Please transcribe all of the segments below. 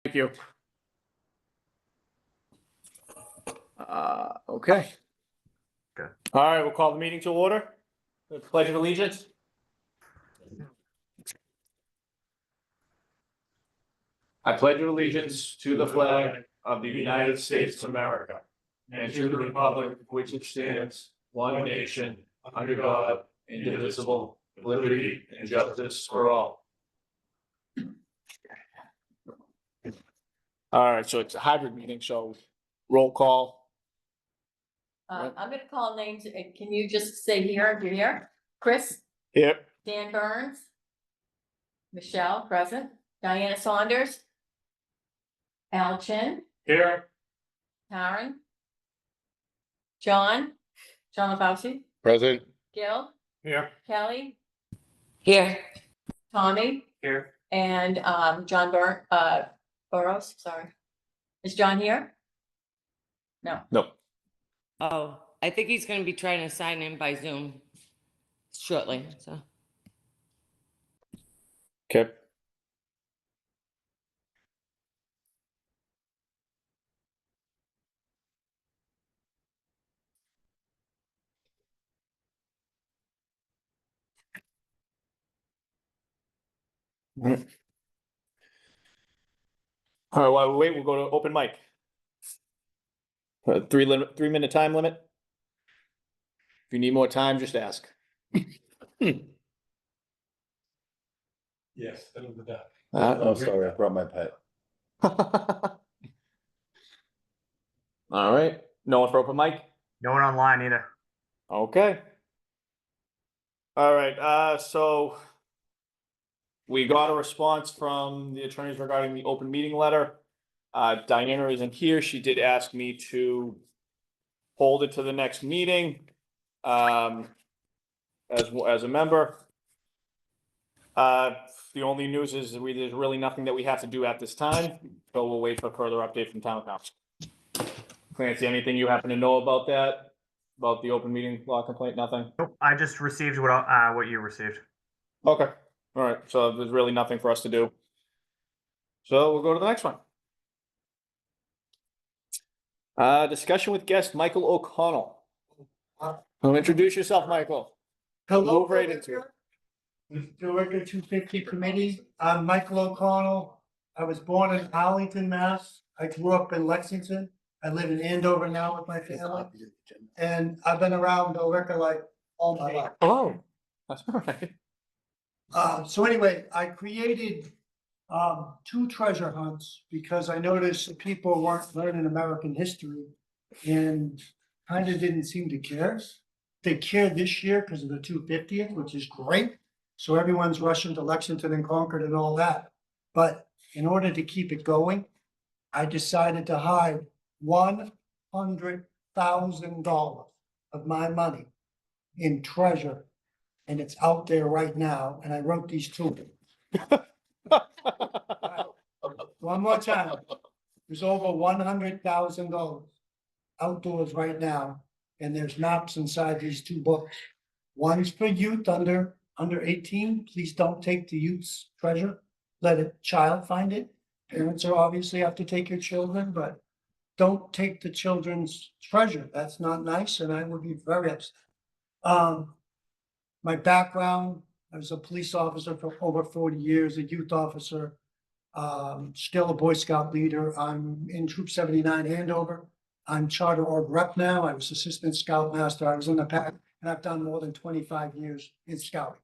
Thank you. Okay. Okay. All right, we'll call the meeting to order. The Pledge of Allegiance. I pledge allegiance to the flag of the United States of America and to the republic which it stands, one nation, under God, indivisible, with liberty and justice for all. All right, so it's a hybrid meeting, so roll call. I'm gonna call names, and can you just say here, if you're here? Chris, Here. Dan Burns, Michelle, present, Diana Saunders, Al Chin, Here. Karen, John LaFauci, Present. Gil, Here. Kelly, Here. Tommy, Here. and John Burrows, sorry. Is John here? No. No. Oh, I think he's gonna be trying to sign in by Zoom shortly, so. Okay. All right, while we wait, we'll go to open mic. 3 minute time limit. If you need more time, just ask. Yes, that'll be done. Oh, sorry, I brought my pet. All right, no one for open mic? No one online either. Okay. All right, so we got a response from the attorneys regarding the open meeting letter. Diana isn't here. She did ask me to hold it to the next meeting, as a member. The only news is that there's really nothing that we have to do at this time, so we'll wait for further update from town council. Clancy, anything you happen to know about that? About the open meeting law complaint? Nothing? Nope, I just received what you received. Okay, all right, so there's really nothing for us to do. So we'll go to the next one. Discussion with guest Michael O'Connell. Introduce yourself, Michael. Hello, Move right into it. The Record 250 Committee. I'm Michael O'Connell. I was born in Arlington, Mass. I grew up in Lexington. I live in Andover now with my family. And I've been around Billerica like all my life. Hello. That's all right. So anyway, I created two treasure hunts because I noticed that people weren't learning American history and kind of didn't seem to care. They cared this year because of the 250th, which is great. So everyone's rushing to Lexington and Concord and all that. But in order to keep it going, I decided to hide $100,000 of my money in treasure. And it's out there right now. And I wrote these two. One more time. There's over $100,000 outdoors right now. And there's maps inside these two books. One's for youth under 18. Please don't take the youth's treasure. Let a child find it. Parents are obviously have to take your children, but don't take the children's treasure. That's not nice, and I would be very upset. My background, I was a police officer for over 40 years, a youth officer, still a Boy Scout leader. I'm in Troop 79 Andover. I'm charter org rep now. I was assistant scoutmaster. I was in the pack, and I've done more than 25 years in scouting.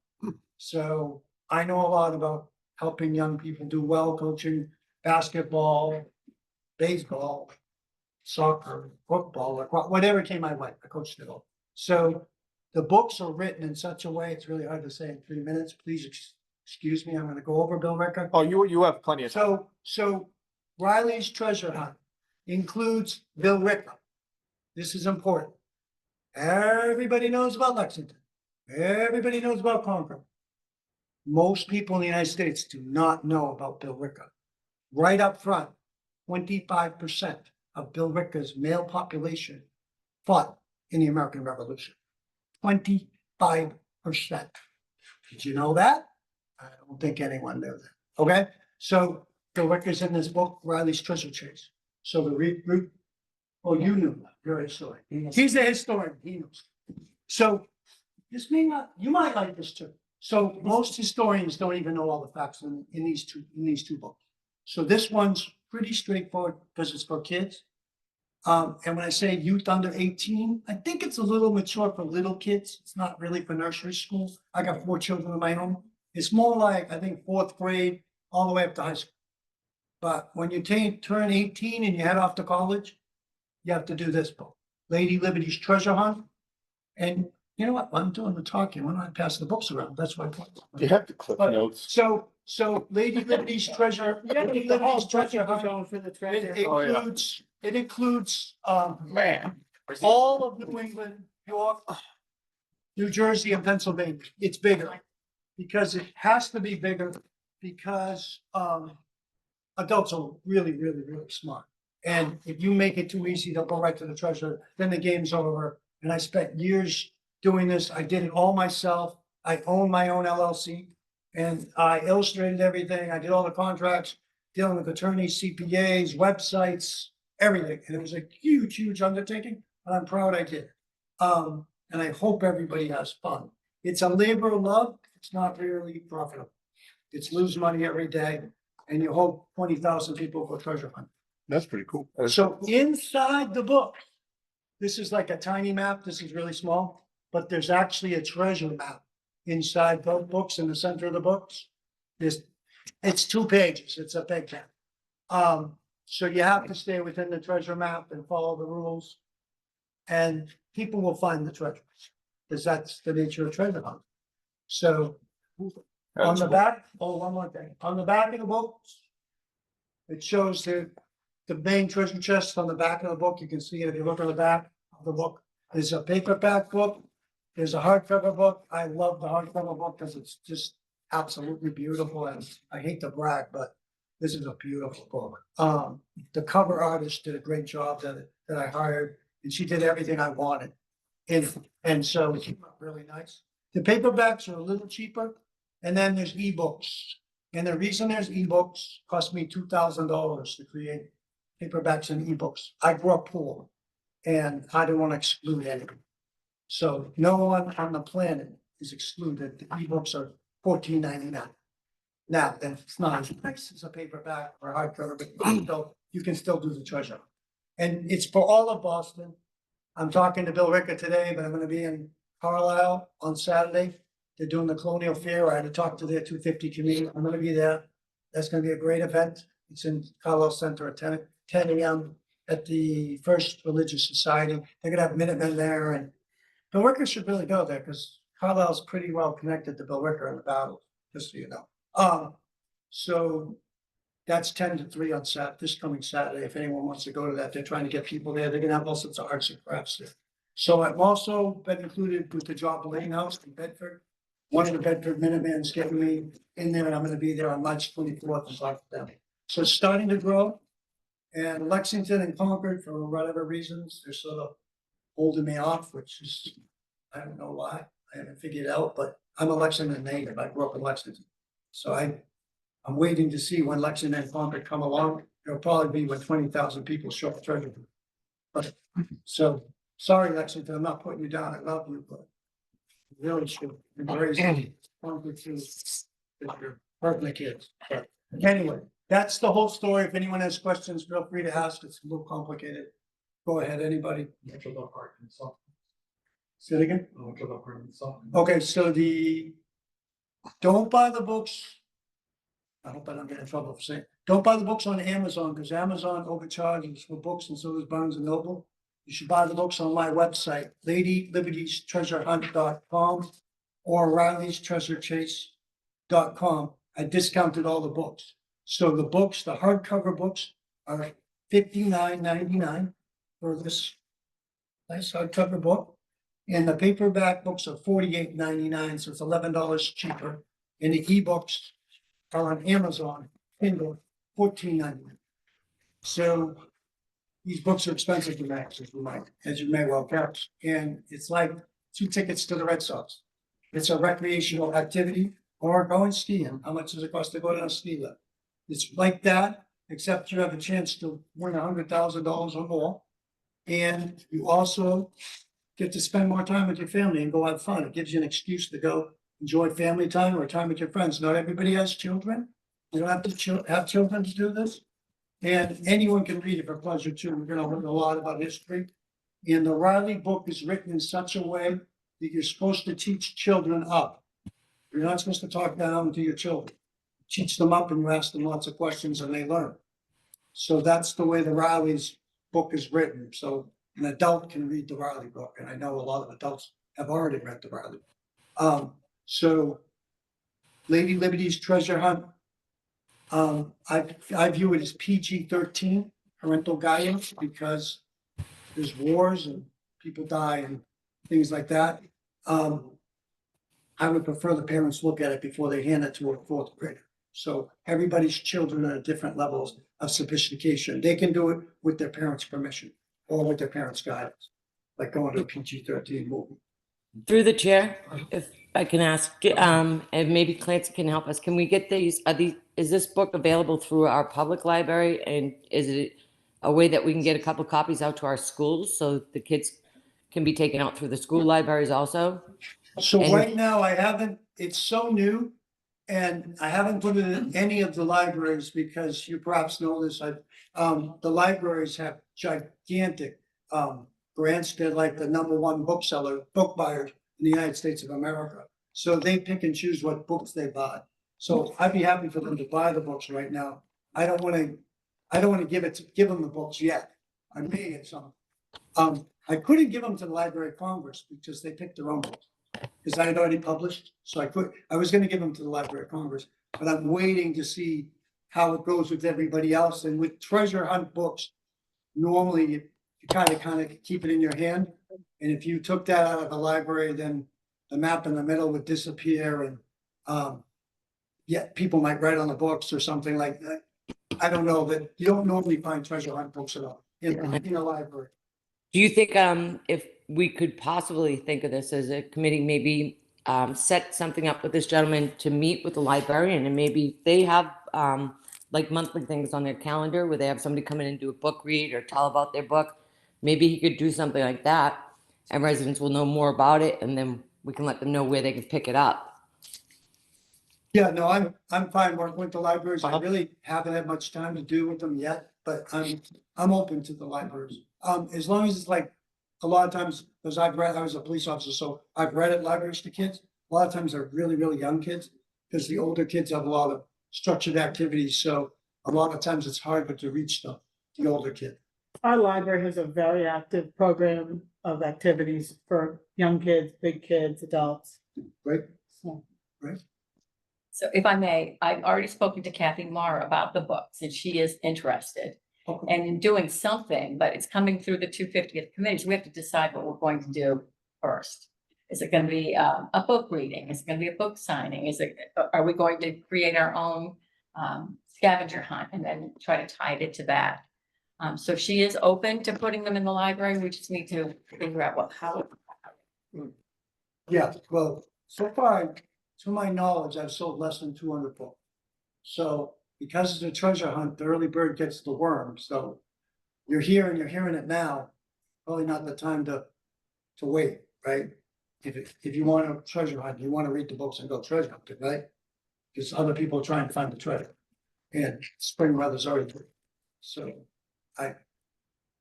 So I know a lot about helping young people do well, coaching basketball, baseball, soccer, football, whatever came my way. I coached it all. So the books are written in such a way, it's really hard to say in 3 minutes. Please excuse me. I'm going to go over Billerica. Oh, you have plenty of time. So Riley's treasure hunt includes Billerica. This is important. Everybody knows about Lexington. Everybody knows about Concord. Most people in the United States do not know about Billerica. Right up front, 25% of Billerica's male population fought in the American Revolution. 25%. Did you know that? I don't think anyone knew that. Okay, so Bill Wicker's in this book, Riley's Treasure Chase. So the oh, you knew that, you're a historian. He's a historian, he knows. So this may not, you might like this too. So most historians don't even know all the facts in these two books. So this one's pretty straightforward because it's for kids. And when I say youth under 18, I think it's a little mature for little kids. It's not really for nursery school. I got 4 children of my own. It's more like, I think, 4th grade, all the way up to high school. But when you turn 18 and you head off to college, you have to do this book, Lady Liberty's Treasure Hunt. And you know what? I'm doing the talking. Why don't I pass the books around? That's my point. Do you have the clip But- notes? So Lady Liberty's Treasure. Lady Liberty's Treasure Hunt. for the It includes, Man. all of New England, York, New Jersey and Pennsylvania. It's bigger. Because it has to be bigger because, adults are really, really, really smart. And if you make it too easy, they'll go right to the treasure, then the game's over. And I spent years doing this. I did it all myself. I own my own LLC. And I illustrated everything. I did all the contracts, dealing with attorneys, CPAs, websites, everything. And it was a huge, huge undertaking, and I'm proud I did. And I hope everybody has fun. It's a labor of love. It's not really profitable. It's lose money every day, and you hope 20,000 people go treasure hunt. That's pretty cool. So inside the book, this is like a tiny map. This is really small, but there's actually a treasure map inside both books, in the center of the books. It's 2 pages. It's a big map. So you have to stay within the treasure map and follow the rules. And people will find the treasures, because that's the nature of treasure hunt. So on the back, one more thing, on the back of the books, it shows the main treasure chest on the back of the book. You can see it if you look at the back of the book. There's a paperback book. There's a hardcover book. I love the hardcover book because it's just absolutely beautiful. And I hate to brag, but this is a beautiful book. The cover artist did a great job that I hired, and she did everything I wanted. And so it came out really nice. The paperbacks are a little cheaper, and then there's ebooks. And the reason there's ebooks cost me $2,000 to create paperbacks and ebooks. I grew up poor, and I didn't want to exclude anyone. So no one on the planet is excluded. The ebooks are $14.99. Now, it's not as nice as a paperback or hardcover, but you can still do the treasure. And it's for all of Boston. I'm talking to Bill Ricker today, but I'm gonna be in Carlisle on Saturday. They're doing the Colonial Fair. I had to talk to their 250 community. I'm gonna be there. That's gonna be a great event. It's in Carlisle Center at 10 a.m. at the First Religious Society. They're gonna have Minutemen there, and Bill Ricker should really go there because Carlisle's pretty well connected to Bill Ricker in the battle, just so you know. So that's 10 to 3 on this coming Saturday. If anyone wants to go to that, they're trying to get people there. They're gonna have all sorts of arts and crafts there. So I've also been included with the Job Lane House in Bedford. One of the Bedford Minutemen's getting me in there, and I'm gonna be there on March 24th to talk to them. So it's starting to grow. And Lexington and Concord, for whatever reasons, they're sort of holding me off, which is, I don't know why. I haven't figured it out, but I'm a Lexington native. I grew up in Lexington. So I'm waiting to see when Lexington and Concord come along. It'll probably be when 20,000 people show up treasure. But so sorry, Lexington, I'm not putting you down. I love you, but you really should embrace Concord too. If you're hurting the kids. But anyway, that's the whole story. If anyone has questions, feel free to ask. It's a little complicated. Go ahead, anybody. Say it again. Okay, so don't buy the books. I hope I don't get in trouble for saying, don't buy the books on Amazon, because Amazon overcharges for books, and so does Barnes and Noble. You should buy the books on my website, LadyLiberty'sTreasureHunt.com or Riley'sTreasureChase.com. I discounted all the books. So the books, the hardcover books, are $59.99 for this nice hardcover book. And the paperback books are $48.99, so it's $11 cheaper. And the ebooks are on Amazon, Kindle, $14.99. So these books are expensive to match, as you may well guess. And it's like 2 tickets to the Red Sox. It's a recreational activity, or going skiing. How much does it cost to go down a ski lift? It's like that, except you have a chance to win $100,000 or more. And you also get to spend more time with your family and go have fun. It gives you an excuse to go enjoy family time or time with your friends. Not everybody has children. You don't have to have children to do this. And anyone can read it for pleasure too. We're gonna learn a lot about history. And the Riley book is written in such a way that you're supposed to teach children up. You're not supposed to talk down to your children. Teach them up and you ask them lots of questions and they learn. So that's the way the Riley's book is written. So an adult can read the Riley book, and I know a lot of adults have already read the Riley. So Lady Liberty's Treasure Hunt. I view it as PG-13 parental guidance because there's wars and people die and things like that. I would prefer the parents look at it before they hand it to a fourth grader. So everybody's children are at different levels of sophistication. They can do it with their parents' permission or with their parents' guidance, like going to a PG-13 movie. Through the chair, if I can ask, and maybe Clancy can help us, can we get these, is this book available through our public library? And is it a way that we can get a couple copies out to our schools so the kids can be taken out through the school libraries also? So And- right now I haven't, it's so new. And I haven't put it in any of the libraries because you perhaps know this, the libraries have gigantic grants. They're like the #1 book buyers in the United States of America. So they pick and choose what books they buy. So I'd be happy for them to buy the books right now. I don't want to give them the books yet. I may get some. I couldn't give them to the Library of Congress because they picked their own books. Because I had already published, so I was gonna give them to the Library of Congress, but I'm waiting to see how it goes with everybody else. And with treasure hunt books, normally you kind of keep it in your hand. And if you took that out of the library, then the map in the middle would disappear and yet people might write on the books or something like that. I don't know, but you don't normally find treasure hunt books at all in a library. Do you think, if we could possibly think of this as a committee, maybe, set something up with this gentleman to meet with the librarian and maybe they have, like monthly things on their calendar where they have somebody come in and do a book read or tell about their book. Maybe he could do something like that and residents will know more about it and then we can let them know where they can pick it up. Yeah, no, I'm fine working with the libraries. I really haven't had much time to do with them yet, but I'm open to the libraries. As long as it's like, a lot of times, because I was a police officer, so I've read at libraries to kids. A lot of times they're really, really young kids, because the older kids have a lot of structured activities, so a lot of times it's harder to reach the older kid. Our library has a very active program of activities for young kids, big kids, adults. Right? So So if I may, I've already spoken to Kathy Mara about the books and she is interested Okay. and in doing something, but it's coming through the 250th committee. So we have to decide what we're going to do first. Is it going to be a book reading? Is it going to be a book signing? Are we going to create our own scavenger hunt and then try to tie it to that? So she is open to putting them in the library. We just need to figure out how. Yeah, well, so far, to my knowledge, I've sold less than 200 books. So because it's a treasure hunt, the early bird gets the worm. So you're here and you're hearing it now, probably not the time to wait, right? If you want a treasure hunt, you want to read the books and go treasure hunting, right? Because other people are trying to find the treasure. And spring weather's already here. So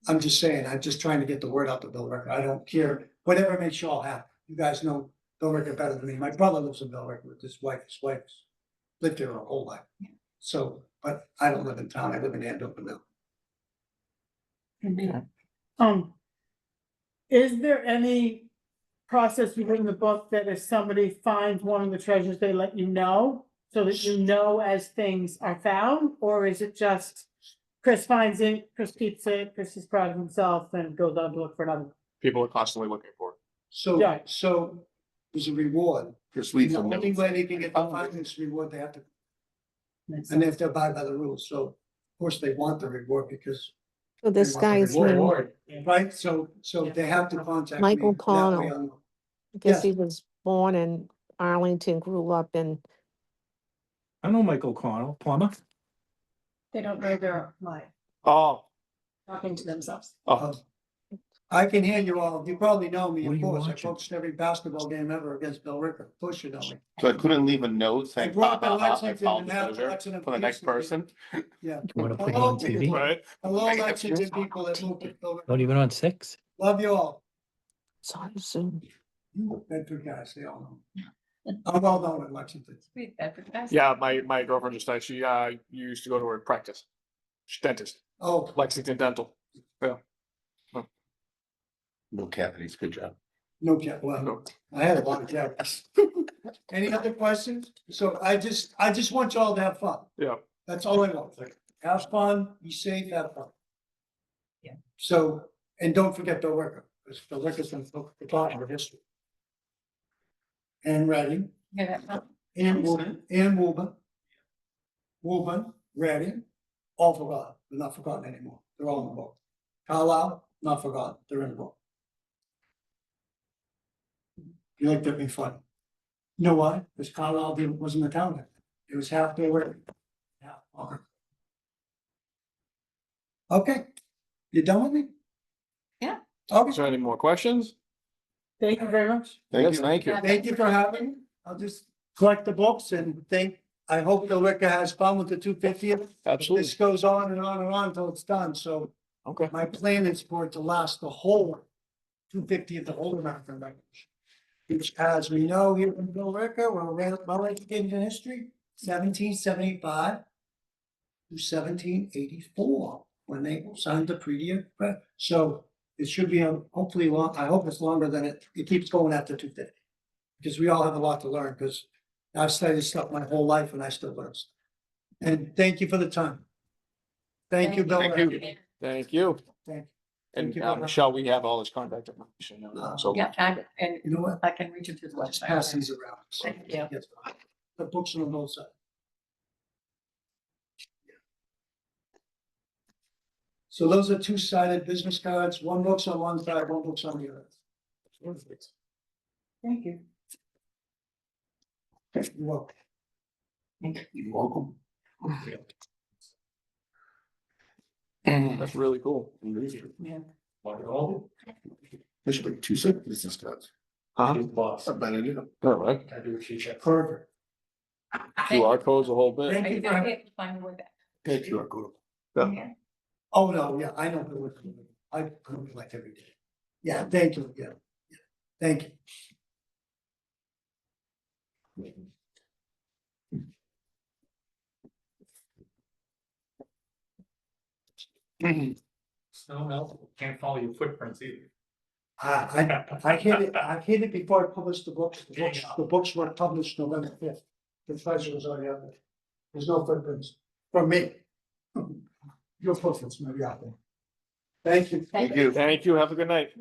I'm just saying, I'm just trying to get the word out to Billerica. I don't care, whatever makes you all happy. You guys know Billerica better than me. My brother lives in Billerica with his wife. His wife's lived there her whole life. So, but I don't live in town. I live in Andover now. is there any process within the book that if somebody finds one of the treasures, they let you know? So that you know as things are found, or is it just Chris finds it, Chris keeps it, Chris is proud of himself and goes on to look for another? People are constantly looking for it. So, Yeah. so there's a reward. Just leave The them. only way they can get the finance reward, they have to, and they have to abide by the rules. So of course they want the reward because, So this They want the guy's name, reward. right? So they have to contact me. Michael That way Connell. I'll know. I guess Yes. he was born in Arlington, grew up in, I know Michael Connell, plumber. They don't know they're live, Oh, talking to themselves. oh, I can hear you all. You probably know me, What are of you course. I watching? coached every basketball game ever against Bill Ricker. Of course you know me. So I couldn't leave a note I saying, grew up in I Lexington found and the now treasure Lexington for the next Peterson. person. Yeah. You want to put it on TV? right? Hello, Lexington people that moved to Bill Not Ricker. even on 6? Love you all. It's on Zoom. You Bedford guys, they all know. I'm well known in Lexington. Sweet, Bedford guys. Yeah, my girlfriend just died. She, used to go to her practice. She's dentist, Oh, Lexington Dental. No cavities, good job. no, well, I had a lot of cavities. Any other questions? So I just want y'all to have fun. Yeah. That's all I want. Have fun, be safe, have fun. Yeah. So, and don't forget Bill Ricker, because Bill Ricker's been forgotten in history. And Reading, Yeah, that- and Woburn, Reading, all forgotten. They're not forgotten anymore. They're all in the book. Carlisle, not forgotten. They're in the book. You like that being funny? You know why? Because Carlisle wasn't a town then. It was half Bill Ricker. Yeah. Okay, you done with me? Yeah. Is Okay, there any more questions? Thank you very much. Yes, thank you. thank you for having me. I'll just collect the books and I hope Bill Ricker has fun with the 250th. Absolutely. This goes on and on and on until it's done, so Okay. my plan is for it to last the whole 250th, the whole American Revolution. Which, as we know here from Bill Ricker, we're well educated in history, 1775 to 1784, when they signed the Treaty of. So it should be hopefully long, I hope it's longer than it keeps going after 250. Because we all have a lot to learn, because I've studied stuff my whole life and I still learn stuff. And thank you for the time. Thank you, Bill. Thank Ricker. you. Thank you. Thank And you very much. Michelle, we have all his contact information. So Yeah, and You know what? I can reach him through the Let's website. pass these around. So Thank you. yes, the books on both sides. So those are two-sided business cards. One book's on one side, one book's on the other. Thank you. You're welcome. You're welcome. that's really cool. Yeah. There should be two separate business cards. I bet I do. All right. Perfect. QR codes, the whole bit. Thank Are you you for gonna having. get find a way back? Hey, QR code. Yeah. Oh, no, yeah, I know. Bill Ricker. I come like every day. Yeah, thank you, yeah. Thank you. Snow melt, can't follow your footprints either. I hit it before I published the books. The books were published November 5th. The treasure was already out there. There's no footprints from me. Your footprints may be out there. Thank you. Thank you. Thank you. Have a good night.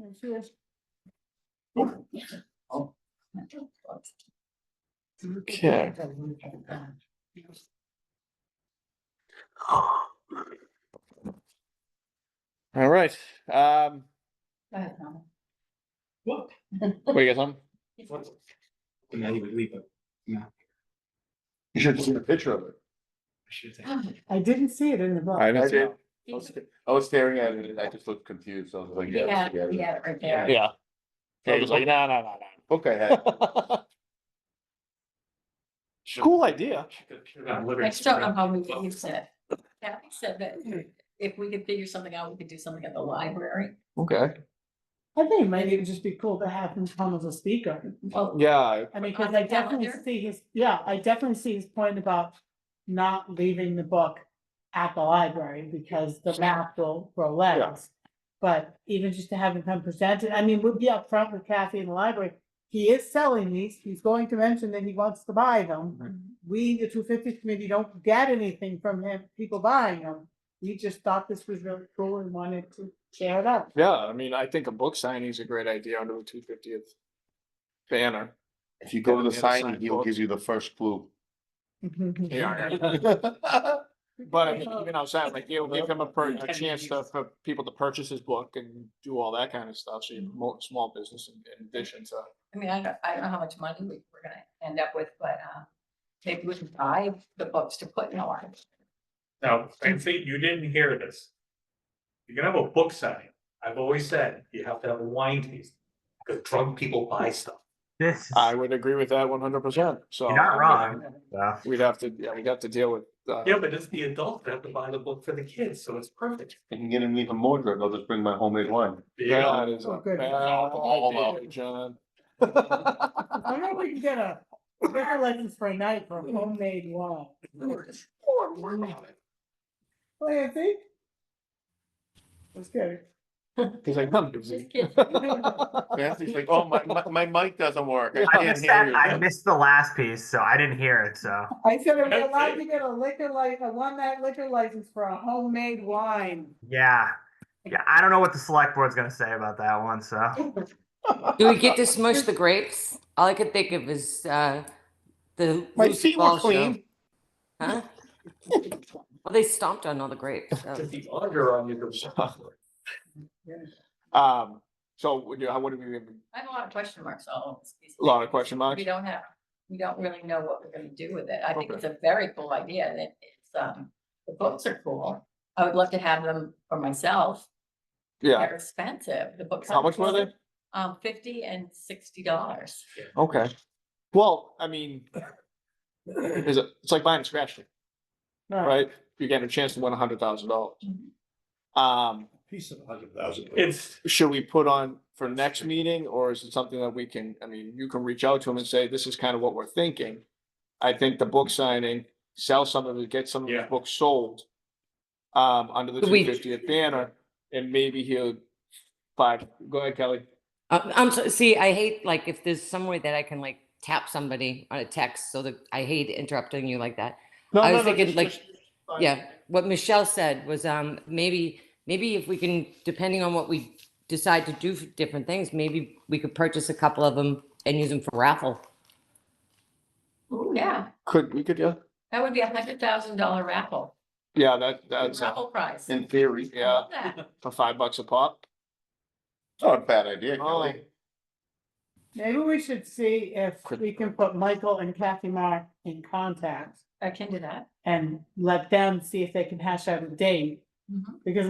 Okay. All right. Go ahead, Norman. What? What you got something? And then he would leave it. You should have seen a picture of it. I should say. I didn't see it in the book. I didn't I see did. it. I was staring at it and I just looked confused. I was like, yeah. Yeah, yeah, right there. Yeah. I was like, no, no, no, Book I had. no. Cool idea. I still don't know how we get used to it. Kathy said that if we could figure something out, we could do something at the library. Okay. I think it might even just be cool to have him come as a speaker. Well, Yeah. I mean, because On I the definitely calendar? see I definitely see his point about not leaving the book at the library because the map will grow legs. But even just to have him come present it, I mean, we'll be up front with Kathy in the library. He is selling these. He's going to mention that he wants to buy them. We, the 250 committee, don't get anything from him, people buying them. We just thought this was really cool and wanted to share it out. Yeah, I mean, I think a book signing is a great idea under the 250th banner. If you go to the Yeah, signing, signed he'll book. give you the first clue. Yeah. But I mean, even outside, like, you'll give him a chance for people to purchase his book and do all that kind of stuff, so you promote small business in addition to. I mean, I don't know how much money we're gonna end up with, but maybe we can buy the books to put in the library. Now, Francie, you didn't hear this. You're gonna have a book signing. I've always said you have to have a wine tasting, because drunk people buy stuff. This is, I would agree with that 100%, so. you're not wrong. So, We'd have to, we'd have to deal with, Yeah, but it's the adults that have to buy the book for the kids, so it's perfect. I can get him even more drunk, I'll just bring my homemade wine. that is a Oh, good. bad All idea, John. I wonder if we can get a liquor license for a night for homemade wine. Clancy? Let's get it. He's like, I'm busy. Just kidding. Nancy's like, oh, my mic doesn't work, I I can't missed hear that, you. I missed the last piece, so I didn't hear it, so. I said I'm allowed to get a one night liquor license for a homemade wine. Yeah. Yeah, I don't know what the select board's gonna say about that one, so. Do we get to smush the grapes? All I could think of is the My Lucy feet were Ball show. clean. Huh? Well, they stomped on all the grapes. so. Just the auger on your. So, what do we, I have a lot of question marks all. a lot of question marks? We don't really know what we're gonna do with it. I think it's a very cool idea and the books are cool. I would love to have them for myself. Yeah, They're expensive. The books. how much were they? $50 and $60. Okay, well, I mean, it's like buying a scratch ticket, right? You're getting a chance to win $100,000. Piece of 100,000. It's, Should we put on for next meeting, or is it something that we can, I mean, you can reach out to them and say, this is kind of what we're thinking. I think the book signing, sell some of it, get some of the Yeah. books sold. Under the Could we- 250th banner, and maybe he'll buy, go ahead, Kelly. See, I hate like if there's some way that I can like tap somebody on a text so that I hate interrupting you like that. I was thinking like, yeah, what Michelle said was maybe if we can, depending on what we decide to do for different things, maybe we could purchase a couple of them and use them for raffle. Yeah, We could, yeah, that would be $100,000 raffle. yeah, that's, Raffle prize. In theory, I yeah, love that. for $5 a pop. it's not a bad idea, Oh, Kelly. Maybe we should see if we can put Michael and Kathy Mark in contact I can do that. and let them see if they can hash out a date. Mhm. Because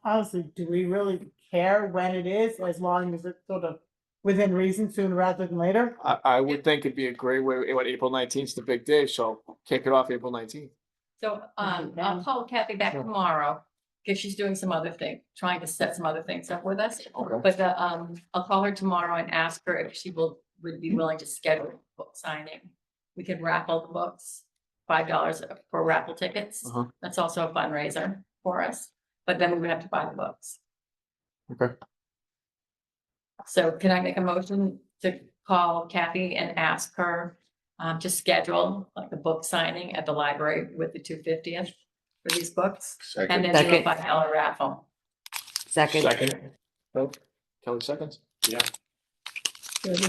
honestly, do we really care when it is, as long as it's sort of within reason, sooner rather than later? I would think it'd be a great way, what, April 19th is the big day, so kick it off April 19th. So, I'll call Kathy back Sure. tomorrow, because she's doing some other thing, trying to set some other things up with us. Okay. But, I'll call her tomorrow and ask her if she would be willing to schedule a book signing. We could raffle the books, $5 for raffle tickets. Uh-huh. That's also a fundraiser for us, but then we would have to buy the books. Okay. So can I make a motion to call Kathy and ask her to schedule like a book signing at the library with the 250th for these books? And Second, then do a Second. $5 raffle. Second. Second. Oh, Kelly seconds. yeah.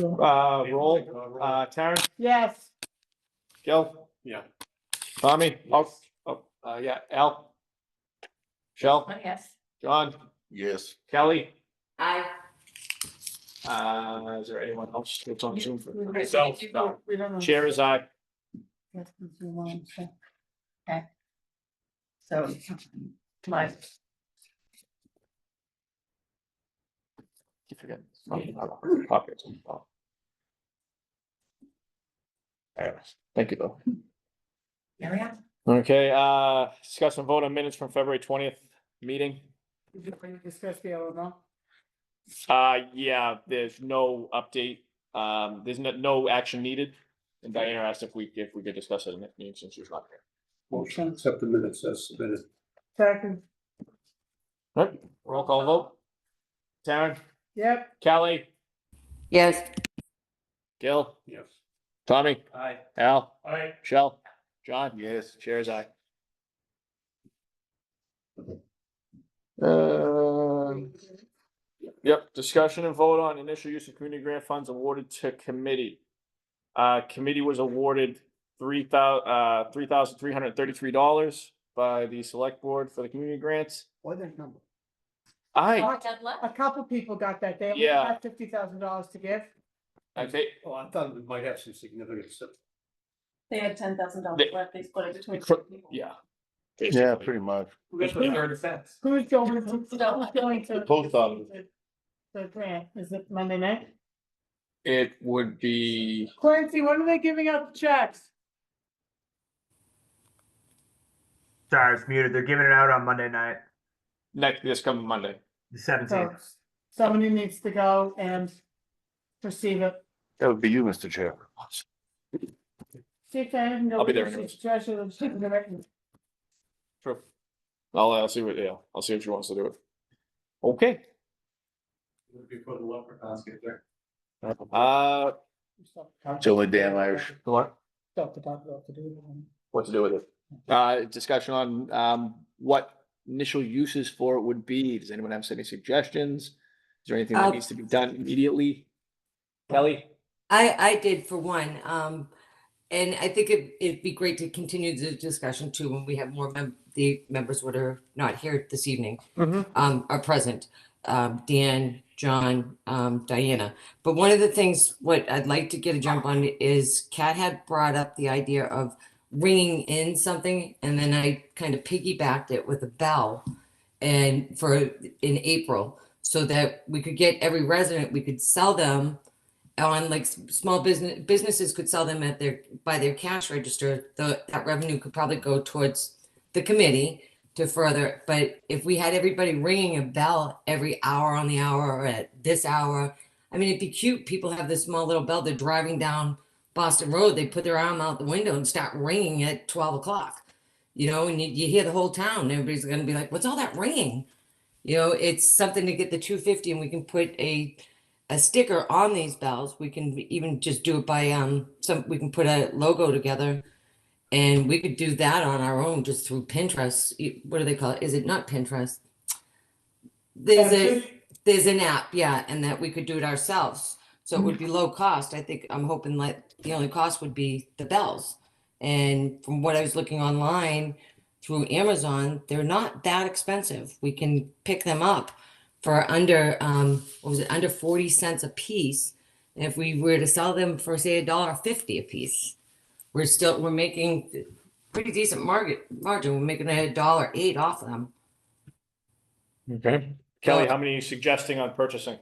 Roll, Taryn, Yes, Gil, Yeah. Tommy, yeah, Al. Michelle, Yes. John, yes. Kelly, Aye. is there anyone else that's on Zoom? for- Myself, No. we don't know. Chair is aye. Yes, it's the one, so. So my, Keep forgetting. Pockets. All right, thank you, though. there we are. Okay, discuss and vote on minutes from February 20th meeting. Did you discuss the other one? Yeah, there's no update. There's no action needed. And Diana asked if we could discuss it in the meeting since she was not here. Motion, accept the minutes as submitted. Second, Right, roll call vote. Taryn, yep, Kelly, Yes. Gil, Yes. Tommy, Aye. Al, Aye. Michelle, John. Yes. Chairs aye. Yep, discussion and vote on initial use of community grant funds awarded to committee. Committee was awarded $3,333 by the select board for the community grants. Why that number? I a couple people got that, they only Yeah. had $50,000 to give. think, Oh, I thought it might have some significance. They had $10,000 They- left, they split it between Cor- two people. yeah. Yeah, pretty much. Who gets the third offense? Who's going to, who's going to? Post office. The grant, is it Monday night? It would be, Clancy, when are they giving out the checks? Sorry, it's muted. They're giving it out on Monday night, this coming Monday. the So 17th. somebody needs to go and receive it. That would be you, Mr. Chair. See if I can go. I'll be there with the anyways. treasurer of the director. True. I'll see what, yeah, I'll see if she wants to do it. Okay, Before the leprechauns get there. It's the only damn Irish. what? Stuff to talk about to do. What to do with it? Discussion on, what initial uses for it would be. Does anyone have any suggestions? Is there anything that needs to be done immediately? Kelly? I did for one, and I think it'd be great to continue the discussion too, when we have more the members that are not here this evening, are present. Dan, John, Diana. But one of the things, what I'd like to get a jump on is Kat had brought up the idea of ringing in something, and then I kind of piggybacked it with a bell in April, so that we could get every resident, we could sell them on, like, small businesses could sell them at by their cash register. That revenue could probably go towards the committee to further, but if we had everybody ringing a bell every hour on the hour or at this hour, I mean, it'd be cute. People have this small little bell. They're driving down Boston Road. They put their arm out the window and start ringing at 12 o'clock, and you hear the whole town. Everybody's going to be like, what's all that ringing? It's something to get the 250, and we can put a sticker on these bells. We can even just do it by, we can put a logo together. And we could do that on our own, just through Pinterest. What do they call it? Is it not Pinterest? There's an app, yeah, and that we could do it ourselves. So it would be low cost. I'm hoping like the only cost would be the bells. And from what I was looking online through Amazon, they're not that expensive. We can pick them up for under under 40 cents a piece. And if we were to sell them for, say, $1.50 a piece, we're making pretty decent margin. We're making $1.08 off of them. Okay. Kelly, how many are you suggesting on purchasing?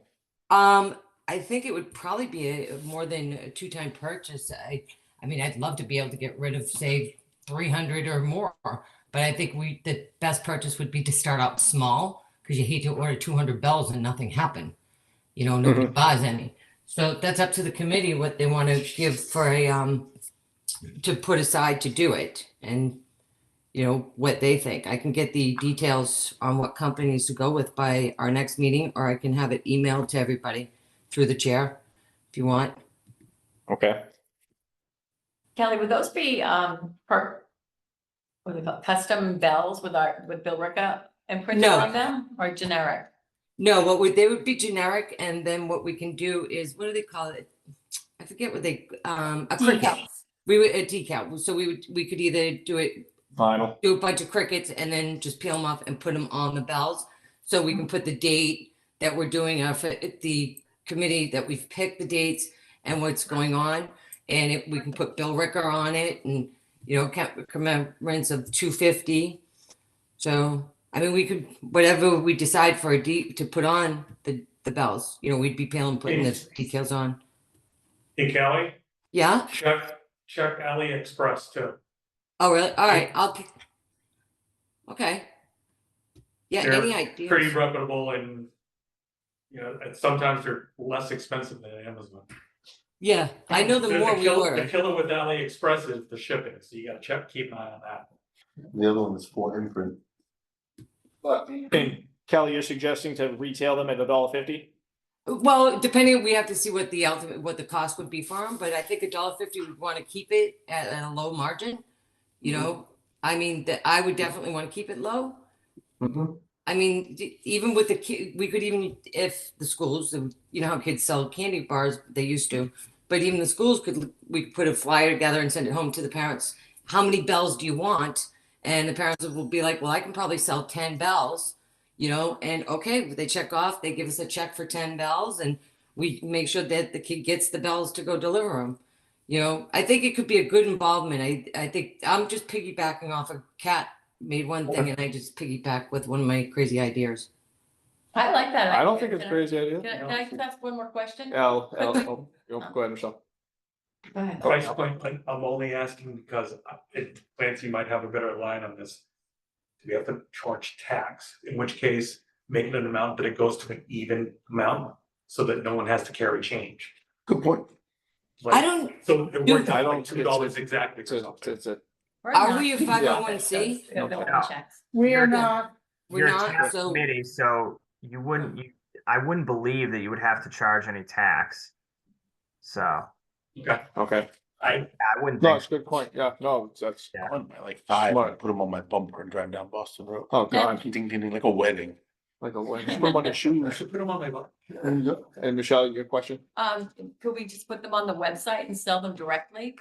I think it would probably be more than a 2-time purchase. I mean, I'd love to be able to get rid of, say, 300 or more, but I think the best purchase would be to start out small, because you hate to order 200 bells and nothing happen. Nobody buys any. So that's up to the committee what they want to give for to put aside to do it, and what they think. I can get the details on what companies to go with by our next meeting, or I can have it emailed to everybody through the chair if you want. Okay. Kelly, would those be, what do they call, custom bells with Bill Ricca imprinted No. on them, or generic? No, they would be generic, and then what we can do is, what do they call it? I forget what a cricket. Decals. We would a decal. So we could either do Final. a bunch of crickets and then just peel them off and put them on the bells. So we can put the date that we're doing the committee, that we've picked the dates and what's going on, and we can put Bill Ricker on it, and commemorations of 250. So I mean, we could, whatever we decide for to put on the bells, we'd be putting the decals on. Hey, Kelly, Yeah. check AliExpress too. Oh, really? All right. Okay. Yeah. They're Any ideas? Pretty reputable, and and sometimes they're less expensive than Amazon. Yeah, I know the more we The order. killer with AliExpress is the shipping, so you gotta keep an eye on that. The other one is for imprint. And Kelly, you're suggesting to retail them at $1.50? Well, depending, we have to see what the cost would be for them, but I think $1.50 would want to keep it at a low margin. I mean, I would definitely want to keep it low. I mean, even with we could even, if the schools, how kids sell candy bars, they used to, but even the schools we could put a flyer together and send it home to the parents. How many bells do you want? And the parents will be like, well, I can probably sell 10 bells, and okay, they check off, they give us a check for 10 bells, and we make sure that the kid gets the bells to go deliver them. I think it could be a good involvement. I think I'm just piggybacking off of Kat made one thing and I just piggyback with one of my crazy ideas. I like that. I don't idea. think it's Can crazy idea. Can I just ask one more question? Go ahead, Michelle. Go ahead. Price point, I'm only asking because Clancy might have a better line on this. Do we have to charge tax? In which case, make it an amount that it goes to an even amount so that no one has to carry change. Good point. I don't, So it Do- worked I out don't- like $2 exactly It's for a, something. it's a, We're Are not. we a 501c? Yeah, the one No. checks. We are You're- not, We're You're a not, tax so committee, so you wouldn't, I wouldn't believe that you would have to charge any tax. So Okay, okay. I, I wouldn't No, think. it's a good point. Yeah, no, that's, Yeah. I went by like 5, Smart. and put them on my bumper and drive down Boston Road. oh, God, Ding, ding, ding, like a wedding. like a win. Put 'em on your shoes. I should put them on my butt. There you go. And Michelle, your question? Could we just put them on the website and sell them directly?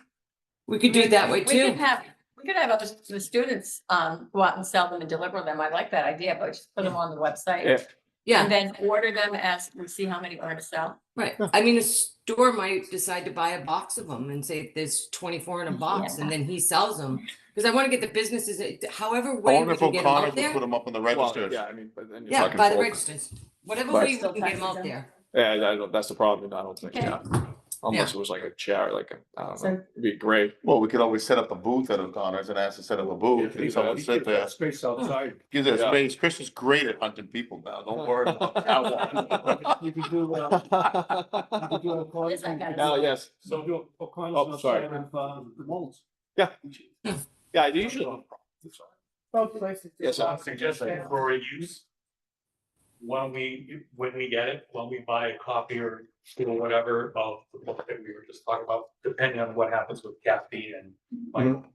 we could do it that way We could too. have, we could have other, the students, go out and sell them and deliver them. I like that idea, but just put them on the website. Yeah. Yeah, And then order them as we see how many we're gonna sell. right. I mean, a store might decide to buy a box of them and say there's 24 in a box and then he sells them. Because I want to get the businesses, however I way wonder we if can get them O'Connor out would put there. them up on the Well, registers. yeah, I mean, but then. you're Yeah, talking by the full- registers. Whatever But- way we Still can get them taxes out them. there. Yeah, that's the problem. I don't think, Okay. yeah. Unless it was like a chair, like, I don't So- know, it'd be great. Well, we could always set up a booth at O'Connor's and ask to set up a booth and someone sit there. Space outside. Gives it Yeah. space. Chris is great at hunting people now. Don't worry about that one. You could do, you could do a call. Yes, I got it. Oh, yes, So do a call. Oh, sorry. The molds. yeah, I usually, both places. Yes, I'm suggesting for a use. When we get it, when we buy a copy or whatever of the book that we were just talking about, depending on what happens with Kathy and Mike.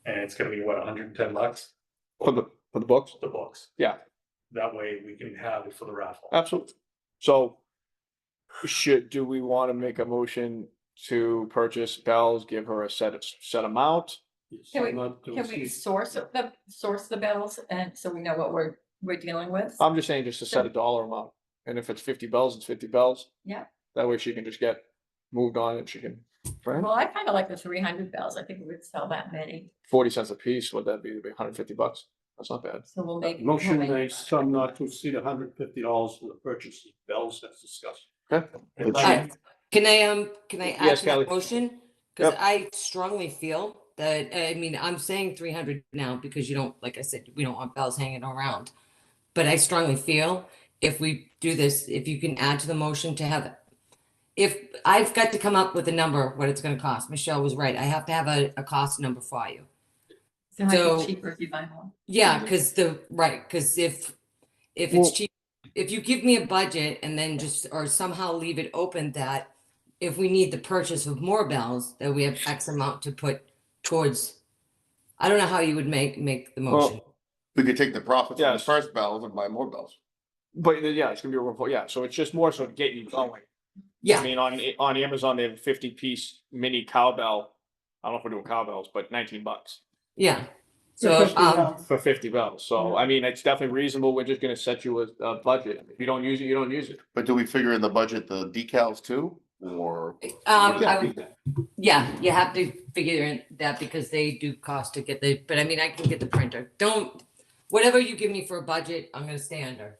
And it's gonna be what, $110, for the books, the books? yeah, That way we can have it for the raffle. absolutely. So do we want to make a motion to purchase bells, give her a set amount? Can we source the bills and so we know what we're dealing with? I'm just saying just to set a dollar amount, and if it's 50 bells, it's 50 bells. Yeah. That way she can just get moved on and she can, right? Well, I kind of like the 300 bells. I think we would sell that many. 40 cents a piece, would that be, it'd be $150? That's not bad. So we'll make. Motion we'll make- made, some not to exceed $150 for the purchase of bells as discussed. Okay, And Alright, can I add Yes, to Kelly. that motion? Cause Yep. I strongly feel that, I mean, I'm saying 300 now because you don't, like I said, we don't want bells hanging around. But I strongly feel if we do this, if you can add to the motion to have, if I've got to come up with a number, what it's gonna cost. Michelle was right. I have to have a cost number for you. So it might be So- cheaper if you buy more. Yeah, cause cause if Well- it's cheap, if you give me a budget and then just, or somehow leave it open that if we need the purchase of more bells, that we have X amount to put towards, I don't know how you would make the motion. We could take the profits from the Yes. first bells and buy more bells. but yeah, it's gonna be a report, yeah, so it's just more so to get you going. I Yeah, mean, on Amazon, they have a 50-piece mini cowbell. I don't know if we're doing cowbells, but $19 yeah. For So, 50 bells. for 50 bells. So, I mean, it's definitely reasonable. We're just gonna set you a budget. If you don't use it, you don't use it. But do we figure in the budget the decals too? Or? yeah, you have to figure in that because they do cost to get but I mean, I can get the printer. Whatever you give me for a budget, I'm gonna stay under.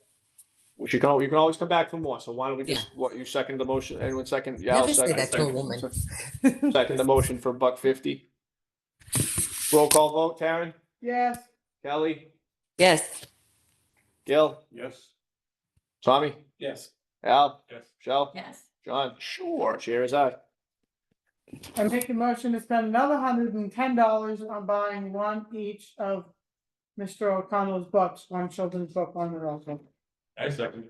Which you can always come back for more. So why don't we just, you second the motion? Anyone second? Yeah, I'll Never say second. that to a woman. Second the motion for $150. Roll call vote, Karen, Yes, Kelly, Yes, Gil, Yes. Tommy, Yes. Al, Yes. Michelle, Yes. John. Sure. Chair is aye. I make a motion to spend another $110 on buying one each of Mr. O'Connell's books, one children's book, one adult book. I second.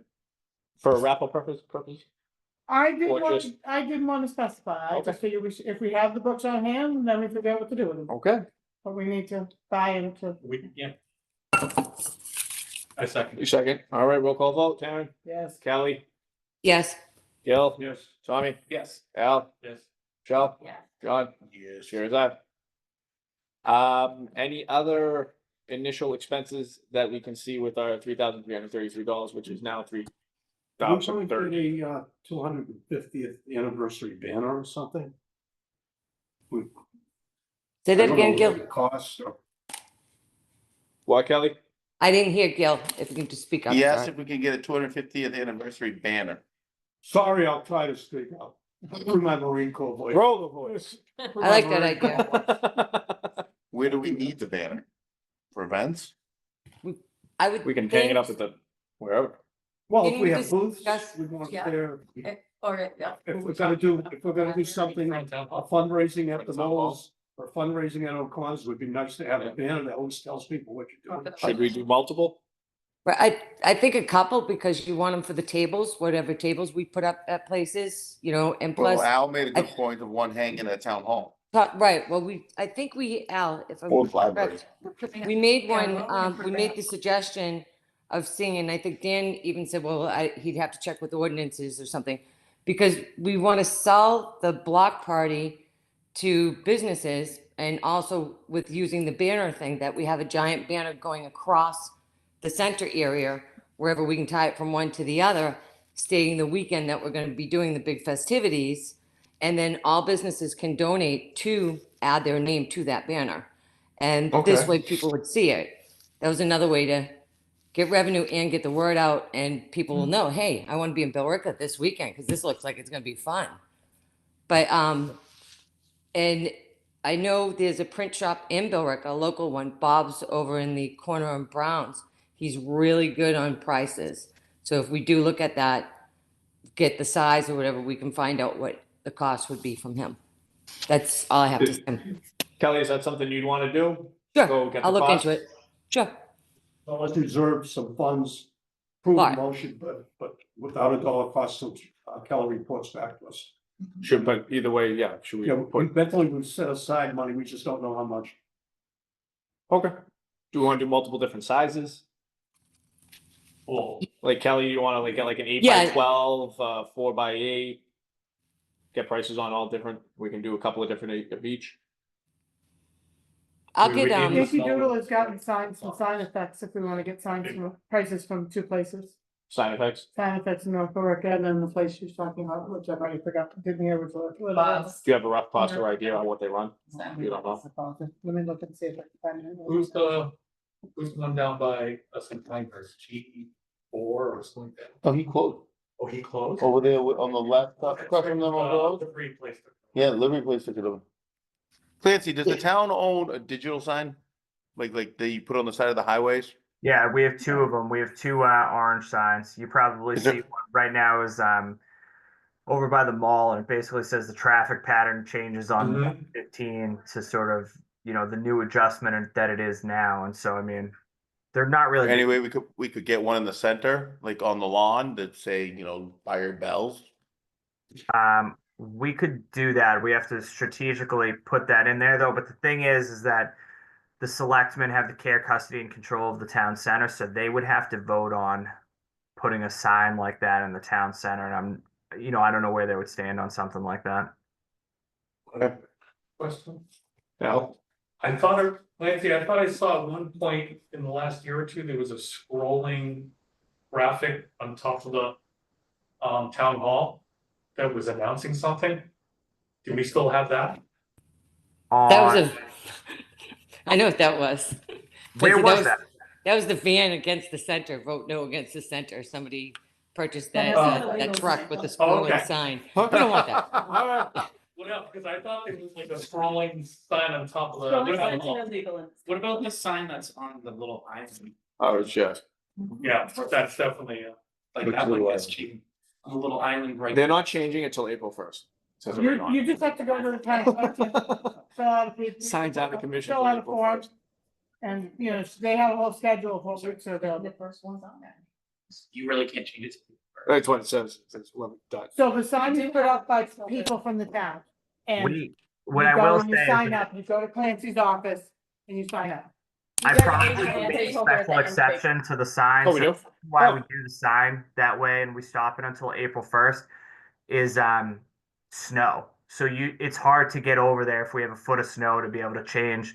For a raffle purpose? I didn't Or want, just- I didn't want to specify, I Okay. just figured if we have the books on hand, then we figure out what to do with them, Okay. but we need to buy them to, Yeah. I second. You second. All right, roll call vote, Karen, yes. Kelly, yes. Gil, Yes. Tommy, Yes. Al, Yes. Michelle, Yes. John. Yes. Chair is aye. Any other initial expenses that we can see with our $3,333, which is now We $3,030? going to a 250th anniversary banner or something? Say I that don't know again, what Gil. it costs or- What, Kelly? I didn't hear Gil, if you can just speak up. He asked sorry. if we could get a 250th anniversary banner. Sorry, I'll try to speak out. Through my Marine Corps voice. Roll the voice. Through I my like that Marine idea. Corps voice. Where do we need the banner? For events? I would. We can hang it think- up at the, wherever. Well, Can if we you have just booths, discuss- we want Yeah. there. Or, yeah. If we're gonna do something, a fundraising at the malls or fundraising at O'Connor's, would be nice to have a banner that always tells people what you're doing. Should we do multiple? Right, I think a couple, because you want them for the tables, whatever tables we put up at places, you know, and Well, plus, Al made a good I- point of one hanging at town hall. right, well, I think we, Al, if I'm Or library. correct, we made Yeah, one, well, we can we put made that. the suggestion of seeing, and I think Dan even said, well, he'd have to check with ordinances or something, because we want to sell the block party to businesses, and also with using the banner thing, that we have a giant banner going across the center area, wherever we can tie it from one to the other, stating the weekend that we're going to be doing the big festivities. And then all businesses can donate to add their name to that banner. And this Okay. way people would see it. That was another way to get revenue and get the word out, and people will know, hey, I want to be in Billerica this weekend because this looks like it's going to be fun. But, and I know there's a print shop in Billerica, a local one, Bob's over in the corner of Browns. He's really good on prices. So if we do look at that, get the size or whatever, we can find out what the cost would be from him. That's all I have to say. Kelly, is that something you'd want to do? Sure, Go get I'll the look into cost? it. Sure. So let's reserve some funds, prove Right. the motion, but without a dollar cost, till Kelly reports back to us. Should, but either way, yeah, should we Yeah, we put, eventually would set aside money, we just don't know how much. okay. Do we want to do multiple different sizes? Well, Like Kelly, you want to like get like an 8 by Yeah. 12, 4 by 8? Get prices on all different, we can do a couple of different of each. I'll We get, would need Yankee Doodle has gotten some sign effects if we want to get signs from prices from two places. Sign effects. Sign effects in North Berwick and then the place she's talking about, which I've already forgot, didn't hear which one. what it was. Do you have a rough cost or idea on what they run? You don't know. Let me look and see if I can find it. who's the one down by us in Pinehurst, G4 or something like that? Oh, he quote, Oh, he closed? over there on the left, across from them on the road? The free place. Yeah, Liberty Place took it over. Clancy, does the town own a digital sign? Like they put on the side of the highways? Yeah, we have two of them. We have two orange signs. You probably Is see there- one right now is over by the mall, and it basically says the traffic pattern changes on Mhm. 15 to sort of, you know, the new adjustment that it is now. And so, I mean, they're not really. Anyway, we could get one in the center, like on the lawn that say, you know, fire bells. We could do that. We have to strategically put that in there though. But the thing is that the selectmen have the care, custody, and control of the town center, so they would have to vote on putting a sign like that in the town center. And I don't know where they would stand on something like that. Question. Al? I thought, Lance, I thought I saw at one point in the last year or two, there was a scrolling graphic on top of the town hall that was announcing something. Do we still have that? that was On- a, I know what that was. Where That was that? That was the van against the center, vote no against the center. Somebody purchased that, Oh. that truck with the Oh, scrolling okay. sign. We don't want that. What else? Because I thought there was like a scrolling sign on top of the. What about the sign that's on the little island? Oh, it's just, Yeah, that's definitely, Like Which that one little gets island? cheap. On the little island right. they're not changing it till April 1st. Says it right You, on you it. just have to go to the town. Fill out a- Signs out of commission. Fill till out a April form. 1st. And, they have a whole schedule of what weeks are available. The first one's on there. You really can't change it. That's what it says, it says, well, done. So the sign is put up by people from the town. And you What I go will and you say is sign that up, you go to Clancy's office and you sign up. I Yeah, probably yeah, would yeah, make a yeah, special yeah. exception to the sign. Oh, we So do? why Oh. we do the sign that way and we stop it until April 1st is snow. So it's hard to get over there if we have a foot of snow to be able to change,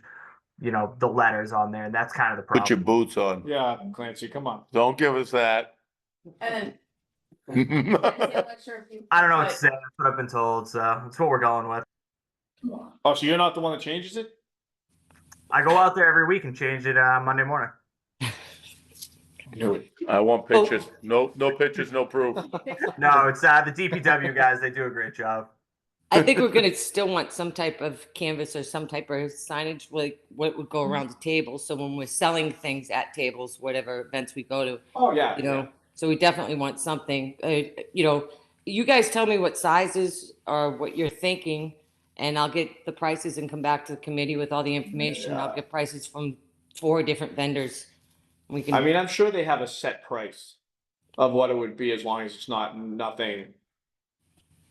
the letters on there. And that's kind of the Put your problem. boots on. Yeah, Clancy, come on. Don't give us that. And Well, I'm not sure if you. I don't know what to say. That's what I've been told. So that's what we're going with. Oh, so you're not the one that changes it? I go out there every week and change it Monday morning. I want pictures. No pictures, no proof. No, it's the DPW guys. They do a great job. I think we're gonna still want some type of canvas or some type of signage, like what would go around the table. So when we're selling things at tables, whatever events we go to, Oh, yeah. you know, so we definitely want something, you know, you guys tell me what sizes or what you're thinking, and I'll get the prices and come back to the committee with all the information. I'll get prices from 4 different vendors. We can. I mean, I'm sure they have a set price of what it would be as long as it's not nothing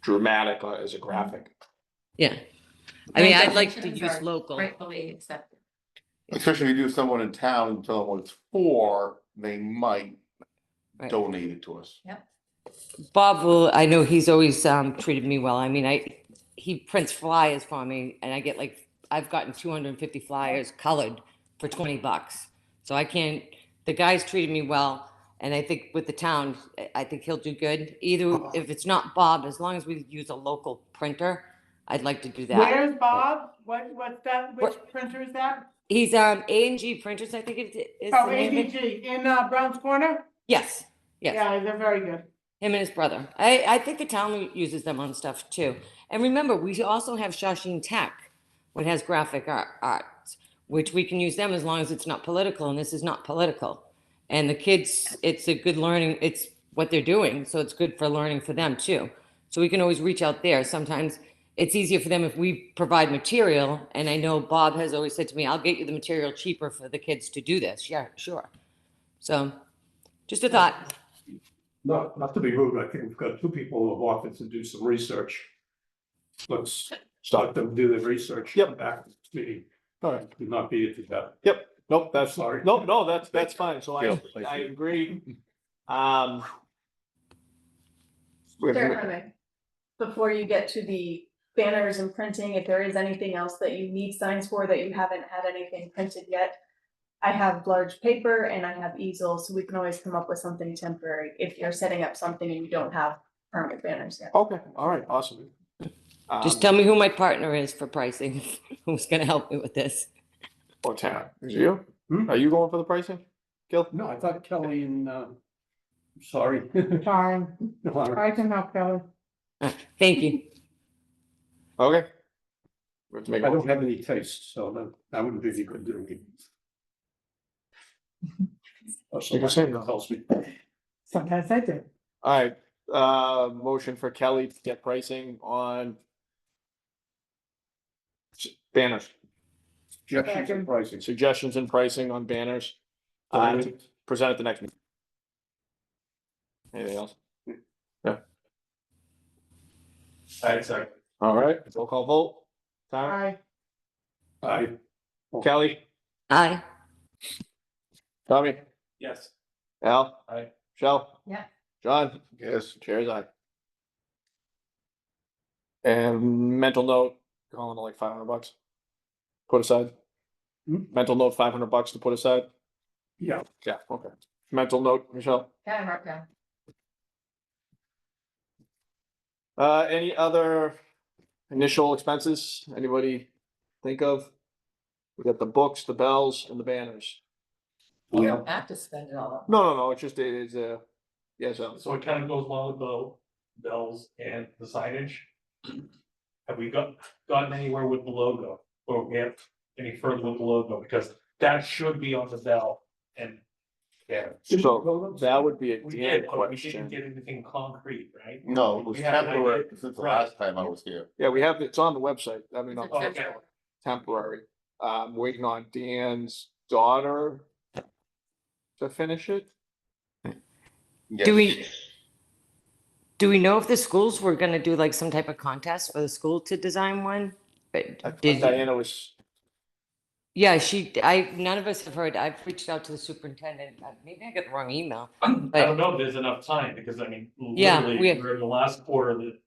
dramatic as a graphic. Yeah. I mean, I'd And like to donations use are local. Gratefully accepted. Especially if you do someone in town and tell them what it's for, they might Right. donate it to us. Bob will, I know he's always treated me well. I mean, he prints flyers for me and I get like, I've gotten 250 flyers colored for $20. So I can't, the guy's treated me well. And I think with the town, I think he'll do good. Either if it's not Bob, as long as we use a local printer, I'd like to do that. Where's Bob? What's that? Which printer is that? He's A&G Printers, I think it is. Oh, the name of it. ADG in Brown's Corner? Yes, yes. Yeah, they're very good. Him and his brother. I think the town uses them on stuff too. And remember, we also have Shawshene Tech, which has graphic arts, which we can use them as long as it's not political, and this is not political. And the kids, it's a good learning, it's what they're doing, so it's good for learning for them too. So we can always reach out there. Sometimes it's easier for them if we provide material, and I know Bob has always said to me, I'll get you the material cheaper for the kids to do this. Yeah, sure. So, just a thought. Not to be rude, I think we've got 2 people who have offered to do some research. Let's start them do the research. Yep. Back to the meeting. All right. Do not beat it to death. Yep. Nope, that's Sorry. No, that's fine. So Yeah, I agree. Certainly. Before you get to the banners and printing, if there is anything else that you need signs for that you haven't had anything printed yet, I have large paper and I have easels, so we can always come up with something temporary if you're setting up something and you don't have permanent banners yet. Okay, all right, awesome. Just tell me who my partner is for pricing, who's gonna help me with this. Or Tara, is it you? Hmm? Are you going for the pricing? Gil? No, I thought Kelly and, sorry. Sorry, No, I can help Kelly. Thank you. Okay. We have to make a I don't motion. have any taste, so that wouldn't be any good doing it. You can say That helps me. Sometimes I do. All right, motion for Kelly to get pricing on banners, Suggestions and pricing. suggestions and pricing on banners. Present at the next meeting. Anything else? Yeah. Sorry. All right, roll call vote. Tara, Aye. Kelly, Aye. Tommy, Yes. Al. Aye. Michelle. Yeah. John. Yes. Chair's aye. And mental note, calling it like $500. Put aside. Mental note, $500 to put aside. Yeah. Yeah, okay. Mental note, Michelle. Yeah, I wrote down. Any other initial expenses? Anybody think of? We got the books, the bells, and the banners. We don't have to spend it all. No, it's just, it's yes, So it kind of goes along with the bells and the signage. Have we gotten anywhere with the logo, or we have any further with the logo, because that should be on the bell and. Yeah. so that would be a We Dan did, but we didn't question. get anything concrete, right? No, it was We had an temporary idea. since the Right. last time I was here. Yeah, we have, it's on the website. I mean, It's not a Okay. temporary. Waiting on Dan's daughter to finish it. Yes. Do we know if the schools were gonna do like some type of contest for the school to design one? I But thought Diana was, yeah, none of us have heard. I've reached out to the superintendent. Maybe I got the wrong email. I don't know if there's enough time, because I mean, Yeah, literally, we're in the last quarter of the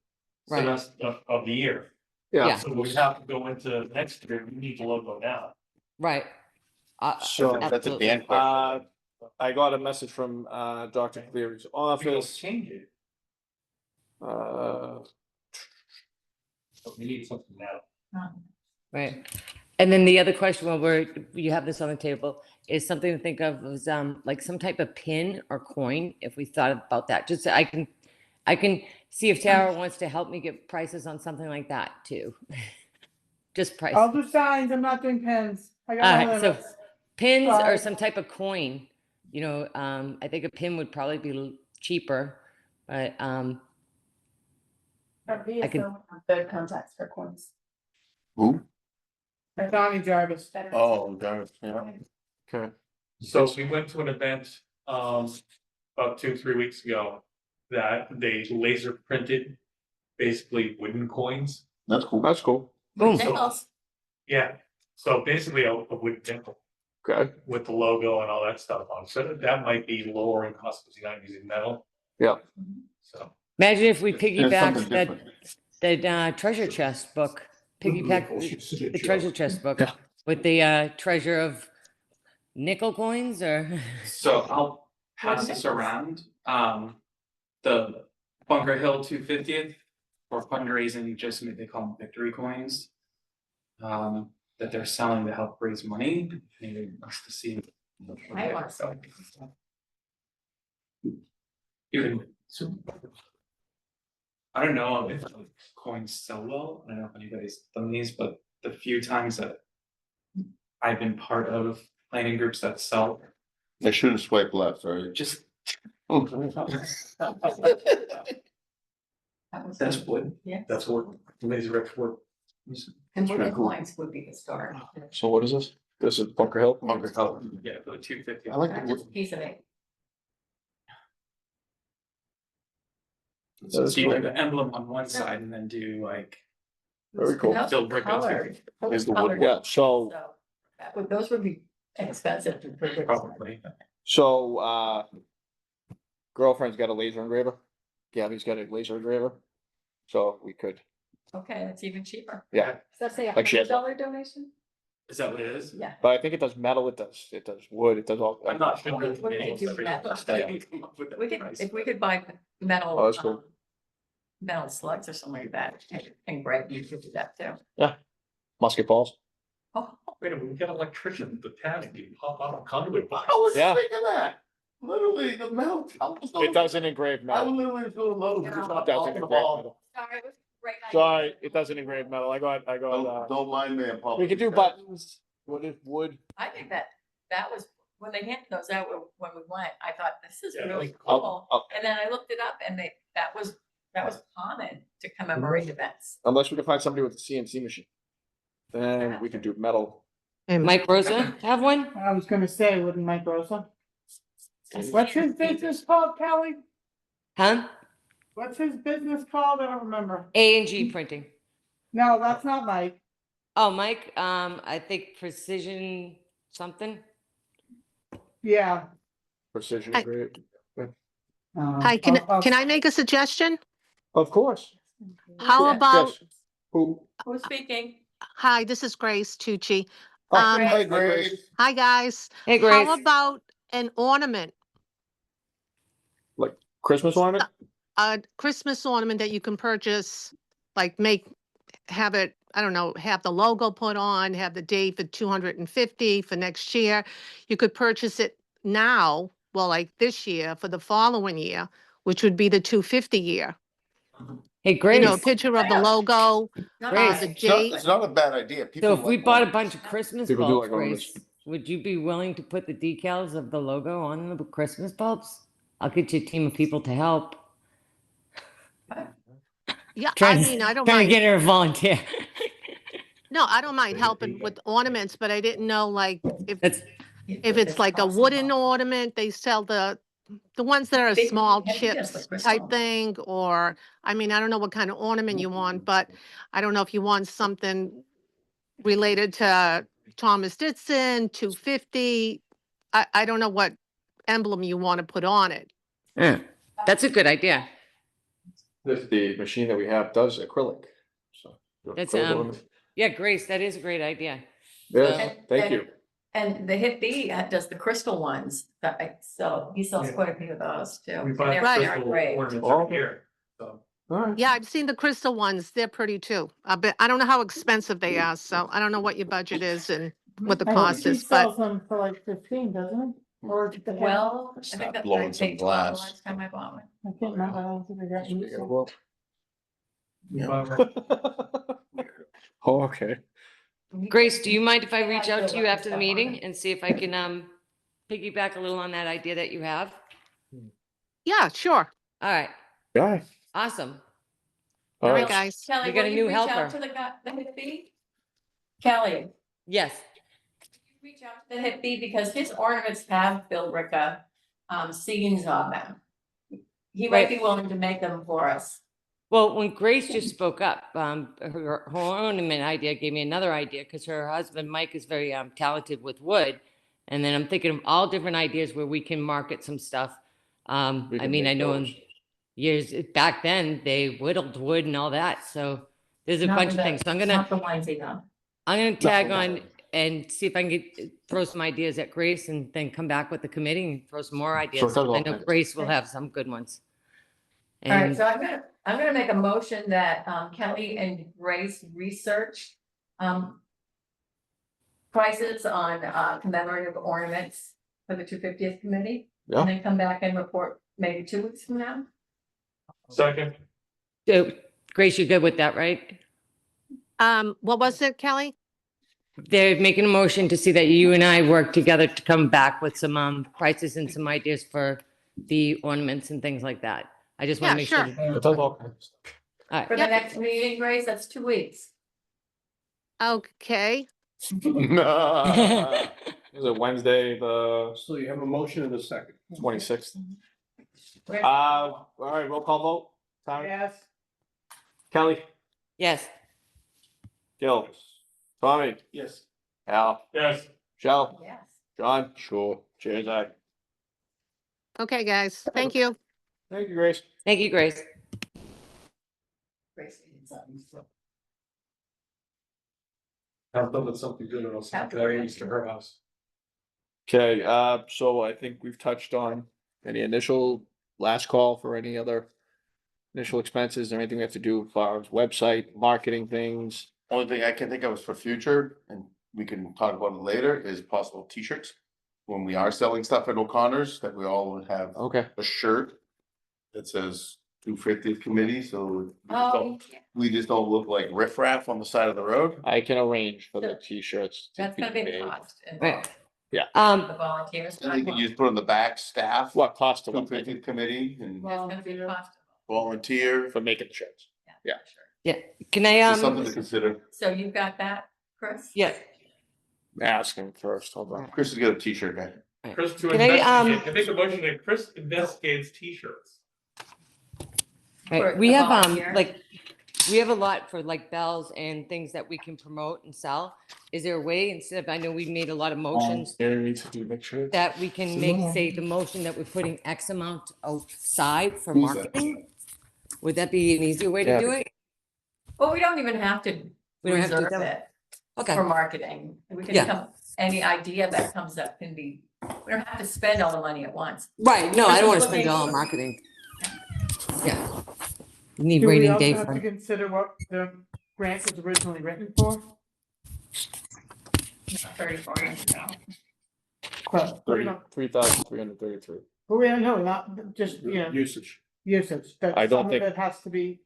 Right. semester of the year. yeah, Yeah. So we have to go into next year, we need the logo now. Right. So, That's a Absolutely. Dan question. I got a message from Dr. Cleary's We don't office. change it, Uh, but we need something now. Right. And then the other question, while you have this on the table, is something to think of was like some type of pin or coin, if we thought about that. Just so I can see if Tara wants to help me get prices on something like that too. Just price. I'll do signs, I'm not doing pens. I got All my right, so limits. pins or Sorry. some type of coin, you know, I think a pin would probably be cheaper, but Our I can- VSO have good contacts for coins. Who? Donnie Jarvis. Better. Oh, Gareth, yeah. Okay. So we went to an event, about 2-3 weeks ago, that they laser printed basically wooden coins. That's cool. That's cool. boom. Nickels. Yeah, so basically a wooden nickel Okay. with the logo and all that stuff on, so that might be lower in cost because you're not using metal. Yeah. So, Imagine if we And it's piggybacked something that, different. that treasure chest book, piggyback the treasure chest book Yeah. with the treasure of nickel coins or. So I'll pass this around, the Bunker Hill 250th for fundraising, just they call them victory coins. That they're selling to help raise money, anybody wants to see. I want So. You can. I don't know if coins sell well, I don't know if anybody's done these, but the few times that I've been part of planning groups that sell, I shouldn't swipe left, right? just, That was- that's wood, Yeah, that's what, laser X wood. and wooden coins would be the start. So what is this? This is Bunker Hill? Bunker Hill. yeah, for the 250. I like Not the just a piece of it. So do like the emblem on one side and then do like, Very cool. Those Still are brick it colored. Those Is the are wood, colored. yeah, so, Those would be expensive to produce. probably. so, girlfriend's got a laser engraver. Gabby's got a laser engraver. So we could, Okay, that's even cheaper. yeah, Does that say Like she has- $100 donation? Is that what it is? Yeah. but I think it does metal, it does wood, it does all. I'm not sure. What do they do with that? We could, if we could buy metal. Oh, that's cool. Metal slugs or something like that, and great, you could do that too. Musket balls. Oh, Wait a minute, we got electrician at the town, and you pop out a conduit box. I was Yeah. thinking that. Literally, the melt. It doesn't engrave I metal. was literally doing loads. Yeah. It's It not doesn't off the engrave ball. metal. sorry, it was a great idea. Sorry, it doesn't engrave metal. I got, Don't mind me in public. we could do buttons. What is wood? I think that was, when they handed those out, when we went, I thought, this is Yeah, really that's cool. I'll- And then I looked it up and that was common to commemorate events. Unless we can find somebody with a CNC machine. Then we could do metal. Mike Rosa have one? I was gonna say, wouldn't Mike Rosa? What's his business called, Kelly? Huh? What's his business called? I don't remember. A&G printing. No, that's not Mike. Oh, Mike, I think precision something. Yeah. Precision Hi. engrave. Hi, can I make a suggestion? Of course. How Yeah. about, Yes. Who? Who's speaking? hi, this is Grace Tucci. Oh, Um, hi, Grace. Hi, guys. Hey, Grace. How about an ornament, Christmas ornament? a Christmas ornament that you can purchase, like have it, I don't know, have the logo put on, have the date for 250 for next year. You could purchase it now, well, like this year for the following year, which would be the 250 year. Hey, You Grace. know, a picture of the logo, Not Grace. the mine. date. It's not a bad idea. So People if we like bought a ornaments. bunch of Christmas People do bulbs, like ornaments. Grace, would you be willing to put the decals of the logo on the Christmas bulbs? I'll get you a team of people to help. Yeah, I Trying, mean, I don't trying to mind. get her to volunteer. No, I don't mind helping with ornaments, but I didn't know like That's, if it's like a wooden ornament, they sell the ones that are Big, small heavy, yes, chips like type crystal. thing, or, I mean, I don't know what kind of ornament you want, but I don't know if you want something related to Thomas Ditson, 250. I don't know what emblem you want to put on it. yeah, that's a good idea. The machine that we have does acrylic. So. That's, acrylic ornament. Yeah, Grace, that is a great idea. Yes, thank you. And the Hit B does the crystal ones, he sells Yeah. quite a few of those too. We And buy they're crystal great. ornaments Oh, every year, so. All right. Yeah, I've seen the crystal ones. They're pretty too. But I don't know how expensive they are, so I don't know what your budget is and what the I think cost he is, but sells them for like 15, doesn't he? Or the hell, Well, I Stop think that's blowing what I some paid 12 glass. last time I bought one. I can't remember how much they got used to. Oh, okay. Grace, do you mind if I reach out to you after the meeting and see if I can, piggyback a little on that idea that you have? yeah, sure. All right, Yeah. awesome. All right, right. guys. Kelly, We got will a you new reach out helper. to the guy, the hip fee? Kelly, Yes, reach out to the hip fee because his ornaments have Bill Ricca, scenes on them. He might Right. be willing to make them for us. well, when Grace just spoke up, her ornament idea gave me another idea, because her husband, Mike, is very, talented with wood. And then I'm thinking of all different ideas where we can market some stuff. We I can mean, make I know in those. years back then, they whittled wood and all that, so there's a Not bunch with of the- things, so Not the ones he done. I'm gonna tag No. on and see if I can throw some ideas at Grace and then come back with the committee and throw some more ideas. that's all I know right. Grace will have some good ones. All right, And so I'm gonna make a motion that Kelly and Grace research prices on commemorative ornaments for the 250th committee. Yeah. And then come back and report maybe 2 weeks from now. Second, Grace, you're good with that, right? What was it, Kelly? They're making a motion to see that you and I work together to come back with some prices and some ideas for the ornaments and things like that. I just want Yeah, to make sure. sure. It's all okay. All For right, the next meeting, Grace, that's 2 weeks. Okay, Is it Wednesday, the So you have a motion in a second. 26th? Rick? All right, roll call vote. Tommy? Yes. Kelly? yes, Gil? Tommy? Yes. Al? yes. Michelle? Yes. John? Sure. Cheers, aye. okay, guys. Thank you. Thank you, Grace. thank you, Grace. Grace did something. I've done something good, and I'll send Clarice to her house. Okay, so I think we've touched on any initial last call for any other initial expenses, or anything we have to do as far as website, marketing things. Only thing I can think of is for future, and we can talk about it later, is possible t-shirts. When we are selling stuff at O'Connor's, that we all would have Okay. a shirt that says 250th committee, so Oh, we just don't look like riffraff on the side of the road. I can arrange for the t-shirts. to that's gonna be the made. cost. Right. The Um, volunteers. And you can just put on the back, staff, What cost to 250th committee, and It's gonna be cost. volunteer. for making the shirts? Yeah. Sure. can I, Just something to consider. So you got that, Chris? yeah, Ask him first, hold on. Chris has got a t-shirt guy. Chris to Can I, investigate, I make a motion that Chris investigates t-shirts. right, For we a have, volunteer? like, we have a lot for like bells and things that we can promote and sell. Is there a way, instead of, I know we made a lot of motions, Aaron needs to do make sure. that we can make, say, the motion that we're putting X amount outside for Who's that? marketing? Would that be an easier way to Yeah. do it? Well, we don't even have to We don't have to do reserve that? it Okay, for marketing. We can Yeah. come, any idea that comes up can be, we don't have to spend all the money at once. right, no, I don't want to Just spend it all on looking- marketing. Yeah. You Need Do we rainy also day have to fund. consider what the grant was originally written for? 3,400 now. But we don't, 3,333. but we don't know, not just, you know, Usage. usage, that I don't some of think- it has to be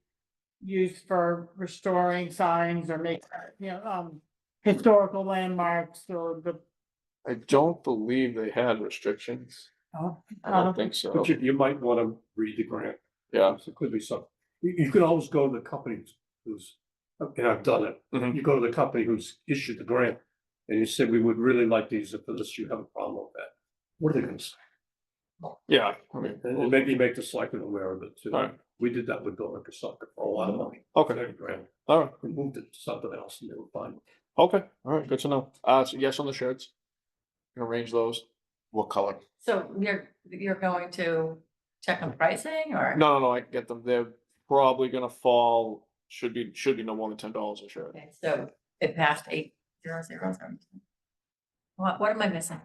used for restoring signs or make, you know, historical landmarks or the, I don't believe they had restrictions. oh, I don't think so. But you might wanna read the grant. Yeah. It could be something. You can always go to the company who's, and I've done it. Mhm. You go to the company who's issued the grant. And you say, we would really like these, if this, you have a problem with that. What are they gonna say? Yeah, I mean, And maybe make the selectmen aware of it too. Alright. We did that with Bill Sucker for a lot of money. okay, Very grand. all right, We moved it to something else and they were fine. okay, all right, good to know. So yes on the shirts. Can arrange those. What color? So you're going to check on pricing or? No, I can get them. They're probably gonna fall, should be no more than $10 a shirt. Okay, so it passed 8,000. What am I missing?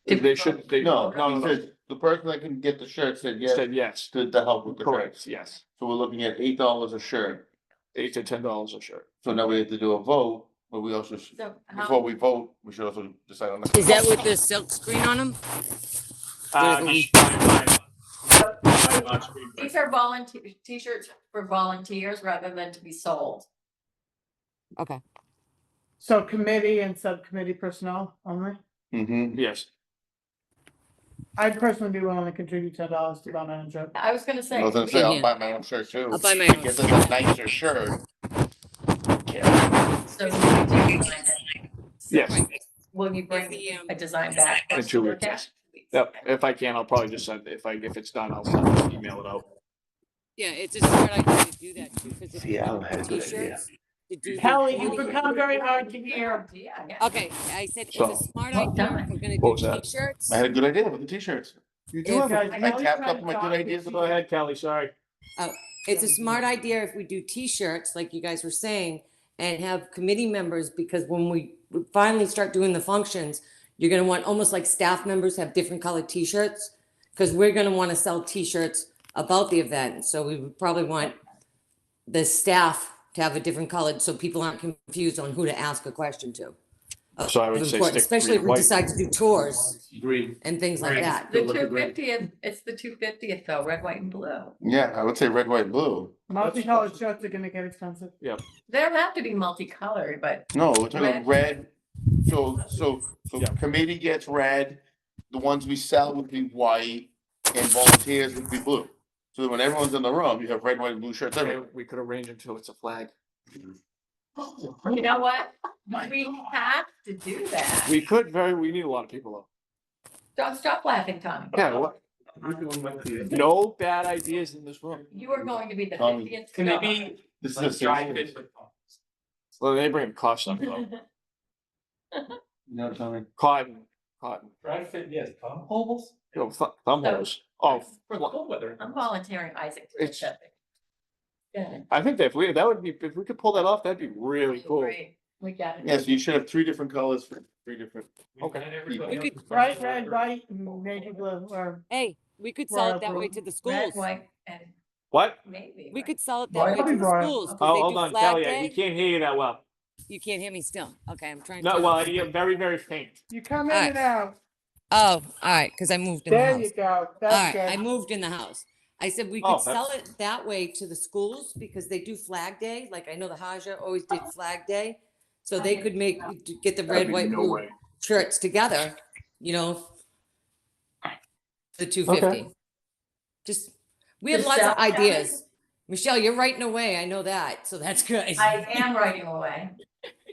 They should, they, No, no, he said the person that can get the shirt said yes, said yes, to help with the correct, shirts. yes, So we're looking at $8 a shirt. $8 to $10 a shirt. So now we have to do a vote But we also, should- So before how, we vote, we should also decide on the. Is that with the silk screen on them? Just fine. these are volunteer, t-shirts for volunteers rather than to be sold. Okay. So committee and subcommittee personnel only? Mm-hmm. Yes, I'd personally be willing to contribute $10 to buy my own shirt. I was gonna say. I was gonna say, I'll buy my own shirt too. I'll buy my own. Gives us a nicer shirt. So you do design it. yes, Will you bring a design back? In 2 weeks, yes. Yep, if I can, I'll probably just send, if it's done, I'll email it out. Yeah, it's a smart idea to do that too, because if See, Alan you had a do good t-shirts. to do the Kelly, you've committee- become very hard to hear. Okay, I said it's So- a smart Well idea. done. We're gonna What do was that? t-shirts. I had a good idea with the t-shirts. You do If- have, Guys, I Kelly's tapped trying up to my talk good to ideas. you. Go ahead, Kelly, sorry. It's a smart idea if we do t-shirts, like you guys were saying, and have committee members, because when we finally start doing the functions, you're gonna want, almost like staff members have different colored t-shirts, because we're gonna wanna sell t-shirts about the event, so we would probably want the staff to have a different colored, so people aren't confused on who to ask a question to. So I would say Important, stick especially if we white. decide to do tours Green. and things like Green. that. The 250th, it's the 250th though, red, white and blue. Yeah, I would say red, white, blue. Multicolored shirts are gonna get expensive. They don't have to be multicolored, but No, we're talking red. So Yeah. committee gets red, the ones we sell would be white, and volunteers would be blue. So that when everyone's in the room, you have red, white, and blue shirts everywhere. We could arrange until it's a flag. you know what? We have to do that. We need a lot of people though. Stop laughing, Tommy. Yeah, what? No bad ideas in this room. You are going to be the Tommy. 50th. Can star. they be This is like a dry serious- fit with phones? Well, they bring cost up though. No, Tommy. Cotton. Dry fit, yes, thumb holes You know, thumb holes. Oh, for the cold weather. I'm volunteering Isaac to It's- get that thing. Good. I think that if we could pull that off, that'd be really cool. Great. We got it. Yeah, so you should have 3 different colors for 3 different. Okay. We could- Bright red, white, and navy blue, or Hey, we could sell Royal it that way blue. to the Red, schools. white, and What? maybe. We right? could sell it Royal. that way to the Royal. schools, because Oh, they hold do on, flag Kelly, we day. can't hear you that well. You can't hear me still. Okay, I'm trying No, to. well, you're very, very faint. you come in Alright. and out. Oh, all right, because I moved in the There house. you go. All That's right, I good. moved in the house. I said we Oh, could sell it that way to the schools because they do Flag Day. Like I know the Haja always did Flag Day. So they could get the red, white, blue shirts together, you know. The 250. Just, we have Just lots of sell- ideas. Michelle, you're writing away. I know that. So that's good. I am writing away.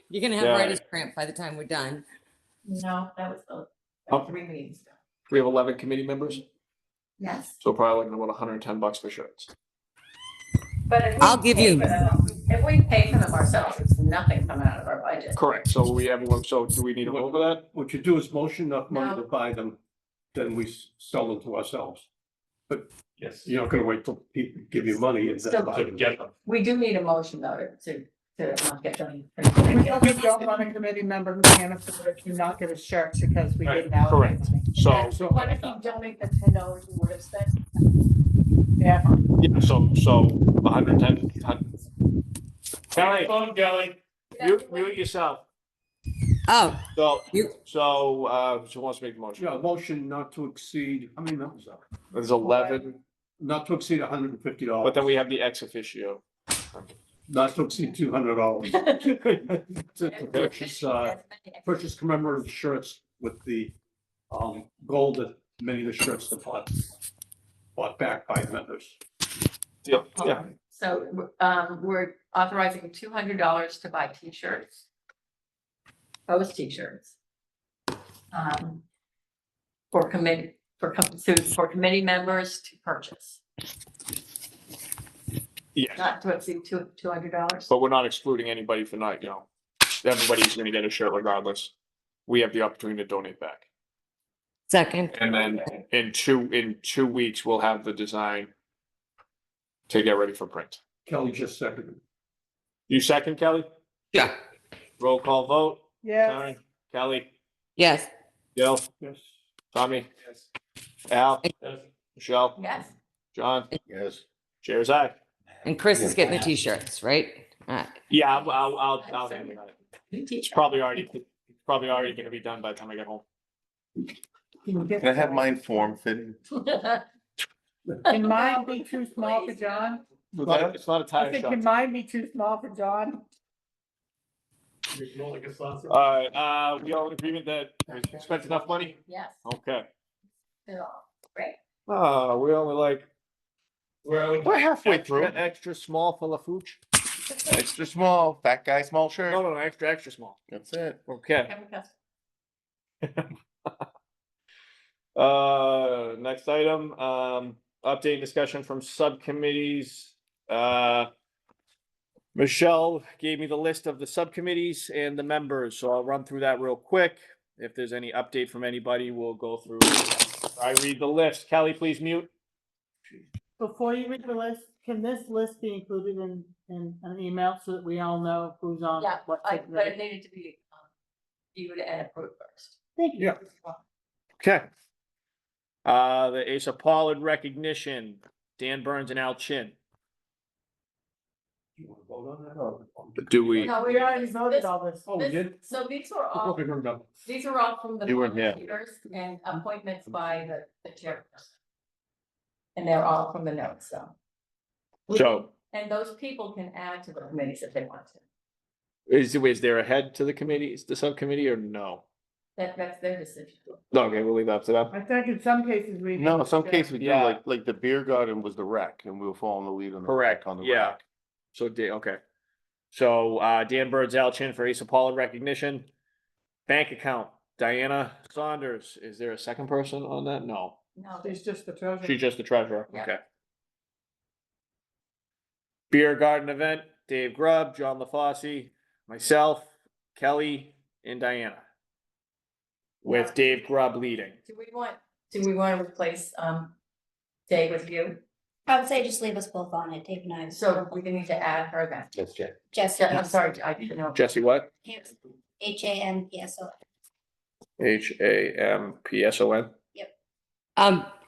You're gonna have Yeah. writer's cramp by the time we're done. No, that was Oh. 3 meetings ago. We have 11 committee members, Yes. so probably looking at about $110 for shirts. But if we I'll give pay you- for them- If we pay for them ourselves, it's nothing coming out of our budget. Correct, so so do we need to vote for that? What you do is motion enough money No. to buy them, then we sell them to ourselves. Yes. You're not gonna wait till people give you money and Still then buy To them. get them. We do need a motion though to get them. We don't want a committee member who can't afford to not get a shirt because we didn't allocate Correct. money. So, What if you donate the $10 we would have spent? Yeah. yeah, so 110. Kelly, Phone, Kelly. mute yourself. Oh, So who wants to make the motion? Yeah, motion not to exceed, how many members are there? There's 11, Not to exceed $150. but then we have the ex officio. Not to exceed $200. To purchase commemorative shirts with the goal that many of the shirts are bought back by members. Yeah, So, we're authorizing $200 to buy t-shirts. Those t-shirts. For committee members to purchase, yes, not to exceed $200. but we're not excluding anybody for not, everybody's gonna get a shirt regardless. We have the opportunity to donate back. second. And then in 2 weeks, we'll have the design to get ready for print. Kelly just seconded. You second, Kelly? Yeah. Roll call vote. Yeah. Karen, Kelly, Yes. Gil, Yes. Tommy, Al, Yes. Michelle, Yes, John, Yes. chair's aye. And Chris is getting the t-shirts, right? All right. Yeah, I'll handle that. Teach. Probably already gonna be done by the time I get home. Can I have mine form fitting? Can mine be too small for John? It's not a I tire said, shop. can mine be too small for John? More like a saucer. Alright, we all in agreement that we spent enough money? Yes, Okay. they're all great. We only like. We're halfway through. Extra small for Lafouche? Extra small, fat guy, small shirt. No, extra small. That's it. Okay. Kevin Costner. Next item, update discussion from subcommittees. Michelle gave me the list of the subcommittees and the members, so I'll run through that real quick. If there's any update from anybody, we'll go through. I read the list. Kelly, please mute. Before you read the list, can this list be included in an email so that we all know who's on Yeah, what? but it subcommittee? needed to be, viewed and approved first. Thank you. Okay. The Asa Pollard recognition, Dan Burns and Al Chin. You wanna vote on that or? Do we? No, We already voted all this. Oh, we did? So these were I all, thought we heard about- these are all from the. You weren't here. leaders and appointments by the chairperson. And they're all from the notes, so. So And those people can add to the committees if they want to. is there a head to the committees, the subcommittee, or no? That's their decision. Okay, we'll leave that up to them. I think in some cases we. No, in some cases we do, Yeah. like the beer garden was the rec and we were following the lead on the. Correct, rec on the yeah. rec. So, okay. So, Dan Burns, Al Chin for Asa Pollard recognition. Bank account, Diana Saunders. Is there a second person on that? No, No, She's just the treasurer. she's just the treasurer. Yeah. Okay. Beer garden event, Dave Grubb, John LaFosse, myself, Kelly, and Diana. With Dave Grubb leading. do we want to replace, Dave with you? I would say just leave us both on it, Dave and I. So we need to add her then. That's Jay. Jesse, I'm sorry, I didn't know. Jesse, what? HANPSO. HAMPSON.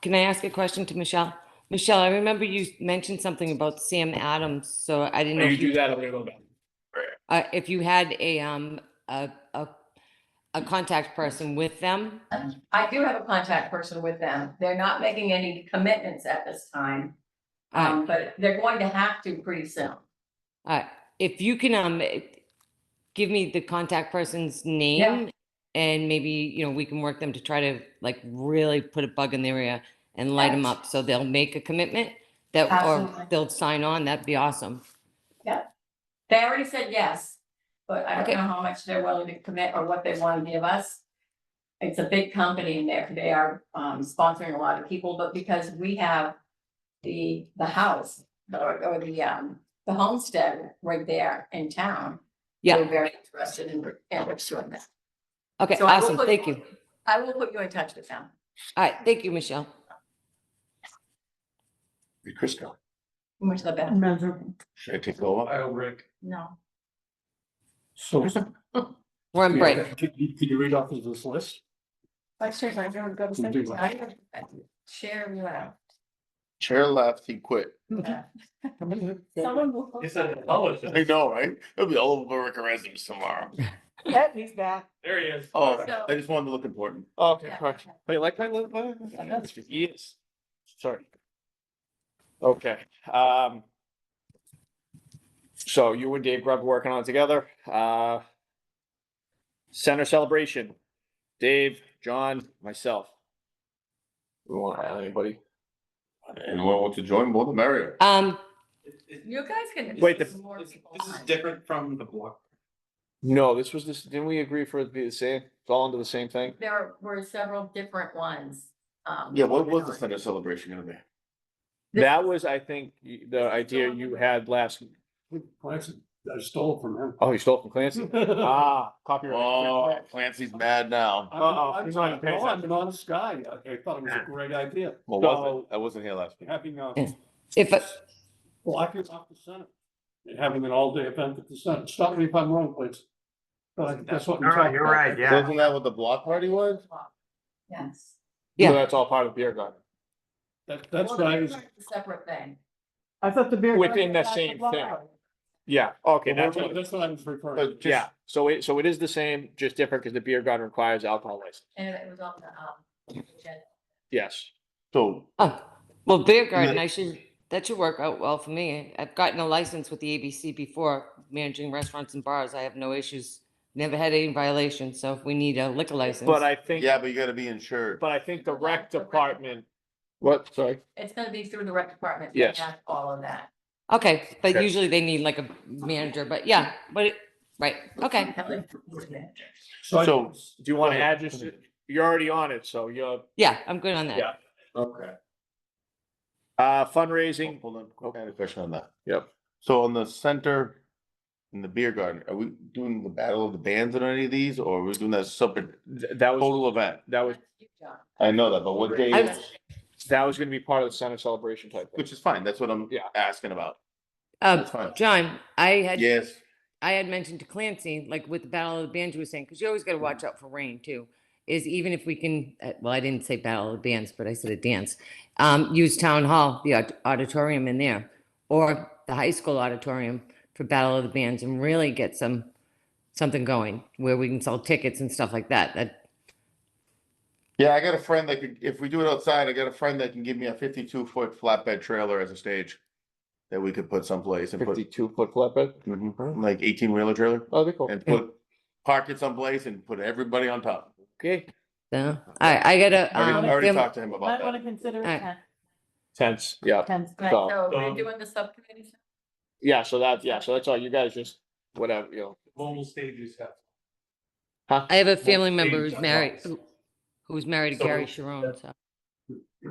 Can I ask a question to Michelle? Michelle, I remember you mentioned something about Sam Adams, so I didn't know When you if do you, that, I'm gonna go back. if you had a contact person with them. I do have a contact person with them. They're not making any commitments at this time. But they're going to have to pretty soon. If you can, give me the contact person's name and maybe, we can work them to try to like really put a bug in their ear and light them up so they'll make a commitment that, or Absolutely. they'll sign on. That'd be awesome. They already said yes, but I don't Okay. know how much they're willing to commit or what they want to give us. It's a big company and they are sponsoring a lot of people, but because we have the house or the homestead right there in town. Yeah. We're very interested in pursuing that. Okay, So I will awesome. put- Thank you. I will put you in touch with them. All right, thank you, Michelle. Hey, Crisco, Much the better. should I take over? Kyle Rick. No. So. We're on break. Could you read off of this list? Vice Chair, I don't go to You do secretary. Share you out. Chair left, he quit. Someone will. He said, oh, it's I know, right? It'll be all over Rick Erasmus tomorrow. He's back. there he is. Oh, So- I just wanted to look important. Okay, Yeah. correct. Wait, like my little, that's for years. Sorry. Okay, so you and Dave Grubb working on it together, center celebration, Dave, John, myself. We want to add anybody? Anyone want to join, more the merrier. You guys can. Wait, get more people This is on. different from the block. No, this was this, didn't we agree for it to be the same? It's all under the same thing? There were several different ones. Yeah, what was the center celebration gonna be? That was, I think, the idea you had last, Clancy, I stole from him. oh, you stole it from Clancy? Oh, Copyright. Oh, Clancy's mad now. Uh-oh, he's not even paying I'm an honest guy. I thought it was a great idea. Well, So- I wasn't here last week. Having If, blocking off the Senate. And having an all-day event at the Senate. Stop me if I'm wrong, please. But that's what we All right, talked you're about. right, yeah. Isn't that what the block party was? Yes. Yeah. So that's all part of the beer garden. That's Well, what I the was. beer garden's a separate thing. I thought the beer. Within garden the was same block thing. party. Yeah, okay, that's what, That's what I was referring But to. just, Yeah. So it is the same, just different because the beer garden requires alcohol license. And it was on the, agenda. Yes. So, Oh, well, beer garden, then- that should work out well for me. I've gotten a license with the ABC before, managing restaurants and bars. I have no issues. Never had any violations, so if we need a liquor license. But I think, yeah, but you gotta be insured. but I think the rec department, what, sorry? It's gonna be through the rec department. They Yes. have all of that. Okay, but Okay. usually they need like a manager, but yeah, right, okay. So So- Do you want to add just, you're already on it, so you're, Yeah, I'm good on that. Yeah. okay. Fundraising, Hold on, I had a question on that. yep. So on the center, in the beer garden, are we doing the battle of the bands on any of these, or are we doing that separate That was, total event? that was, I know that, but what day, I- that was gonna be part of the center celebration type thing. which is fine, that's what I'm Yeah. asking about. That's fine. John, Yes, I had mentioned to Clancy, like with the Battle of the Bands you were saying, because you always gotta watch out for rain too. Is even if we can, well, I didn't say Battle of the Bands, but I said a dance. Use town hall, the auditorium in there, or the high school auditorium for Battle of the Bands and really get something going where we can sell tickets and stuff like that. yeah, I got a friend that could, if we do it outside, I got a friend that can give me a 52-foot flatbed trailer as a stage. That we could put someplace and put, 52-foot flatbed? like 18-wheeler trailer, Oh, they're cool. and park it someplace and put everybody on top. Okay, So, I gotta, I already fam- talked to him about Might wanna that. consider Alright. it tense, yeah. ten. Right, So- so we're doing the subcommittee. Yeah, so that's all, you guys just, whatever, you know. Mobile stages have. I have a family Well, member maybe who's married, that's- who's married to So- Gary Sharon, so.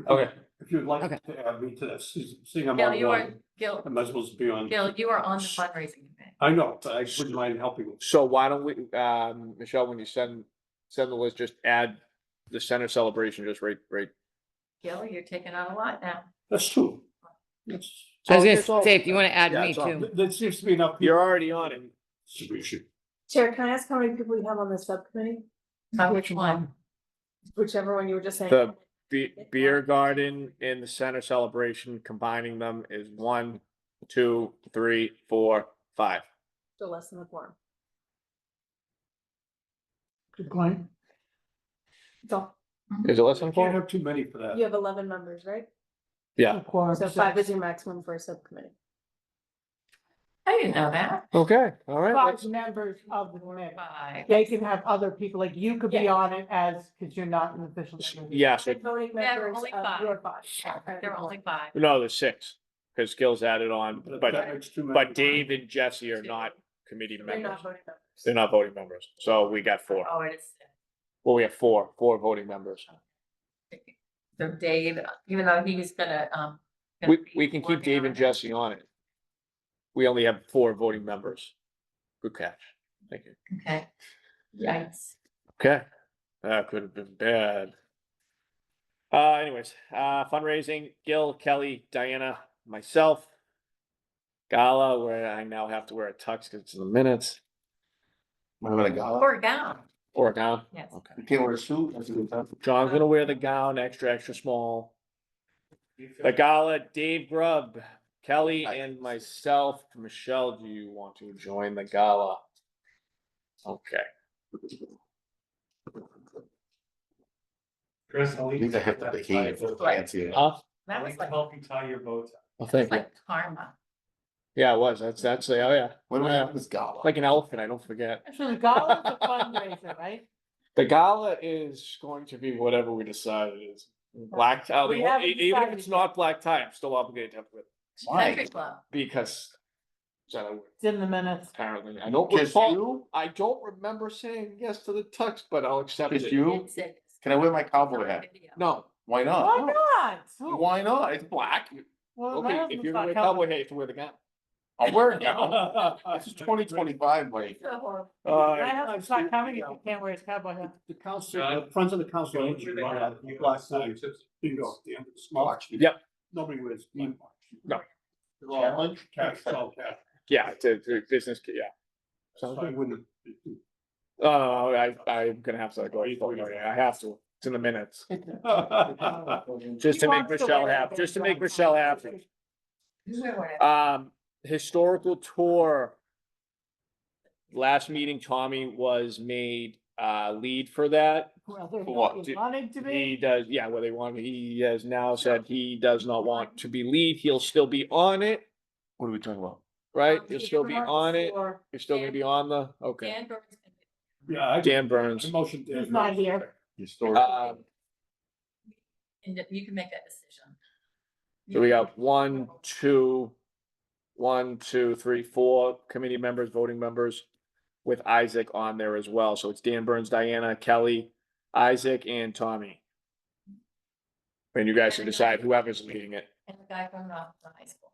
Okay. If you'd like Okay. to add me to this, seeing I'm Gil, on you are, one, Gil, I might as well be on. Gil, you are on the fundraising committee. I know, but I wouldn't mind helping with. So why don't we, Michelle, when you send the list, just add the center celebration, just right. Gil, you're taking on a lot now. That's true. That's, I was it's all- gonna say, if you wanna add Yeah, me it's all- too. there seems to be enough. You're already on it. Distribution. Chair, can I ask how many people you have on the subcommittee? Which one? Whichever one you were just saying. The beer garden and the center celebration, combining them is 1, 2, 3, 4, 5. Still less than the quorum. Good point. That's all. Is it less than Can't 4? have too many for that. You have 11 members, right? Yeah, Quorum, So 5 is your maximum for a subcommittee. I didn't know that. okay, all right. Five let's- members of the committee. Five. They can have other people, like you could be Yeah. on it as, because you're not an official. member. Yeah, so, The voting There are members only of 5. your 5. There are only 5. no, there's 6, because Gil's added on, That but makes too many. But Dave and Jesse are not committee They're members. not voting members. They're not voting members. So we got 4. Oh, it is. Well, we have 4 voting members. So Dave, even though he was gonna, We can keep Dave and Jesse on it. We only have 4 voting members. Good catch. Thank you. Okay. Yikes. Okay. That could have been bad. Anyways, fundraising, Gil, Kelly, Diana, myself. Gala, where I now have to wear a tux because it's in the minutes, I'm having a gala. Or a gown, or a gown. yes. Okay. You can't wear a suit, that's a good time. John's gonna wear the gown, extra small. The gala, Dave Grubb, Kelly and myself. Michelle, do you want to join the gala? Okay. Chris, I'll leave. These I have to behave, fancy. Huh? That I'll was leave like, to help you tie your bow tie. Well, it's thank you. like karma. Yeah, it was. That's, oh yeah. What do we Yeah. have this gala? Like an elephant, I don't forget. So the gala is a fundraiser, right? The gala is going to be whatever we decide it is. Black tie, We haven't even if decided it's not black tie, I'm still obligated to have it Country club. because. So It's in the minutes. apparently, I don't Just recall, you? I don't remember saying yes to the tux, but I'll accept Just it. you? It's a- Can I wear my it's cowboy on hat? video. No, Why Why not? not? Why not? It's black. Well, my okay, if husband's you're not gonna wear coming. cowboy hat, you have to wear the gown. I'll wear it now. This is 2025, buddy. So horrible. My husband's not coming if you can't wear his cowboy hat. The council, the friends of the council. Go you through the run hat, out, you black got tie, tips. you go, the end of the small. Yep. Nobody wears. black. No. They're all Challenge? cash, it's all cash. Yeah, to business, yeah. So I wouldn't. Oh, I'm gonna have to go, I have to, it's in the minutes, just to He make wants to Michelle wear it, happy, but just to he's make not. Michelle happy. You wear whatever. Historical tour. last meeting, Tommy was made lead for that. Whether What? he wanted to He be. does, yeah, whether they want, he has now said he does not want to be lead. He'll still be on it, What are we talking about? right? Um, He'll he still be on it. Or You're still gonna be on the, okay. Dan Burns can be- Yeah, Dan Burns. Motion. he's not here. Historic. Um, And you can make that decision. so we got 1, 2, 3, 4 committee members, voting members with Isaac on there as well. So it's Dan Burns, Diana, Kelly, Isaac, and Tommy. And you guys can decide whoever's leading it. And the guy from the high school,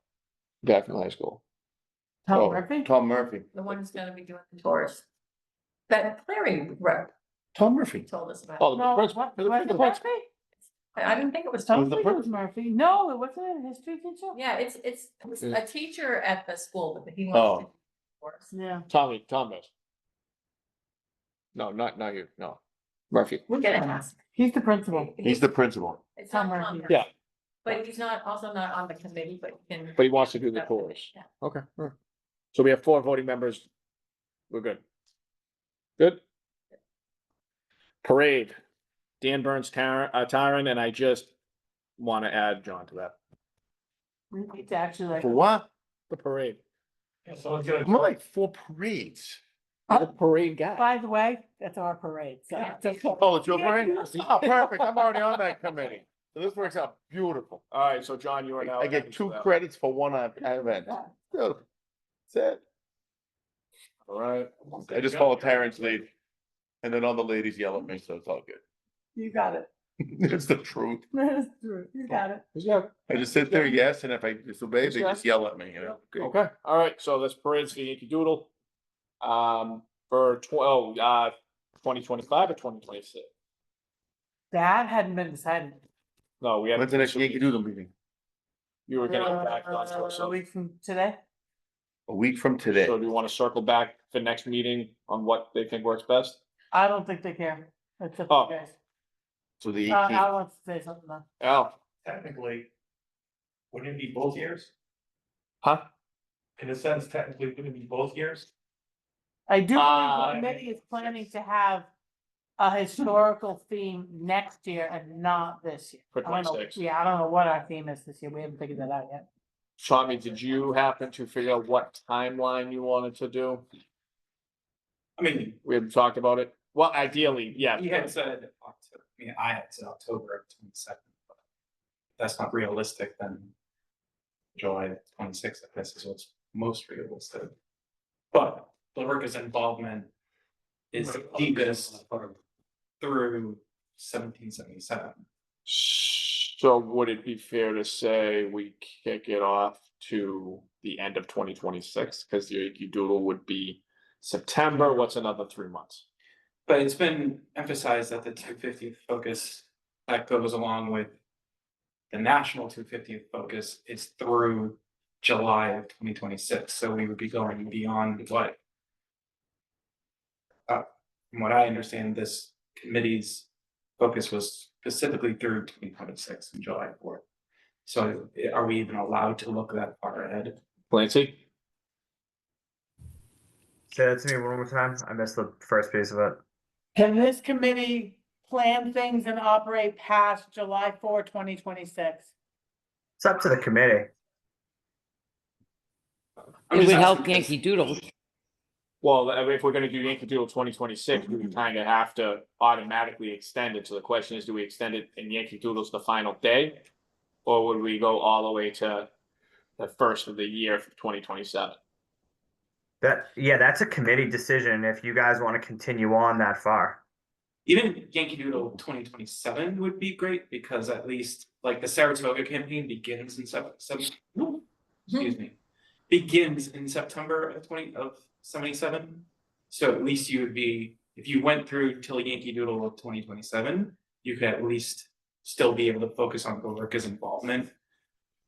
Guy from high school. Tom Oh, Murphy? Tom Murphy. the one who's gonna be doing the tours. That Clary rep Tom Murphy. told us about. Oh, the No, principal. what, the was it principal. Murphy? I didn't think it was I Tom. the think it was Murphy. No, it wasn't a history teacher? Yeah, it's Yeah. a teacher at the school, but he Oh. wants to. do tours. Yeah. Tom does. No, not you, no. Murphy. We're gonna ask. He's the principal. He's the principal. It's Tom not Murphy. Tom Murphy. Yeah. But he's not, also not on the committee, but he can. But he wants to do the tours. Yeah. Okay. all right. So we have 4 voting members. We're good. Good. Parade. Dan Burns, Tyron, and I just want to add John to that. We need to actually like. For what? The parade. Yeah, so it's gonna. I'm like 4 parades. The parade guy. By the way, that's our parade, so. it's okay. Oh, it's your parade? Oh, perfect. I'm already on that committee. So this works out beautiful. All right, so John, you are now. I get 2 credits for one event. Beautiful. That's it. All right. I just follow Terrence lead. And then all the ladies yell at me, so it's all good. You got it. It's the truth. That's true. You got it. Yeah. I just sit there, yes, and if I disobey, they just yell at me, you know? Okay, all right, so this parade's the Yankee Doodle. For 2025 or 2026? That hadn't been decided. No, we have. When's the next Yankee Doodle meeting? You were getting back on to us, A so week from today? A week from today. do you want to circle back for next meeting on what they think works best? I don't think they care. It's up Oh. to you guys. So the Al 18th. wants to say something though. Al, Technically, wouldn't it be both years? huh? In a sense, technically, wouldn't it be both years? I do believe Uh, the committee is planning to have a historical theme next year and not this year. For I don't know- 26. Yeah, I don't know what our theme is this year. We haven't figured that out yet. Tommy, did you happen to figure out what timeline you wanted to do? I mean, We had talked about it. Well, ideally, yeah. you had said October, I mean, I had said October of 22nd, but if that's not realistic, then July 26th, I guess is what's most realistic. But Billerica's involvement is deepest through 1777. So would it be fair to say we kick it off to the end of 2026? Because the Yankee Doodle would be September, what's another 3 months? But it's been emphasized that the 250th focus that goes along with the national 250th focus is through July of 2026. So we would be going beyond what from what I understand, this committee's focus was specifically through 2026 and July 4th. So are we even allowed to look that far ahead? Clancy? Say that to me one more time. I missed the first piece of it. Can this committee plan things and operate past July 4, 2026? It's up to the committee. It would help Yankee Doodle. Well, I mean, if we're gonna do Yankee Doodle 2026, we would kind of have to automatically extend it. So the question is, do we extend it and Yankee Doodle's the final day? Or would we go all the way to the first of the year for 2027? That's a committee decision if you guys want to continue on that far. Even Yankee Doodle 2027 would be great because at least like the Saratoga campaign begins in begins in September of 77. So at least you would be, if you went through till Yankee Doodle of 2027, you could at least still be able to focus on Billerica's involvement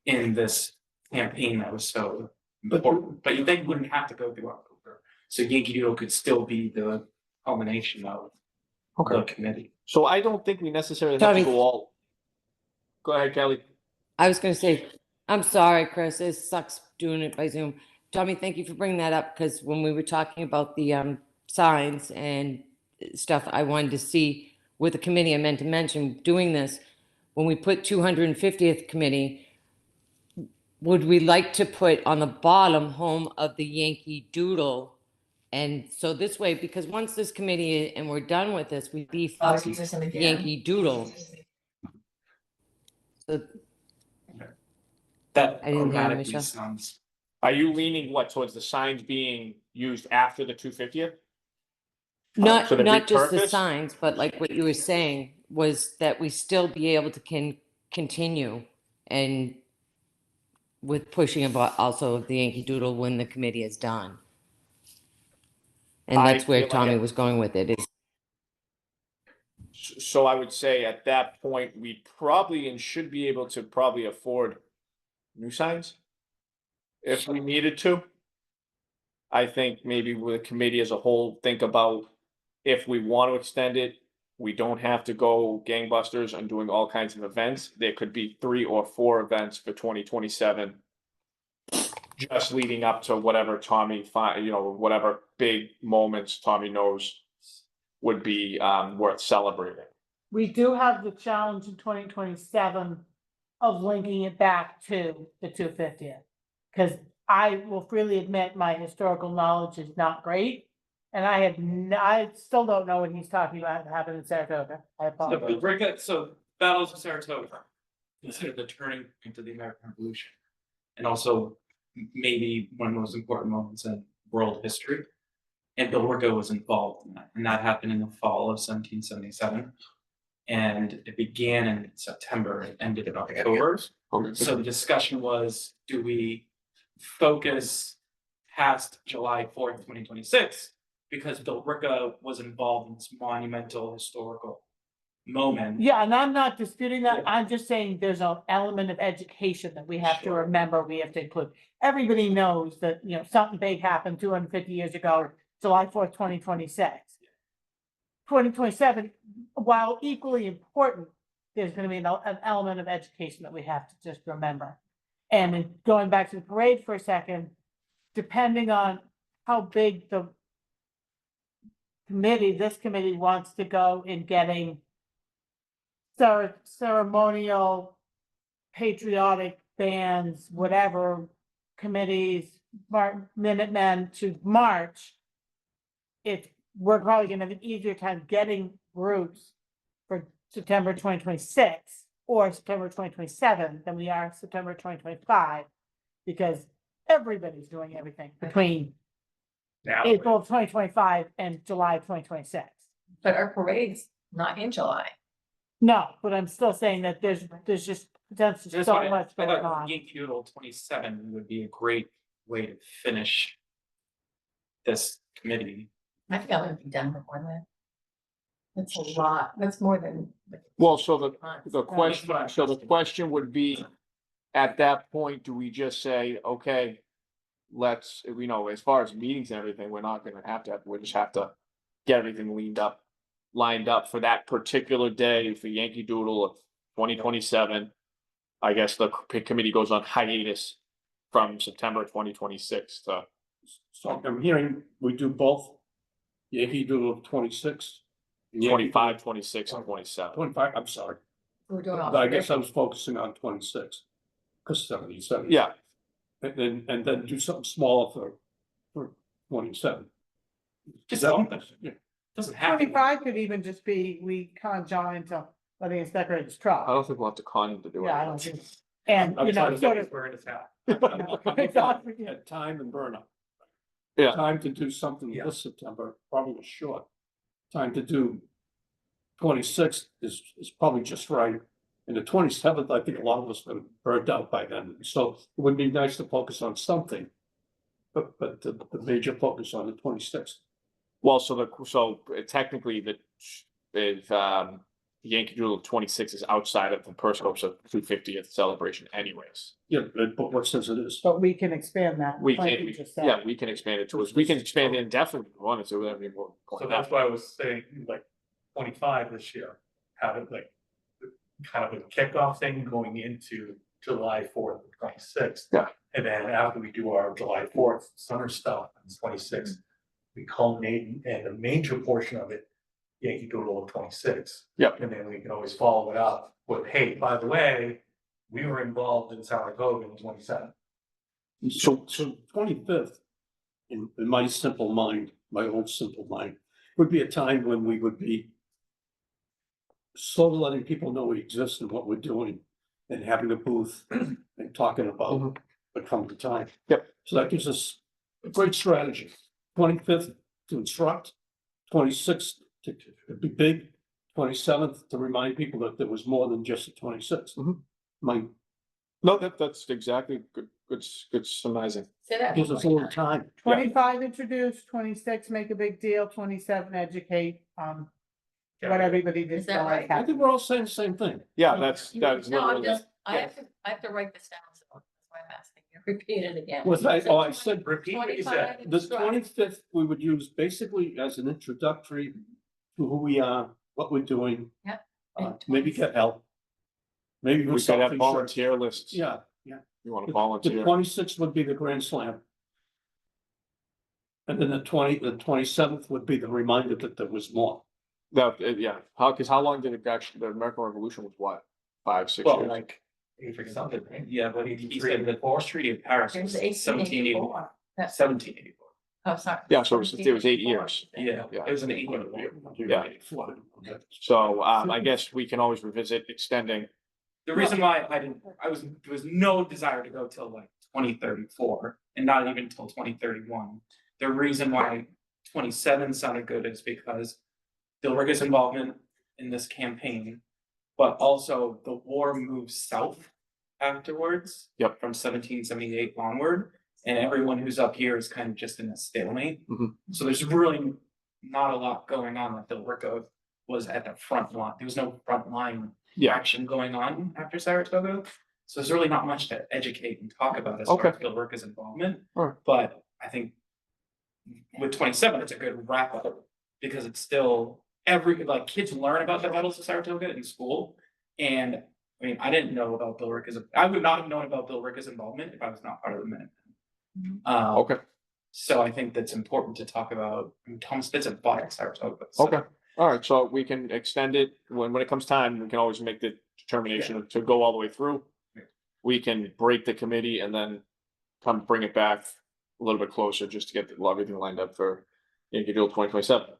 in this campaign that was so important. But you then wouldn't have to go through October. So Yankee Doodle could still be the culmination of the committee. So I don't think we necessarily have to Tommy. go all. Go ahead, Kelly. I was gonna say, I'm sorry, Chris, it sucks doing it by Zoom. Tommy, thank you for bringing that up, because when we were talking about the signs and stuff, I wanted to see with the committee, I meant to mention doing this, when we put 250th committee, would we like to put on the bottom home of the Yankee Doodle? And so this way, because once this committee and we're done with this, we beef Oh, up is this something again? Yankee Doodle. So That I didn't hear you, grammatically Michelle. sounds, Are you leaning what, towards the signs being used after the 250th? Not, So the not just the repurpose? signs, but like what you were saying was that we still be able to continue and with pushing about also the Yankee Doodle when the committee is done. And I that's where feel like Tommy it- was going with it. Is So I would say at that point, we probably and should be able to probably afford new signs. If we needed to. I think maybe with the committee as a whole, think about if we want to extend it. We don't have to go gangbusters and doing all kinds of events. There could be 3 or 4 events for 2027. Just leading up to whatever Tommy whatever big moments Tommy knows would be worth celebrating. We do have the challenge in 2027 of linking it back to the 250th. Because I will freely admit my historical knowledge is not great. And I still don't know what he's talking about happened in Saratoga. I apologize. so Battles of Saratoga, considered the turning point of the American Revolution. And also maybe one of the most important moments in world history. And Bill Ricca was involved in that, and that happened in the fall of 1777. And it began in September and ended in October. So the discussion was, do we focus past July 4th, 2026? Because Bill Ricca was involved in this monumental historical moment. Yeah, and I'm not disputing that. I'm just saying there's an element of education that we have to remember, we have to include. Everybody knows that, something big happened 250 years ago, July 4th, 2026. 2027, while equally important, there's gonna be an element of education that we have to just remember. And then going back to the parade for a second, depending on how big this committee wants to go in getting ceremonial, patriotic bands, whatever committees, Minutemen to march. We're probably gonna have an easier time getting groups for September 2026 or September 2027 than we are September 2025. Because everybody's doing everything between April of 2025 and July of 2026. But our parade's not in July. No, but I'm still saying that there's just potentially That's so why much I going thought on. Yankee Doodle 27 would be a great way to finish this committee. I think I would be done before that. That's a lot, that's more than. Well, so the months. question would be, at that point, do we just say, okay, let's, as far as meetings and everything, we're not gonna we just have to get everything lined up for that particular day for Yankee Doodle of 2027. I guess the committee goes on hiatus from September 2026 to. So I'm hearing we do both. Yankee Doodle of 26. 25, 26, and 27. 25, I'm sorry. We're doing all. But I guess I was focusing on 26. Because 77. Yeah, And then do something smaller for 27. Just Is that- something. yeah. Doesn't have to. 25 could even just be, we con John into letting us decorate his I truck. don't think we'll have to con him to do it. Yeah, I don't think, and, I'm trying to sort of. Where it's at. Exactly, yeah. Had time and burn up. Yeah. Time to do something this September, probably was short. Time to do 26th is probably just right. And the 27th, I think a lot of us have been burned out by then, so it would be nice to focus on something. But the major focus on the 26th. Well, so technically the Yankee Doodle of 26 is outside of the per scopes of 250th celebration anyways. Yeah, but what says it is? But we can expand that. We like can, you just said. yeah, we can expand it we can expand it indefinitely if we wanted to, whatever you want. So that's why I was saying like 25 this year, have it like kind of a kickoff thing going into July 4th, 26th. Yeah. And then after we do our July 4th summer stuff on the 26th, we culminate and the major portion of it, Yankee Doodle on 26. Yep. And then we can always follow it up with, hey, by the way, we were involved in Saratoga in 27. So 25th, in my simple mind, my own simple mind, would be a time when we would be slowly letting people know we exist and what we're doing and having a booth and talking about the coming time. Yep. So that gives us a great strategy. 25th to instruct, 26th to be big, 27th to remind people that there was more than just the 26th. My, No, that's exactly good surmising. Say that. gives us a little time. 25 introduce, 26 make a big deal, 27 educate, what everybody Is just. that right? I think we're all saying the same thing. Yeah, that's No, I'm literally, just, I yeah. have to write this down, so that's why I'm asking you, repeat it again. Was I, oh, I said, Repeat what you 25 said. the instruct. 25th, we would use basically as an introductory to who we are, what we're doing. Yep. Maybe get help. Maybe We could have volunteer lists. Yeah. You want to The volunteer? 26th would be the grand slam. And then the 27th would be the reminder that there was more. That, yeah, how long did it actually, the American Revolution was what, 5-6 Well, years? like, for something, right? Yeah, but he said the Treaty of Paris It was was 1784. 1884. That's- 1784. Oh, sorry. Yeah, so it was 8 years. Yeah, Yeah. it was an 8-year war. Yeah. So, I guess we can always revisit extending. The reason why there was no desire to go till like 2034 and not even till 2031. The reason why 27 sounded good is because Billerica's involvement in this campaign, but also the war moves south afterwards. Yep. From 1778 onward, and everyone who's up here is kind of just in a stalemate. Mhm. So there's really not a lot going on that Billerica was at the front line. There was no front line Yeah. action going on after Saratoga. So there's really not much to educate and talk about as Okay. far as Billerica's involvement. Alright. But I think with 27, it's a good wrap up because it's still like kids learn about the battles of Saratoga in school. And I mean, I didn't know about I would not have known about Billerica's involvement if I was not part of the Minutemen. Okay, So I think that's important to talk about. I mean, Thomas Spitzen fought at Saratoga. so- okay. All right, so we can extend it when it comes time, we can always make the determination to go all the way through. We can break the committee and then bring it back a little bit closer just to get everything lined up for Yankee Doodle 2027.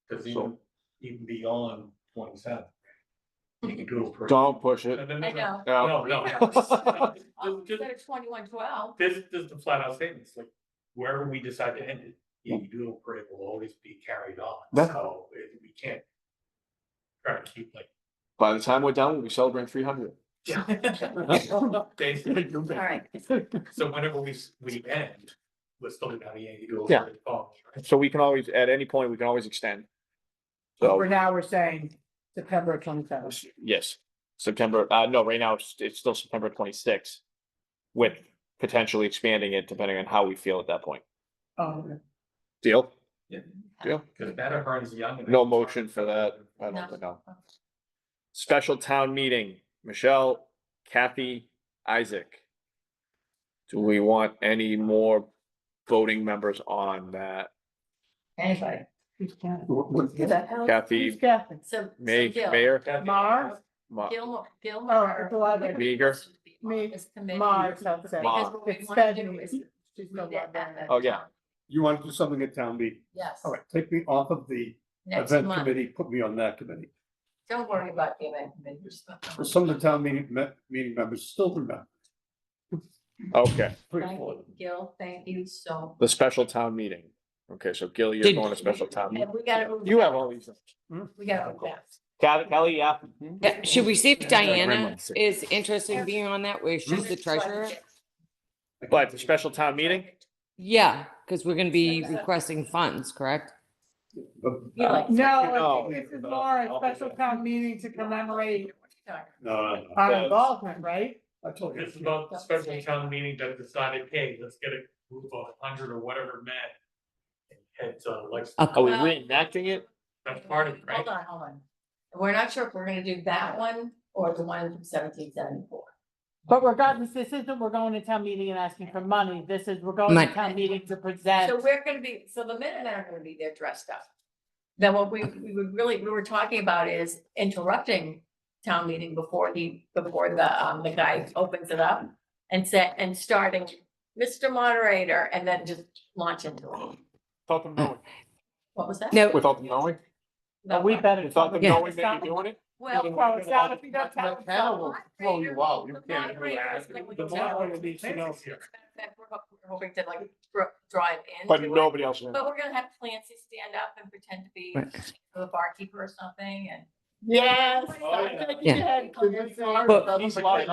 Cause So- even beyond 27. You can do it. Don't push it. I know. Yeah. No. Instead of 2112. This is the flat out statement, it's like, wherever we decide to end it, Yankee Doodle parade will always be carried on, That- so we can't. Try to keep like. By the time we're done, we'll be celebrating 300. Basically, All right. so whenever we end, we're still gonna have a Yankee Doodle. Yeah. parade following, right? So we can always, at any point, we can always extend. For So, now, we're saying September 27th. yes, September, no, right now, it's still September 26th. With potentially expanding it depending on how we feel at that point. Oh, okay. Deal? Yeah. Deal? Cause Matterhorn's young. and- No motion for that. I don't think, no. Special town meeting, Michelle, Kathy, Isaac. Do we want any more voting members on that? Anybody. Who's Kathy? Who the hell? Kathy, Who's Kathy? So. Mayor, Mars? Gilmore. Oh, it's a lot of- Meager. Mars, I'll say. Because what we It's wanna do Stephanie. is. She's no longer. Oh, yeah. You want to do something at town meeting? Yes, All right, take me off of the next event month. committee, put me on that committee. Don't worry about the event committee. Some of the town meeting members still remember. Okay, Pretty Thank full. you, Gil, thank you so. the special town meeting. Okay, so Gil, you're Did- going to special town meeting. And we gotta. move You have fast. all these. We gotta move fast. Kelly, yeah. Yeah, should we see if Diana grandmother. is interested in being on that, where she's the treasurer? But the special town meeting? Yeah, because we're gonna be requesting funds, correct? You like- No, I think this is more a special town meeting to commemorate No. our involvement, right? I told you. It's about the special town meeting that decided, hey, let's get a group of 100 or whatever men. And head to Lexington. Are we reenacting it? That's part of it, right? Hold on. We're not sure if we're gonna do that one or the one from 1774. But regardless, this isn't, we're going to town meeting and asking for money. This is, we're going to Money. town meeting to present. So we're gonna be, so the Minutemen are gonna be there dressed up. Then what we would really, we were talking about is interrupting town meeting before the guy opens it up and starting, Mr. Moderator, and then just launch into it. Without them knowing, What was that? No, without them knowing, But we better. without them Yeah. knowing that you're doing it. Well. Well, it's not if you don't tell them so. Throw you out, you The can't do moderator that. is like, The moderator needs to know. We're hoping to like drive in. But nobody else. But we're gonna have Clancy stand up and pretend to be Right. the barkeeper or something and. Yes. Oh, yeah. But- He's lying.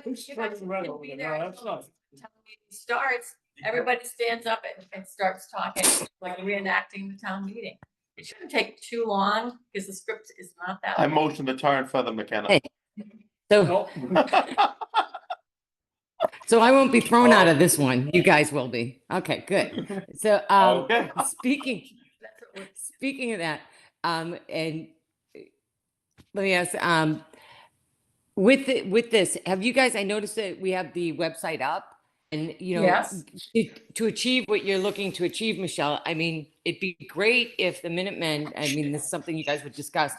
He's turning red over there. No, that's not. Town meeting starts, everybody stands up and starts talking, like reenacting the town meeting. It shouldn't take too long, because the script is not that. I long. motion to tar and feather McKenna. Hey. so, so I won't be thrown out of this one. You guys will be. Okay, good. So, Okay. speaking, That's what we're- speaking of that, and let me ask, with this, have you guys, I noticed that we have the website up and, you know, Yes. to achieve what you're looking to achieve, Michelle, I mean, it'd be great if the Minutemen, I mean, this is something you guys would discuss,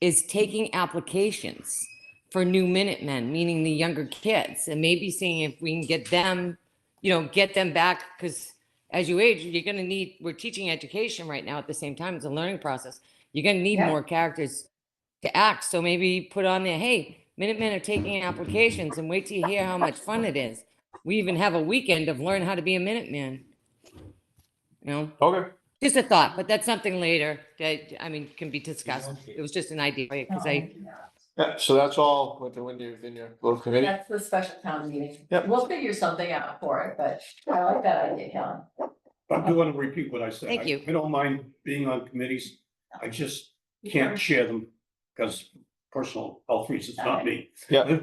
is taking applications for new Minutemen, meaning the younger kids, and maybe seeing if we can get them, you know, get them back, because as you age, you're gonna need, we're teaching education right now at the same time, it's a learning process. You're gonna need Yeah. more characters to act, so maybe put on there, hey, Minutemen are taking applications, and wait till you hear how much fun it is. We even have a weekend of learn how to be a Minuteman. You know, Okay. just a thought, but that's something later that, I mean, can be discussed. It was just an idea, because Yeah, so that's all with the in your little committee. That's the special town meeting. Yep. We'll figure something out for it, but I like that idea, Helen. I do want to repeat what I said. Thank you. I don't mind being on committees. I just can't share them because personal health reasons, not me. Yeah.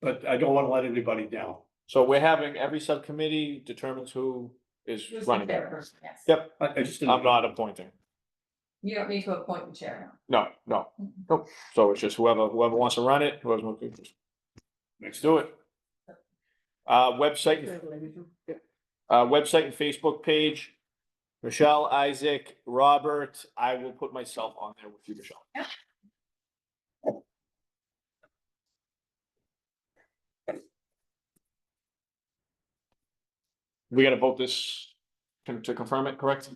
But I don't want to let anybody down. So we're having every subcommittee determines who is Who's the running it. chairperson? Yes. Yep, I just didn't. I'm not appointing. You don't need to appoint the chair. No, nope. So it's just whoever wants to run it, whoever's more interested. Let's do it. Website and Facebook page. Michelle, Isaac, Robert, I will put myself on there with you, Michelle. Yeah. We gotta vote this to confirm it, correct?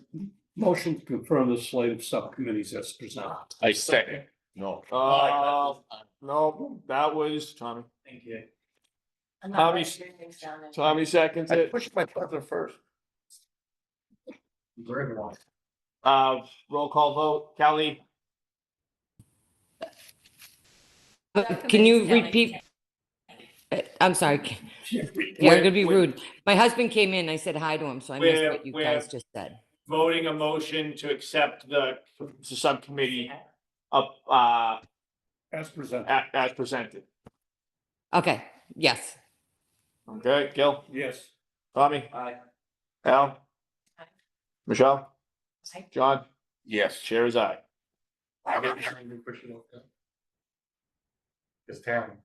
Motion to confirm the slate of subcommittees as presented. I second. No. No, that was Tommy. Thank you. I'm not Tommy- writing things down there. Tommy seconds I it. pushed my button first. Very well. Roll call vote, Kelly, can you Kelly. repeat? I'm sorry. Yeah, I'm gonna be rude. My husband came in, I said hi to him, so I missed what you guys just said. voting a motion to accept the subcommittee up, As presented. as presented. Okay, yes. Okay, Gil, Yes. Tommy, Aye. Al, Aye. Michelle, Aye. John, Yes. chair is aye. I get Taryn, you push it over. It's Taryn.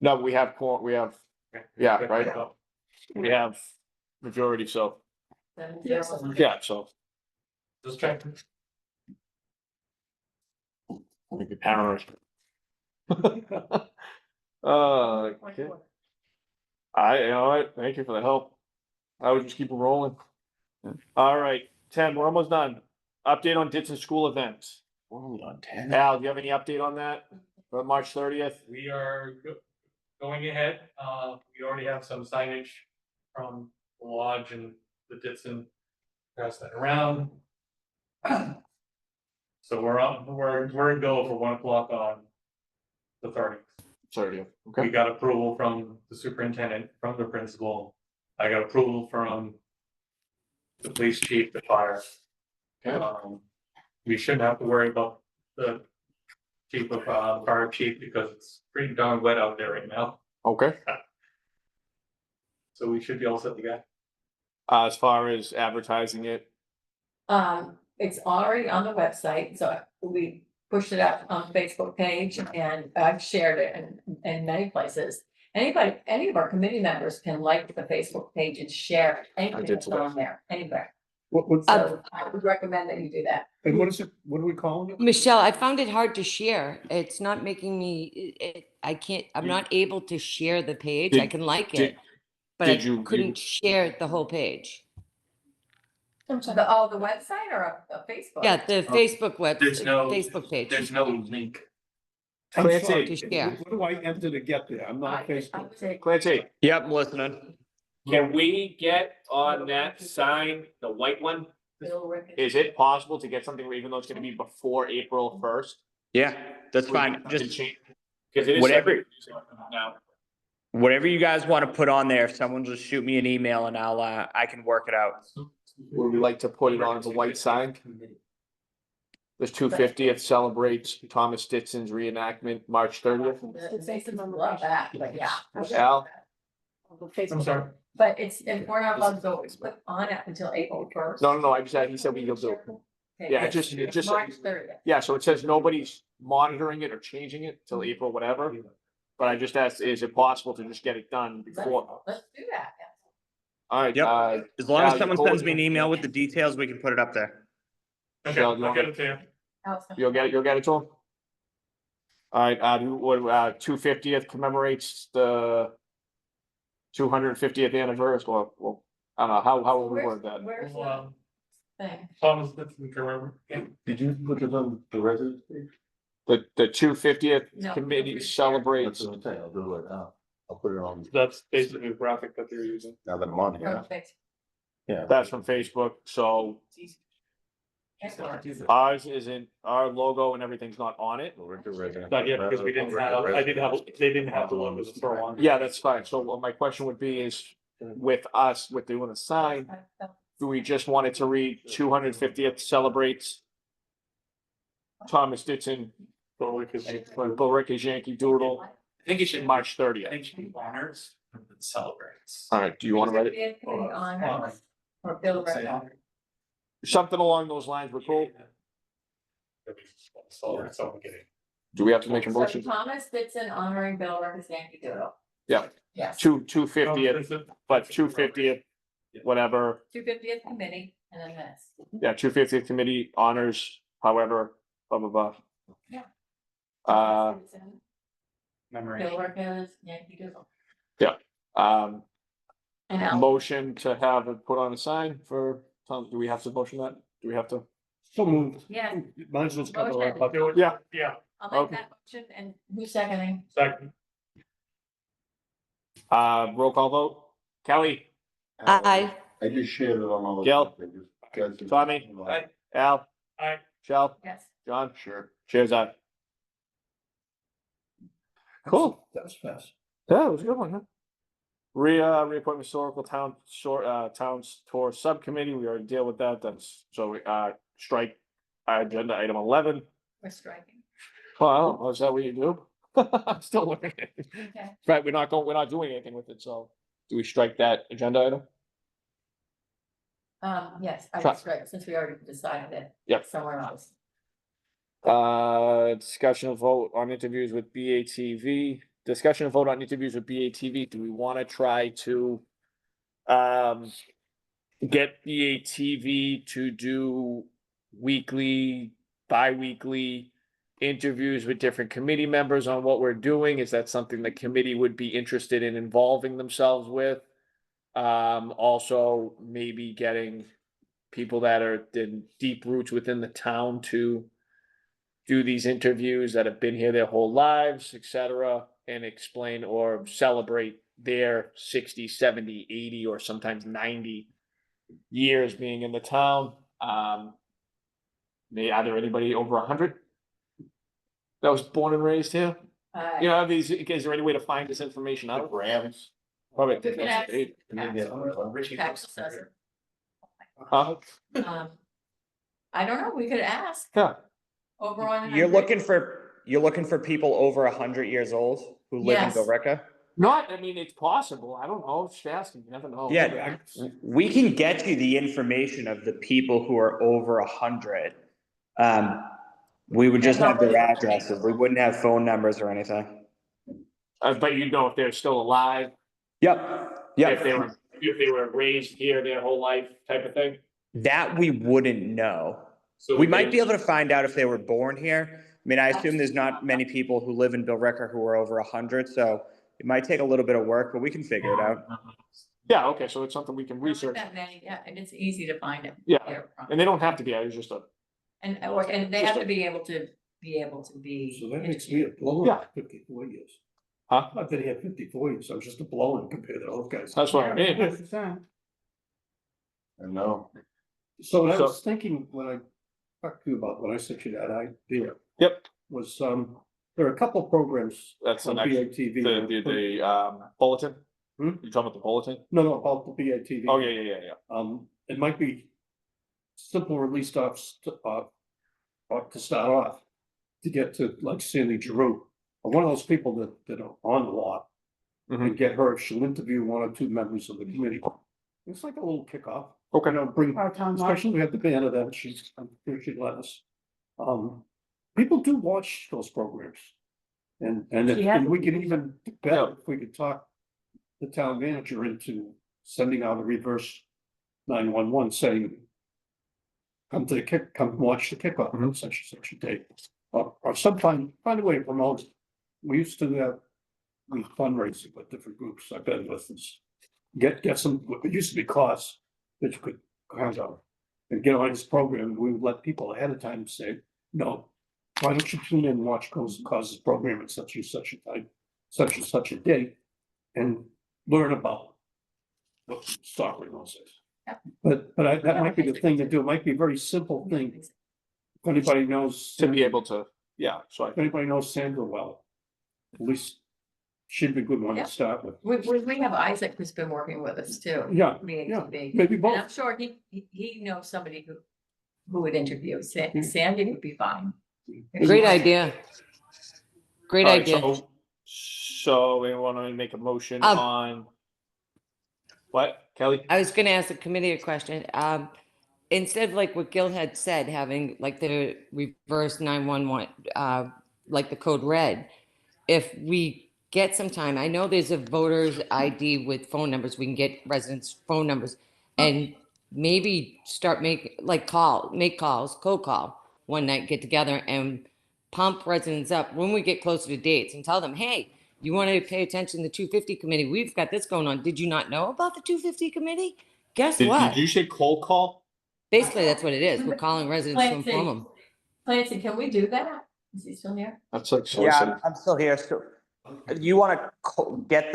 No, we have, yeah, right, we have majority, so, yeah, so. Just check. Make it paranoid. Okay. All right, thank you for the help. I would just keep it rolling. All right, 10, we're almost done. Update on Ditson school events. We're only on 10. Al, do you have any update on that for March 30th? We are going ahead. We already have some signage from the lodge and the Ditson. Pass that around. So we're in go for 1 o'clock on the 30th. 30th, We okay. got approval from the superintendent, from the principal. I got approval from the police chief, the fire. Okay. We shouldn't have to worry about the chief of, fire chief because it's pretty darn wet out there right now. Okay, So we should be all set to go. as far as advertising it, It's already on the website, so we pushed it up on the Facebook page and I've shared it in many places. Anybody, any of our committee members can like the Facebook page and share anything did that's today. on there, anywhere. What, So I would recommend that you do that. and what is it, what are we calling it? Michelle, I found it hard to share. It's not making me, I can't, I'm not able to share the page. I Did- can like did- it, but I did you- couldn't share the whole page. The website or a Facebook? Yeah, the Facebook There's no- Facebook page. There's no link. I'm Clancy, sorry, to share. what do I enter to get there? I'm not I Facebook. would say- Clancy, Yep, I'm listening. can we get on that sign, the white one? Bill Ricketts. Is it possible to get something, even though it's gonna be before April 1st? Yeah, that's fine. Just Cause it is. Whatever- Now, whatever you guys want to put on there, someone just shoot me an email and I can work it out. would we like to put it on the white sign? This 250th celebrates Thomas Stitson's reenactment, March 30th. It's nice to love that, but yeah. Al? I'm sorry. But if we're not allowed to go put on it until April 1st. No, I just said, he said we will do it. Yeah, it just. March 30th. Yeah, so it says nobody's monitoring it or changing it till April, whatever. But I just asked, is it possible to just get it done before? Let's do that. All right, Yep. As long Al, as you someone cool sends with me an it? email with the details, we can put it up there. Okay, Shall you I'll want get it? it to you. you'll get it to him? All right, 250th commemorates the 250th anniversary, well, I don't know, how would we word that? Where's Well, the thing? Thomas Dixon, remember? Did you put it on the residence page? The 250th No, committee over here. celebrates, That's what I'm saying, I'll do it now. I'll put it on, That's basically the graphic that they're using. now that I'm on here. Perfect. Yeah. that's from Facebook, so Excellent. ours isn't, our logo and everything's not on it. Not yet, because we didn't have, they didn't have the one to throw on. Yeah, that's fine. So my question would be is, with us, with doing a sign, do we just want it to read 250th celebrates Thomas Ditson, Bill Ricketts Yankee Doodle, I think it should, March I 30th? think it should be honors and then celebrates. All right, do you want to write it? Or Bill Ricketts. Something along those lines, we're cool. So I'm getting. Do we have to make a So motion? Thomas Ditson honoring Bill Ricketts Yankee Doodle. Yeah. Yes, 250th, but 250th, whatever. 250th committee and then this. Yeah, 250th committee honors, however, blah, blah, blah. Yeah. Uh, Memory. Bill Ricketts Yankee Doodle. um, And Al. motion to have it put on a sign for Tom, do we have to motion that? Do we have to? So moved. Yeah, Might as well cover Motion. our butt. Yeah. Yeah, I'll make Okay. that motion and who's seconding? second. Roll call vote. Kelly, Aye. I just shared it on all the. Gil? Guys, Tommy? Aye. Al, Aye. Shell, Yes. John, Sure. chairs aye. Cool. That was fast. Yeah, it was a good one, huh? Reappointment historical towns tour subcommittee, we already deal with that, that's, so, strike agenda item 11. We're striking. Well, is that what you do? I'm still learning. Okay. Right, we're not doing anything with it, so do we strike that agenda item? Yes, I Try- was right, since we already decided it. Yep. Somewhere else. Discussion of vote on interviews with BATV, discussion of vote on interviews with BATV, do we wanna try to get BATV to do weekly, bi-weekly interviews with different committee members on what we're doing? Is that something the committee would be interested in involving themselves with? Also maybe getting people that are in deep roots within the town to do these interviews that have been here their whole lives, et cetera, and explain or celebrate their 60, 70, 80, or sometimes 90 years being in the town. Are there anybody over 100 that was born and raised here? You know, is there any way to find this information The out? Rams. Probably. We could ask Richie tax Foster. assessor. Huh? I don't know, we could ask Yeah, over on. You're looking for people over 100 years old who live in Yes. Billerica? not, I mean, it's possible, I don't know, just asking, you never know. Yeah, we can get you the information of the people who are over 100. We would just have their addresses. We wouldn't have phone numbers or anything. But you know if they're still alive, Yep, if they yep. were raised here their whole life type of thing. That we wouldn't know. So We might be able to find out if they were born here. I mean, I assume there's not many people who live in Billerica who are over 100, so it might take a little bit of work, but we can figure it out. Yeah, okay, so it's something we can Not research. that many, yeah, and it's easy to find it. Yeah, They're from- and they don't have to be, it's just a, And they have to be able to be. So that makes me a blower Yeah. at 54 years. huh? I've been here 54 years, I'm just a blower compared to those guys. That's what I mean. 100%. I know. So what I So- was thinking when I talked to you about, when I sent you that idea. Yep. Was, there are a couple programs. That's the on next, BATV. the bulletin? Hmm? You talking about the bulletin? No, about the BATV. Oh, yeah. It might be simple release off, to start off, to get to like Sandy Giroux, or one of those people that are on the lot. And get her, she'll interview one or two members of the committee. It's like a little kickoff. Okay. You know, bring, Our town especially we have the banner that I'm sure she'd let us. People do watch those programs. And Yeah. and we can even do better if we could talk the town manager into sending out a reverse 911 saying, come to the come watch the kickoff on such and such a date. Or sometime, find a way to promote it. We used to have, we fundraising with different groups I've been with, is get some, it used to be costs that you could hand out and get on this program. We would let people ahead of time say, no, why don't you tune in and watch Causes program at such and such a time, such and such a date, and learn about what soccer knows is. Yep. But that might be the thing to do. It might be a very simple thing. If anybody knows. To be able to, yeah, so If anybody knows Sandra well, at least she'd be a good one Yeah. to start with. We have Isaac who's been working with us too. Yeah, BATV. maybe And I'm both. sure he knows somebody who would interview. Sandy would be fine. Great idea. Great All right, idea. So we wanna make a motion Um, on. What, Kelly? I was gonna ask the committee a question. Instead of like what Gil had said, having like the reverse 911, like the code red, if we get some time, I know there's a voter's ID with phone numbers, we can get residents' phone numbers and maybe start make calls, cold call one night, get together and pump residents up when we get closer to dates and tell them, hey, you want to pay attention to the 250 committee? We've got this going on. Did you not know about the 250 committee? Guess what? Did you say cold call? Basically, that's what it is. We're calling residents to inform them. Clancy, can we do that? Is he still here? That's like Yeah, soliciting. I'm still here. So you want to get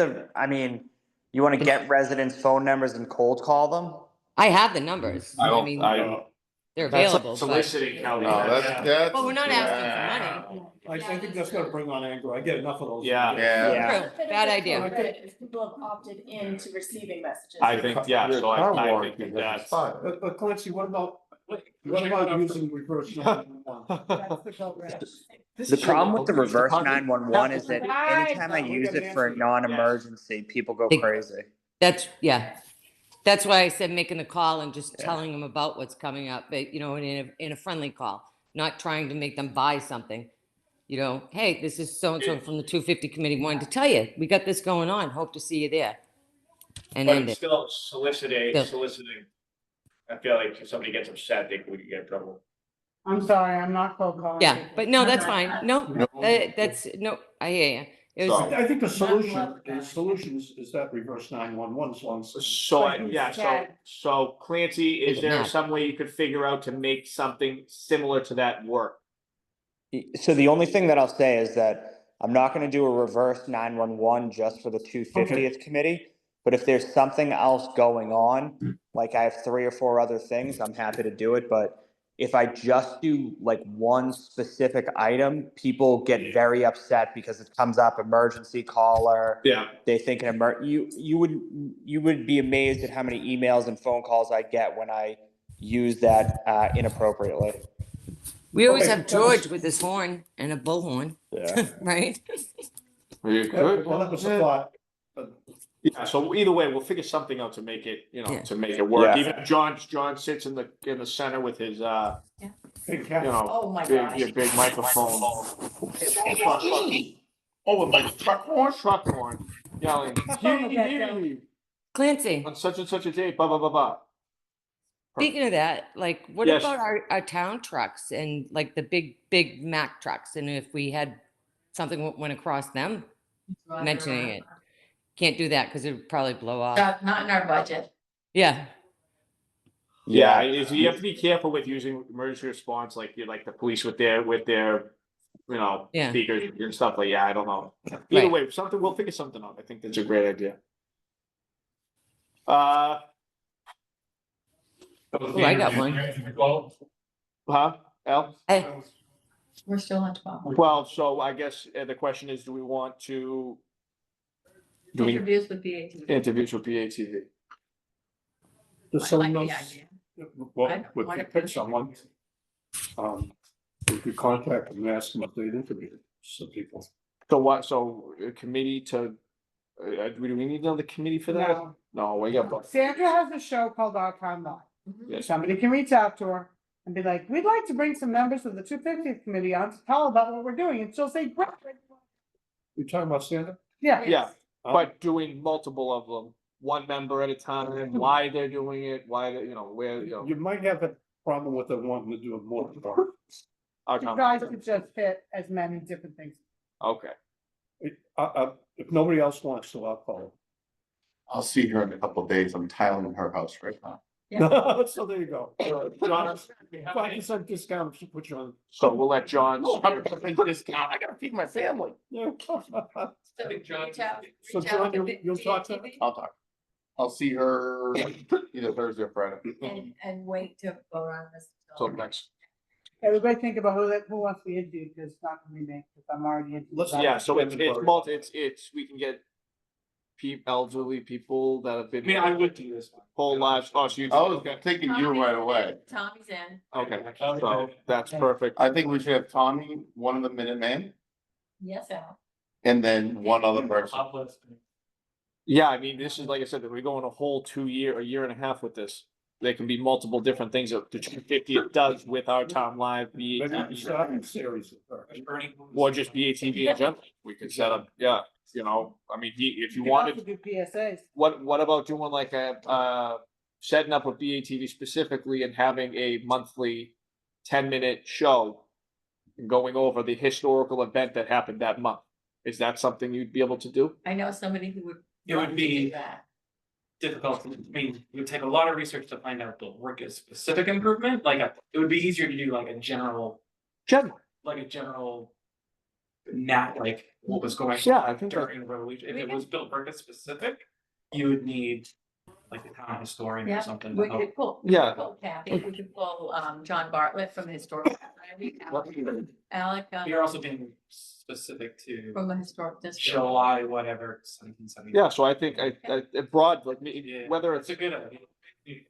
you want to get residents' phone numbers and cold call them? I have the numbers. I mean, they're That's like available. but- soliciting, Kelly. No, that's. Well, we're not asking for money. I think that's gonna bring on anger. I get enough of those. Yeah. Yeah. True, bad idea. Is people have opted into receiving messages. I think, yeah, so I think that's. But Clancy, what about using reverse 911? The problem with the reverse 911 is that Alright. anytime I use it for a non-emergency, people go They- crazy. That's why I said making the call and just telling them about what's coming up, but in a friendly call, not trying to make them buy something. Hey, this is so-and-so from the 250 committee, wanted to tell you, we got this going on, hope to see you there. And But end it's it. still Still. soliciting. I feel like if somebody gets upset, they could get in trouble. I'm sorry, I'm not cold calling. Yeah, people. but no, that's fine. No, no, I hear you. It was, I think the solution is that reverse 911 as long as. So Clancy, is there Yeah. some way you could figure out to make something similar to that work? So the only thing that I'll say is that I'm not going to do a reverse 911 just for the 250th committee. But if there's something else going on, like I have 3 or 4 other things, I'm happy to do it. But if I just do like one specific item, people get very upset because it comes up emergency caller. Yeah. They think you would be amazed at how many emails and phone calls I get when I use that inappropriately. we always Okay, have George with his horn and a bullhorn, Yeah. right? You could. Well, that was a thought. Yeah, so either way, we'll figure something out to make it, Yeah. to make it work. Yeah. Even if John sits in the center with his, Hey, Kat, Oh, my gosh. big microphone. Oh, with my truck horn? truck horn, yelling, Yeah, "Yee-yee-yee," Clancy, on such and such a date, blah, blah, blah, blah. speaking of that, like, what Yes. about our town trucks and like the big Mack trucks? And if we had something went across them, mentioning it. Can't do that because it would probably blow off. Not in our budget. Yeah, Yeah, you have to be careful with using emergency response, like you like the police with their, Yeah. speakers and stuff like, yeah, I don't know. Either Right. way, we'll figure something out. I think that's a great idea. Oh, I got one. Huh, Al? Hey, We're still on 12. 12, so I guess the question is, do we want to do we Interviews with BATV. interviews with BATV? Does I someone like the else, idea. well, I if wanna you pick someone, if you contact them and ask them if they'd interview some people. So a committee to, do we need another committee for that? No. No, we got, Sandra has a show called Our Town Live. yes, Somebody can reach out to her and be like, we'd like to bring some members of the 250th committee on to tell about what we're doing, and she'll say, great. You talking about Sandra? Yeah. yeah, but doing multiple of them, one member at a time, why they're doing it, why they, where, You might have a problem with them wanting to do it more. our You town. guys could just hit as many different things. Okay, If nobody else wants to, I'll call I'll see her in a couple of days. I'm tiling in her house right now. them. So there you go. John, 5% discount, she put you on. so we'll let John. 100% discount. I gotta feed my family. Yeah. So think John- reach out- So reach John, out to you'll talk to her? BATV I'll talk. I'll see her either Thursday or Friday. And wait to vote on this. So next, Everybody think about who wants to be interviewed, because it's not gonna be me, because I'm already into. Let's- yeah, so it's we can get elderly people that have I mean, I would do this one. whole lives, so you. I was thinking you right away. Tommy's in. Okay, so that's perfect. I think we should have Tommy, one of the Minutemen, Yes, Al. and then one other person. Yeah, I mean, this is, like I said, that we're going a whole a year and a half with this. There can be multiple different things that the 250th does with our town live, Maybe we BATV, start a series of her. or just BATV in general. We could set up, yeah, I mean, if you You wanted, also do PSAs. what about doing like setting up with BATV specifically and having a monthly 10-minute show going over the historical event that happened that month? Is that something you'd be able to do? I know somebody who would. It would love to do be- that. Difficult, I mean, it would take a lot of research to find out the work is specific improvement, it would be easier to do like a general, what was going Yeah, on I think that- during the revolution. If it was Bill Burkett specific, you would need like a town historian Yeah, or something. we to help. could pull. Yeah. Pull Kathy, we could pull, John Bartlett from the historical society, Alec, You're also being specific to from the historic district. July, whatever, 1770. Yeah, so I think I broad, like, Yeah, whether it's it's, a good idea.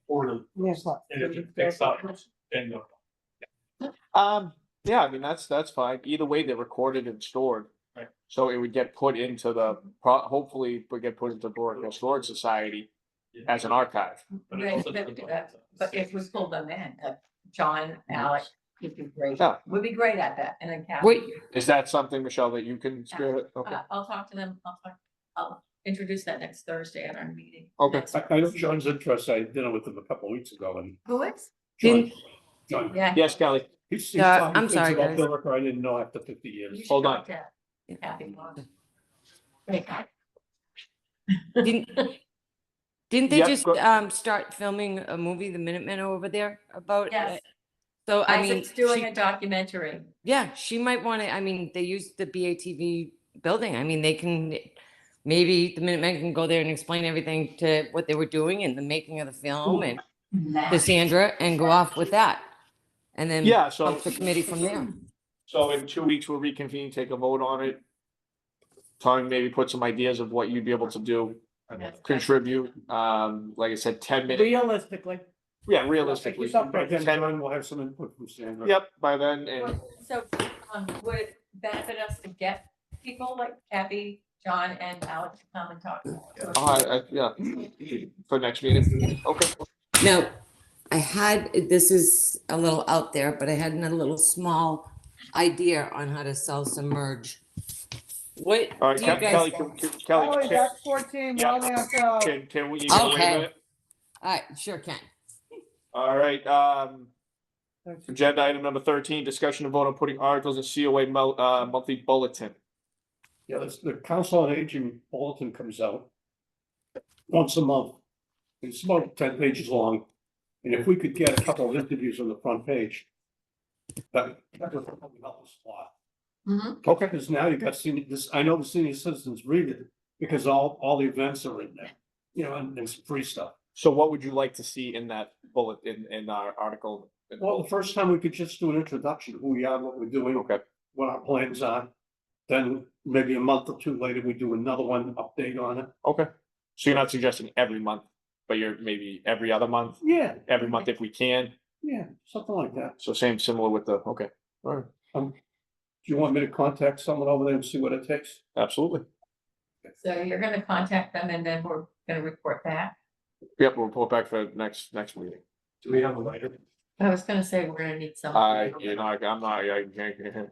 Order, Yes, what? and if it picks up, then yeah, I mean, that's fine. Either way, they're recorded and stored. Right. So it would get put into hopefully would get put into Berwick Storage Society as an archive. but it Right, also but- depends on- But if we pull them in, John, Alec, would be great, Yeah. would be great at that, and then Kathy. wait, Is that something, Michelle, that you can spearhead? Okay, I'll talk to them, I'll introduce that next Thursday at our meeting. Okay. Next I know Thursday. John's interested. I had dinner with him a couple of weeks ago and Who is? John, John, Yeah. yes, Kelly, he's Yeah, talking I'm things sorry, about guys. Bill Ricker I didn't know after 50 You years. should Hold talk on. to Kathy. Great guy. didn't they Yep, just go- start filming a movie, The Minutemen, over there about? Yes. So I mean, Isaac's doing she- a documentary. yeah, she might want to. I mean, they use the BATV building. I mean, they can. Maybe the Minutemen can go there and explain everything to what they were doing and the making of the film and to Sandra and go off with that. And then Yeah, so- up the committee from there. so in 2 weeks, we'll reconvene, take a vote on it. Tommy, maybe put some ideas of what you'd be able to do, contribute, like I said, 10 minutes, Realistically. yeah, realistically. By then, 10 John will have some input from Sandra. Yep, by then, and So, would it benefit us to get people like Kathy, John, and Alex to come and talk? yeah, for next meeting, okay. Now, I had, this is a little out there, but I had a little small idea on how to sell some merge. What All right, do you Kelly, guys? Kelly, Oh, that's 14, Yeah. welding ourselves. can we, you gonna wait a Okay. minute? I sure can. All right, agenda item number 13, discussion and vote on putting articles in COA monthly bulletin. Yeah, the Council on Aging bulletin comes out once a month. It's about 10 pages long. And if we could get a couple of interviews on the front page, that would probably help us a lot. Mhm. Okay. Because now you've got senior, this, I know the senior citizens read it because all the events are in there, you know, and some free stuff. So what would you like to see in that bullet, in our article? Well, the first time we could just do an introduction, who we are, what we're doing. Okay. What our plans are. Then maybe a month or two later, we do another one, update on it. Okay, so you're not suggesting every month, but you're maybe every other month, Yeah, every month if we can, yeah, something like that. so similar with the, okay, all right, Do you want me to contact someone over there and see what it takes? absolutely. So you're gonna contact them and then we're gonna report back. Yep, we'll report back for next meeting. Do we have a lighter? I was gonna say we're gonna need some. I'm not, I can't.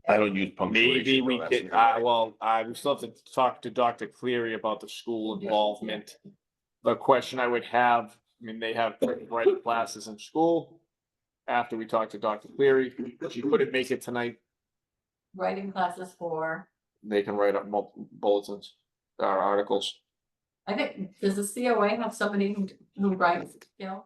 I don't use punctuation. Maybe we though, could, that's- we still have to talk to Dr. Cleary about the school involvement. The question I would have, I mean, they have writing classes in school. After we talk to Dr. Cleary, she couldn't make it tonight, Writing classes for, they can write up multiple bulletins, or articles. I think, does the COA have somebody who writes, you know?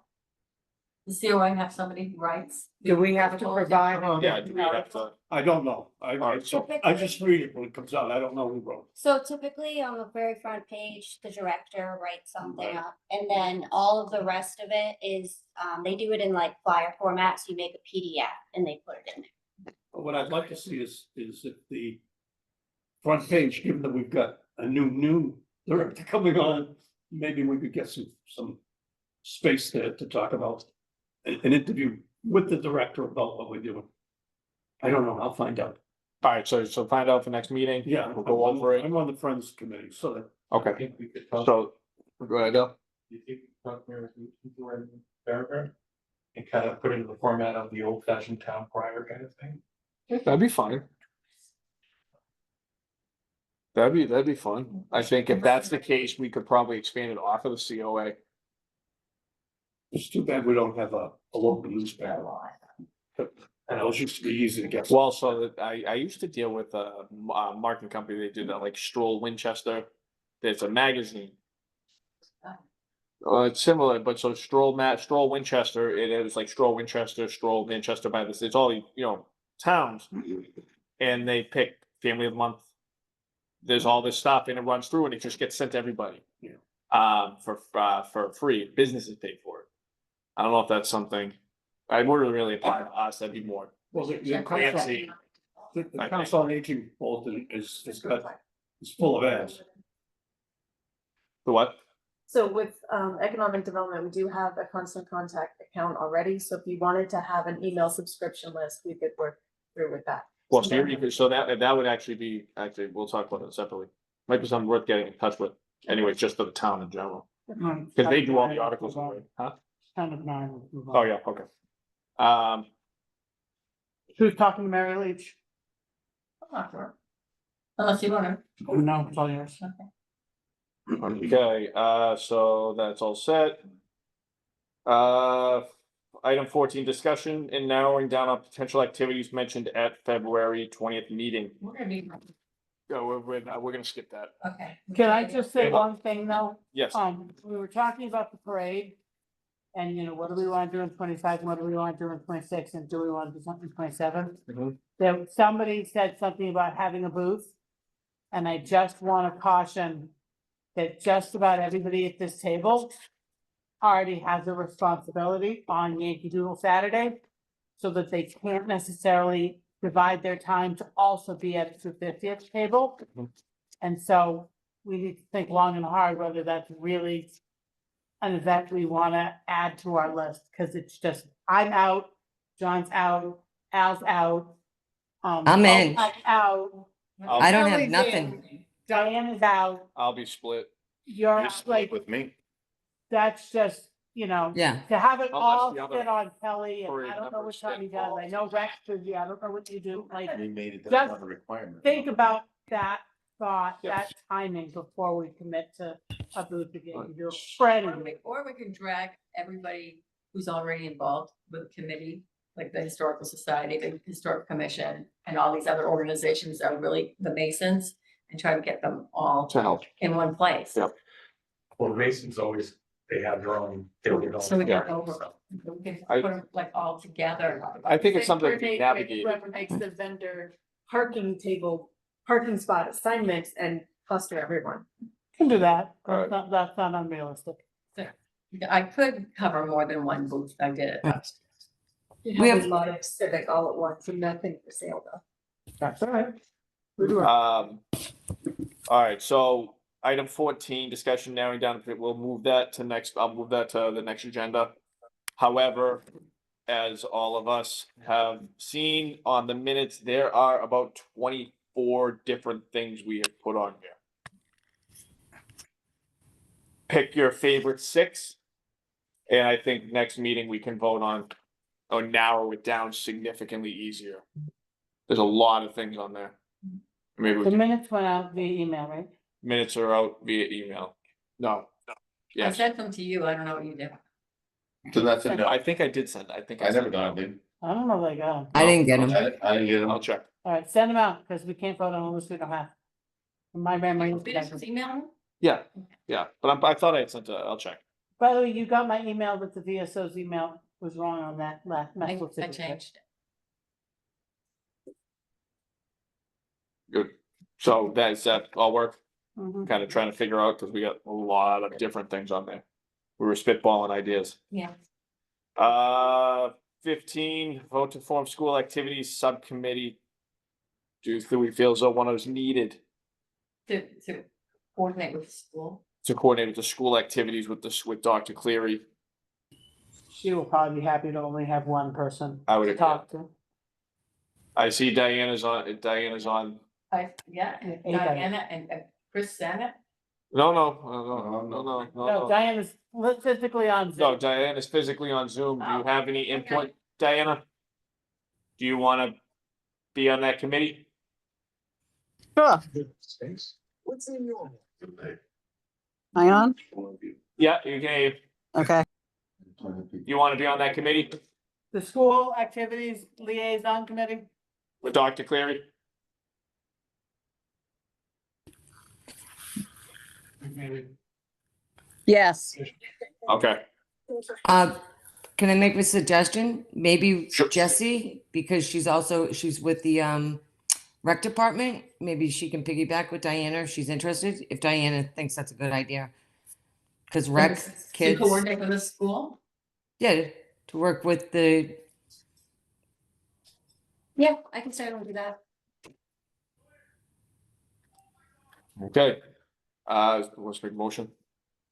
The COA have somebody who writes? Do we have to provide? Yeah, do we have to? I don't know. Alright, I just read it when it comes out. I don't know who wrote it. So typically on the very front page, the director writes something up, and then all of the rest of it is, they do it in like flyer format, so you make a PDF and they put it in there. But what I'd like to see is if the front page, given that we've got a new director coming on, maybe we could get some space there to talk about an interview with the director about what we're doing. I don't know. I'll find out. All right, so find out for next meeting. Yeah, We'll go over it. I'm on the Friends Committee, so that I Okay, think we could talk. so, go ahead, Bill. You think talk about the paragraph? And kind of put it in the format of the old fashioned town crier kind of thing? That'd be fine. That'd be fun. I think if that's the case, we could probably expand it off of the COA. it's too bad we don't have a local newspaper. And those used to be easy to get. Well, so that I used to deal with a marketing company, they did that like Stroll Winchester. There's a magazine. It's similar, but so Stroll Winchester, it is like Stroll Winchester, Stroll Manchester by this, it's all, you know, towns. And they pick family of the month. There's all this stuff and it runs through and it just gets sent to everybody. Yeah. For free, businesses pay for it. I don't know if that's something, I wouldn't really apply to us, that'd be more. Well, the Fancy. Council on Aging bulletin is full of ads. The what? So with economic development, we do have a constant contact account already, so if you wanted to have an email subscription list, we could work through with that. Well, so you could, so that would actually be, we'll talk about it separately. Might be something worth getting in touch with, anyways, just for the town in general, because they do all the articles, already, huh? Kind of nine. Oh, yeah, okay. Who's talking to Mary Leach? I'm not sure. Unless you wanna. No, it's all yours. Okay, so that's all set. Item 14, discussion and narrowing down on potential activities mentioned at February 20th meeting. We're gonna be, No, we're gonna skip that. okay. Can I just say one thing though? Yes, We were talking about the parade. And you know, what do we wanna do in 25, what do we wanna do in 26, and do we wanna do something in 27? Mhm. There, somebody said something about having a booth. And I just wanna caution that just about everybody at this table already has a responsibility on Yankee Doodle Saturday. So that they can't necessarily divide their time to also be at the 50th table. Mhm. And so we need to think long and hard whether that's really an event we wanna add to our list, cause it's just, I'm out, John's out, Al's out. I'm in. I'm out. I don't have Ellie's nothing. in, Diane is out, I'll be split. you're You're split like, with me. that's just, you know. Yeah. To have it Unless all the other sit on Kelly, and parade I don't know members what time he get does, I know Rex is, yeah, I don't know what you do, like, We made it, Just that's not a requirement. think about that thought, that timing before we commit to a booth again. Do a spread. Or we can drag everybody who's already involved with the committee, like the Historical Society, the Historic Commission, and all these other organizations that are really the Masons, and try to get them all To help. in one place. Yep. Well, the Masons always, they have their own. So we can we can I- put them like all together. I think it's something to be Coordinate with navigated. Whoever makes the vendor parking table, parking spot assignments and cluster everyone. Can do that. Alright. That's not unrealistic. I could cover more than one booth. I did it. You We have have- a lot of civic all at once and nothing for sale though. That's all right. Good work. All right, so item 14, discussion narrowing down, we'll move that to next, I'll move that to the next agenda. However, as all of us have seen on the minutes, there are about 24 different things we have put on here. Pick your favorite 6. And I think next meeting we can vote on, or narrow it down significantly easier. There's a lot of things on there. Maybe we The can- minutes went out via email, right? minutes are out via email. No. I Yes, sent them to you. I don't know what you did. So that's a no. I think I did send, I think. I never sent got it. it, dude. I don't know if they got them. I didn't get them. I didn't get them. I'll check. All right, send them out, because we can't vote on unless we don't have. My memory. is Did you just email them? Yeah, but I thought I had sent it, I'll check. By the way, you got my email, but the VSO's email was wrong on that last I message. changed it. Good. So that all work, Mhm. kind of trying to figure out, because we got a lot of different things on there. We were spitballing ideas. Yeah. 15, vote to form school activities subcommittee. Do we feel as though one is needed To coordinate with the school. to coordinate with the school activities with with Dr. Cleary? She will probably be happy to only have one person I would to agree. talk to. I see Diana's on, Yeah, and Anybody. Diana and Chris Senate. no, No, no. Diana's physically on No, Zoom. Diana's physically on Zoom. Do you Oh, have any input, Diana? Do you wanna be on that committee? What's in your? Hang on. Yeah, you can, Okay. you wanna be on that committee The school activities liaison committee? with Dr. Cleary? Yes. Okay, Can I make a suggestion? Maybe Sure. Jessie, because she's with the rec department. Maybe she can piggyback with Diana if she's interested, if Diana thinks that's a good idea. Because rec To kids, coordinate with the school. yeah, to work with the, Yeah, I can certainly do that. okay. Let's make a motion.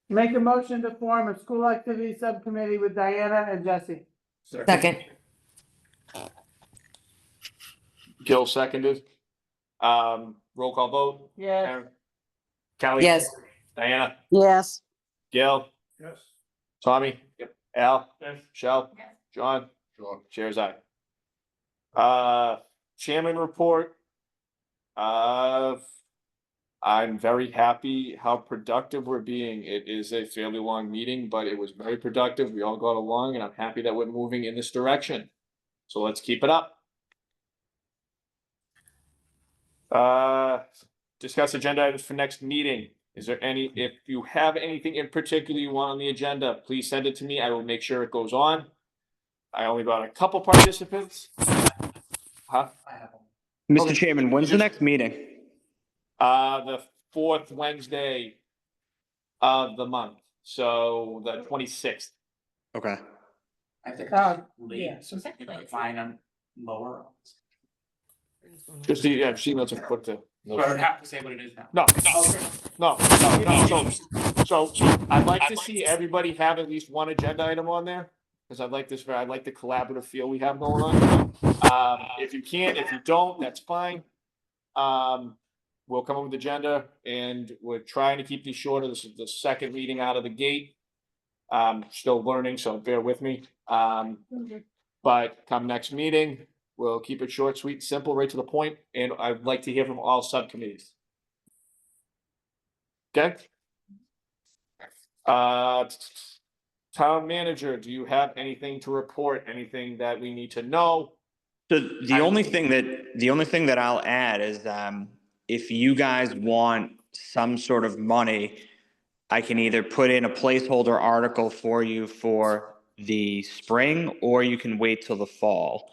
Make a motion to form a school activity subcommittee with Diana and Jesse. second, Gil seconded. Roll call vote. Yes. Karen? Kelly? yes. Diana? Yes. Gail? Yes. Tommy? Yep. Al? Yes. Michelle? Yes. John? Sure. Chairs aye. Chairman report. I'm very happy how productive we're being. It is a fairly long meeting, but it was very productive. We all got along and I'm happy that we're moving in this direction. So let's keep it up. Discuss agenda items for next meeting. Is there any, if you have anything in particular you want on the agenda, please send it to me. I will make sure it goes on. I only got a couple participants. Huh? Mr. Chairman, when's the next meeting? The 4th Wednesday of the month, so the 26th. Okay. I think yeah. late, so fine on lower. Just, yeah, she knows to put the. So I would have to say what it is now. No, so I'd like to see everybody have at least one agenda item on there. Cause I like this, I like the collaborative feel we have going on. If you can't, if you don't, that's fine. We'll come up with agenda and we're trying to keep these shorter. This is the second meeting out of the gate. Still learning, so bear with me. But come next meeting, We'll keep it short, sweet, simple, right to the point, and I'd like to hear from all subcommittees. Okay? Town manager, do you have anything to report? Anything that we need to know? So the only thing that I'll add is, if you guys want some sort of money, I can either put in a placeholder article for you for the spring, or you can wait till the fall.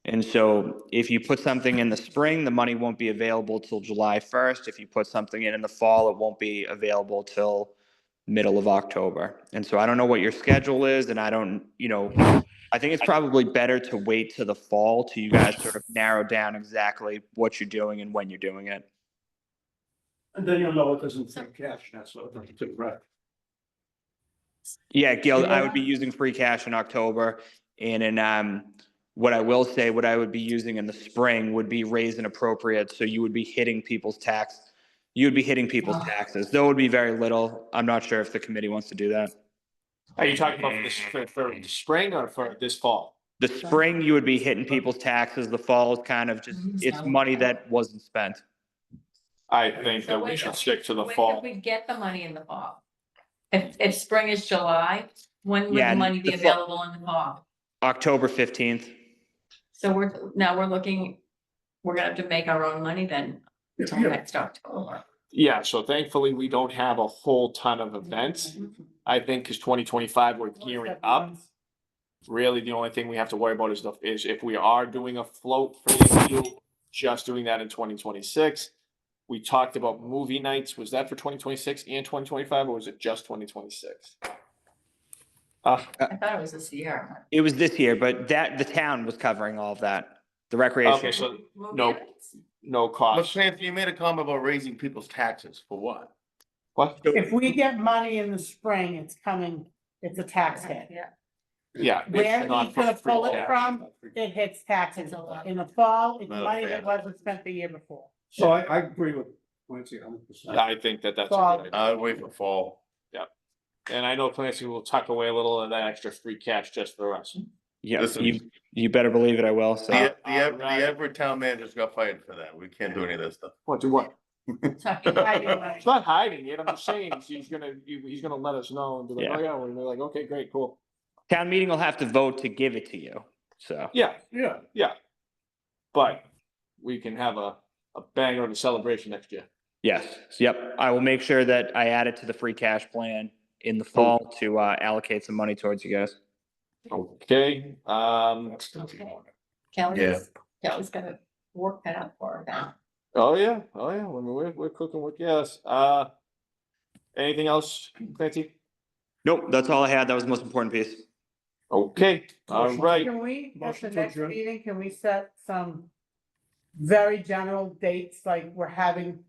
And so if you put something in the spring, the money won't be available till July 1st. If you put something in the fall, it won't be available till middle of October. And so I don't know what your schedule is, and I don't, I think it's probably better to wait to the fall till you guys sort of narrow down exactly what you're doing and when you're doing it. And then you'll know it doesn't take cash, that's what I'm thinking, right? Yeah, Gil, I would be using free cash in October, and in, what I will say, what I would be using in the spring would be raise and appropriate, so you would be hitting people's taxes, though it would be very little. I'm not sure if the committee wants to do that. Are you talking about this for the spring or for this fall? The spring, you would be hitting people's taxes. The fall is kind of just, it's money that wasn't spent. I think that we should stick to the fall. When did we get the money in the fall? If spring is July, when would Yeah, the money be the fall- available in the fall? October 15th. So we're gonna have to make our own money then until next October. Yeah, so thankfully, we don't have a whole ton of events. I think because 2025, we're gearing up. Really, the only thing we have to worry about is if we are doing a float for the field, just doing that in 2026. We talked about movie nights. Was that for 2026 and 2025, or was it just 2026? I thought it was this year. It was this year, but the town was covering all of that. The Okay, recreation. so Movie no, nights? no But cost. Clancy, you made a comment about raising people's taxes for what? What? If we get money in the spring, it's a tax hit. Yeah. Yeah. it's Where not he's gonna for pull free it cash. from, it hits taxes. It's a lot. In the fall, it's Not a money fan. that wasn't spent the year before. So I agree with Quincy 100%. I think that's a good Fall. idea. I'd wait for fall. And I know Clancy will tuck away a little of that extra free cash just for us. Yeah, Listen. you better believe it, I will, so. The alright. Everett town manager's got fired for that. We can't do any of this stuff. What, do what? Hiding money. It's not hiding it, I'm just saying, he's gonna let us know and be like, Yeah. oh yeah, we're like, okay, great, cool. Town meeting will have to vote to give it to you, so. Yeah, Yeah, but we can have a banger of a celebration next year. Yes, yep. I will make sure that I add it to the free cash plan in the fall to allocate some money towards you guys. Okay, Kelly's gonna work that out for her now. oh yeah, we're cooking with gas. Anything else, Clancy? Nope, that's all I had. That was the most important piece. Okay, all right. Can we, at the Motion to next adjourn. meeting, can we set some very general dates, like we're having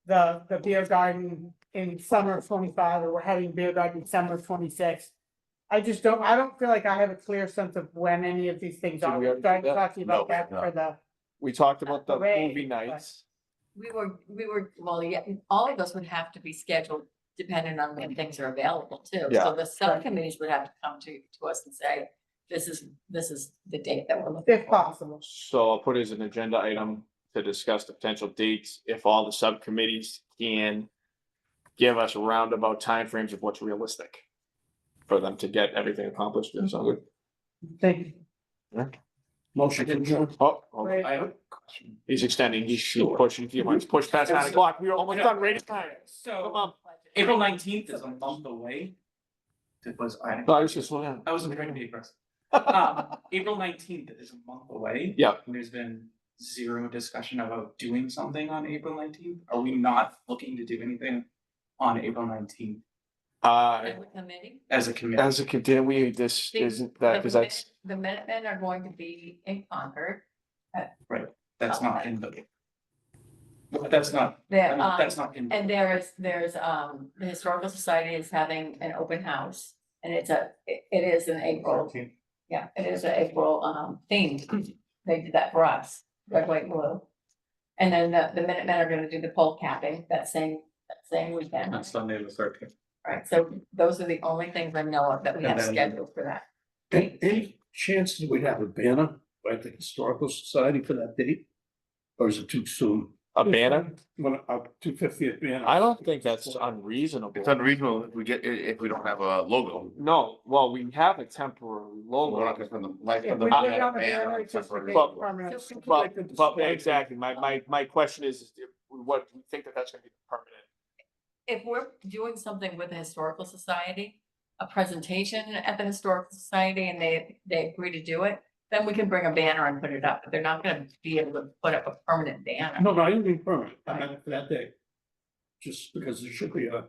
the beer garden in summer of 25, or we're having beer garden in summer of 26? I don't feel like I have a clear sense of when any of these things Did are. we We're already starting do to that? talk to you about No, that no. for the, We talked about the Parade, movie but- nights. Well, yeah, all of those would have to be scheduled depending on when things are available too. Yeah. So the subcommittees would have to come to us and say, this is the date that we're looking if for. possible. So I'll put it as an agenda item to discuss the potential dates, if all the subcommittees can give us roundabout timeframes of what's realistic for them to get everything accomplished. Does that sound good? Thank you. motion to adjourn. Oh, Great. I have a question. he's extending, he's pushing, he wants to push past 9 o'clock. We were almost done, right at time. Come So on. April 19th is a month away. No, I was just, slow down. I wasn't trying to be aggressive. April 19th is a month away. Yeah. And there's been zero discussion about doing something on April 19th. Are we not looking to do anything on April 19th And the committee, as a committee? as a continue, this isn't that, because that's, the Minutemen are going to be in Concord. That's not in the. That's not, There, that's not in. and there's, the Historical Society is having an open house, and it is an April, yeah, it is an April, theme. They did that for us, red, white, and blue. And then the Minutemen are gonna do the pole capping that same weekend, On Sunday the 13th. right? So those are the only things I know of that we And have then- scheduled for that. Any chance that we have a banner by the Historical Society for that date? Or is it too soon? A banner? When, 250th banner. I don't think that's unreasonable. It's unreasonable if we get, if we don't have a logo. No, well, we have a temporary We're not logo. gonna spend the life If of the. we put it on the banner banner, on it's just a temporary big logo. permanent. But exactly, my question is, what, do you think that that's gonna be permanent? If we're doing something with the Historical Society, a presentation at the Historical Society and they agree to do it, then we can bring a banner and put it up, but they're not gonna be able to put up a permanent banner. No, I didn't mean permanent, I meant it for that day. Just because there should be a,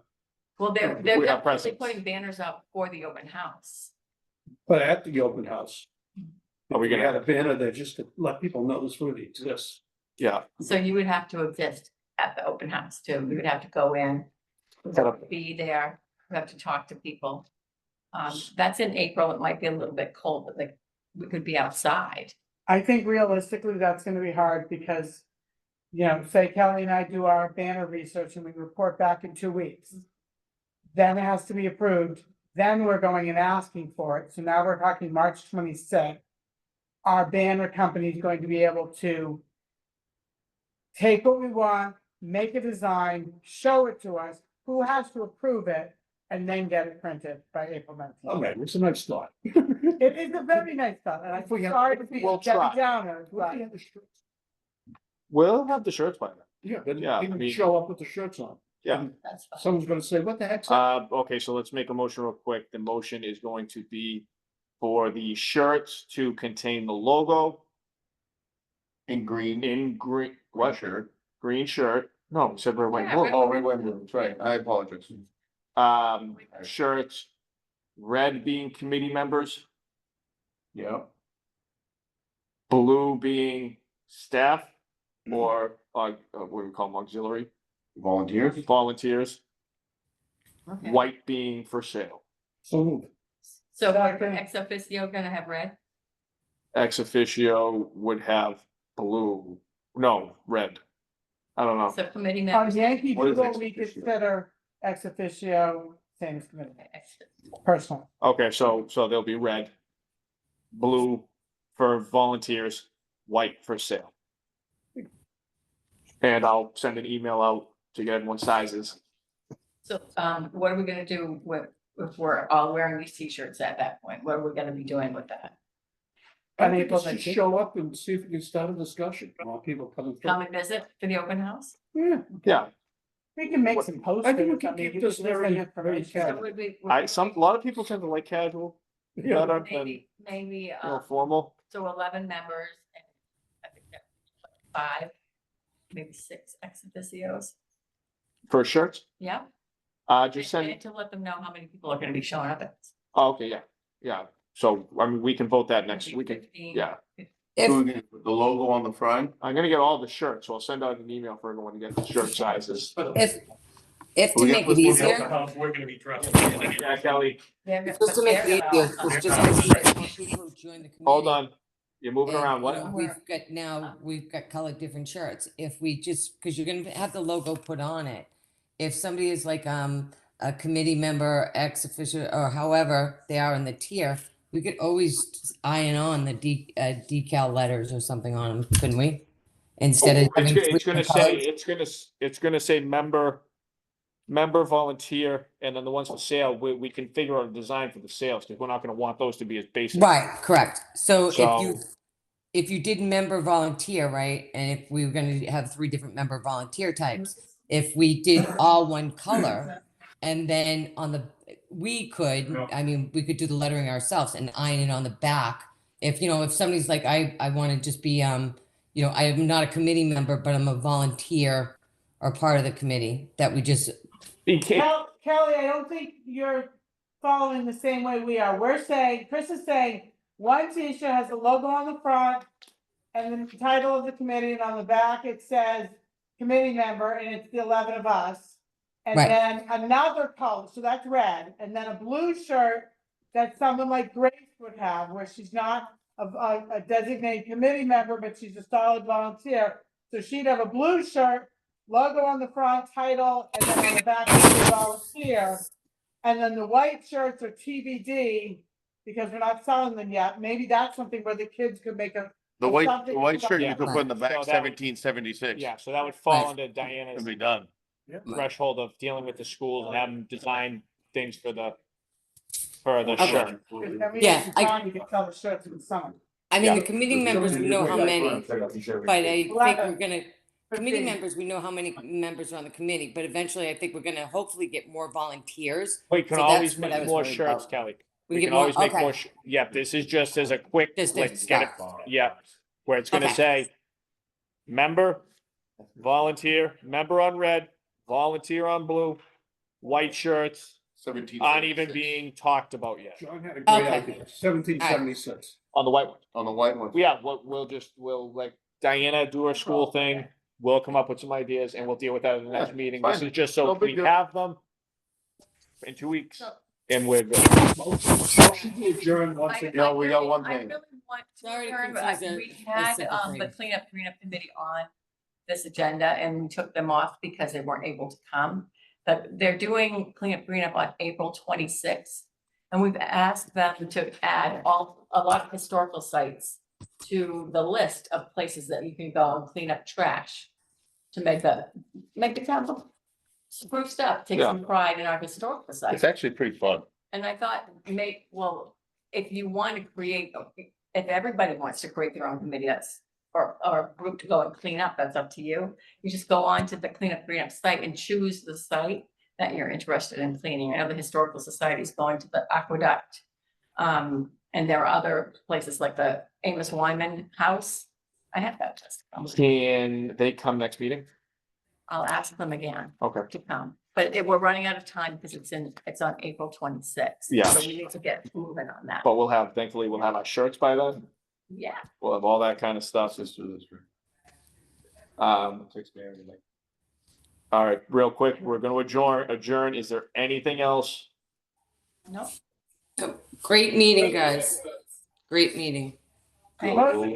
Well, they're We definitely have presents. putting banners up for the open house. but at the open house. Are we If gonna- had a banner there just to let people know this really exists. Yeah, So you would have to exist at the open house too. You would have to go in, Set up- be there, you have to talk to people. That's in April. It might be a little bit cold, but like, we could be outside. I think realistically, that's gonna be hard because, you know, say Kelly and I do our banner research and we report back in 2 weeks. Then it has to be approved, then we're going and asking for it, so now we're talking March 26th. Our banner company is going to be able to take what we want, make a design, show it to us, who has to approve it, and then get it printed by April 19th. Okay, it's a nice thought. It is a very nice thought, and I'm If we have- sorry to be We'll Debbie try. Downer, What but do you have the shirts? we'll have the shirts by then. Yeah, then Yeah, I even mean- show up with the shirts on. Yeah. And That's fine. someone's gonna say, what the heck's that? Okay, so let's make a motion real quick. The motion is going to be for the shirts to contain the logo In green. in green, What what, shirt? green shirt? No, we said red, white, Yeah, blue. red, Oh, red, white, blue, that's right, I apologize. Shirts, red being committee members, Yeah. blue being staff, or, what do we call them, auxiliary, Volunteers? volunteers, Okay. white being for sale. So moved. So Second. we're ex officio gonna have red? Ex officio would have blue, no, red. I don't know. So committee on members. Yankee What is Doodle, ex we officio? consider ex officio, same as committee, Okay, ex- personally. Okay, so they'll be red, blue for volunteers, white for sale. And I'll send an email out to get everyone's sizes. So, what are we gonna do with, if we're all wearing these t-shirts at that point? What are we gonna be doing with that? I On think April let's just 19th. show up and see if we can start a discussion, want people coming through. Come and visit for the open house? Yeah, Yeah, We can make some posters. I think we can I mean, keep this just listen very- to very information. So casual. would we? a lot of people tend to like casual, yeah, better than, Maybe, more formal. so 11 members and I think that's like 5, maybe 6 ex officios. For shirts, Yeah. just And send, to let them know how many people are gonna be showing up at. oh, okay, yeah. So, I mean, we can vote that next, we can, 15. yeah. So we can put the logo on the front. I'm gonna get all the shirts, so I'll send out an email for everyone to get the shirt sizes. If to We make got it this- easier, We're gonna be dressed. Yeah, Kelly, just to make it easier, it's just gonna be more people who join the committee. hold on, you're moving And, around, you what? know, we've got colored different shirts. If we just, because you're gonna have the logo put on it. If somebody is like a committee member, ex officio, or however they are in the tier, we could always iron on the decal letters or something on them, couldn't we? Instead of having It's three gonna say, colors. it's gonna say member, volunteer, and then the ones for sale, we can figure out a design for the sales, because we're not gonna want those to be as basic. Right, correct. So So- if you did member volunteer, right, and if we were gonna have 3 different member volunteer types, if we did all one color, and then we could, I mean, we could do the lettering ourselves and iron it on the back. If, you know, if somebody's like, I wanna just be, you know, I am not a committee member, but I'm a volunteer or part of the committee, that we just, Kelly, I don't think you're following the same way we are. We're saying, Chris is saying, one t-shirt has the logo on the front and then the title of the committee, and on the back it says committee member, and it's the 11 of us. And Right. then another color, so that's red, and then a blue shirt that someone like Grace would have, where she's not a designated committee member, but she's a solid volunteer. So she'd have a blue shirt, logo on the front, title, and then on the back it's a volunteer. And then the white shirts are TBD, because we're not selling them yet. Maybe that's something where the kids could make a The Or white, something the white shirt you Yeah. could put in the So back, that would- 1776. Yeah, so that would fall Right. under Diana's It'll be done. threshold of dealing with the schools and having them design things for the Okay. shirt. Yeah, Trying to get color shirts in the summer. I mean, the Yeah. committee members, we know how many, but I think we're gonna, committee 15. members, we know how many members are on the committee, but eventually I think we're gonna hopefully get more volunteers. We can So that's always what I make was more worried shirts, about. Kelly. We We get can more, always make okay. more, yeah, this is just as a quick, Just to let's get it, start. yeah. Where it's gonna Okay. say, member, volunteer, member on red, volunteer on blue, white shirts, aren't even 1776. being talked about yet. John had a great Okay. idea, 1776. On the white one. On the white one. Yeah, we'll let Diana do her school thing. We'll come up with some ideas and we'll deal with that in the next Yeah, meeting. This fine. is just No so big we deal. have them in 2 weeks and we're good. Motion to adjourn once again. Yeah, we got one I thing. really want to Sorry to adjourn, but confuse we the had, secretary. the cleanup committee on this agenda and we took them off because they weren't able to come. But they're doing cleanup on April 26th. And we've asked them to add a lot of historical sites to the list of places that you can go and clean up trash. To make the town look spruced up, take some pride in our historical It's sites. actually pretty fun. And I thought, if you want to create, if everybody wants to create their own committee, or a group to go and clean up, that's up to you. You just go on to the cleanup site and choose the site that you're interested in cleaning. I know the Historical Society is going to the Aqueduct. And there are other places like the Amos Wyman House. I have that just, Can they come next meeting? I'll ask them again Okay. to come, but we're running out of time because it's on April 26th. Yeah. So we need to get moving on that. But thankfully, we'll have our shirts by then. Yeah. We'll have all that kind of stuff. Let's do this. Takes me everything. All right, real quick, we're gonna adjourn. Is there anything else? No. Great meeting, guys. Great meeting. Motion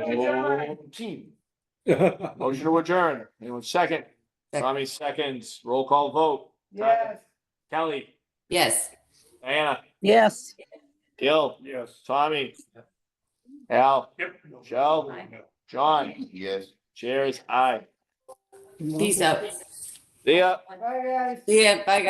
to adjourn. Anyone second? Tommy seconds. Roll call vote. Yes. Kelly, Yes. Diana, Yes. Gil, Yes. Tommy, Al, Yep. Joe, John, Yes. cheers, aye. Peace out. See ya. Bye, guys. See ya. Bye, guys.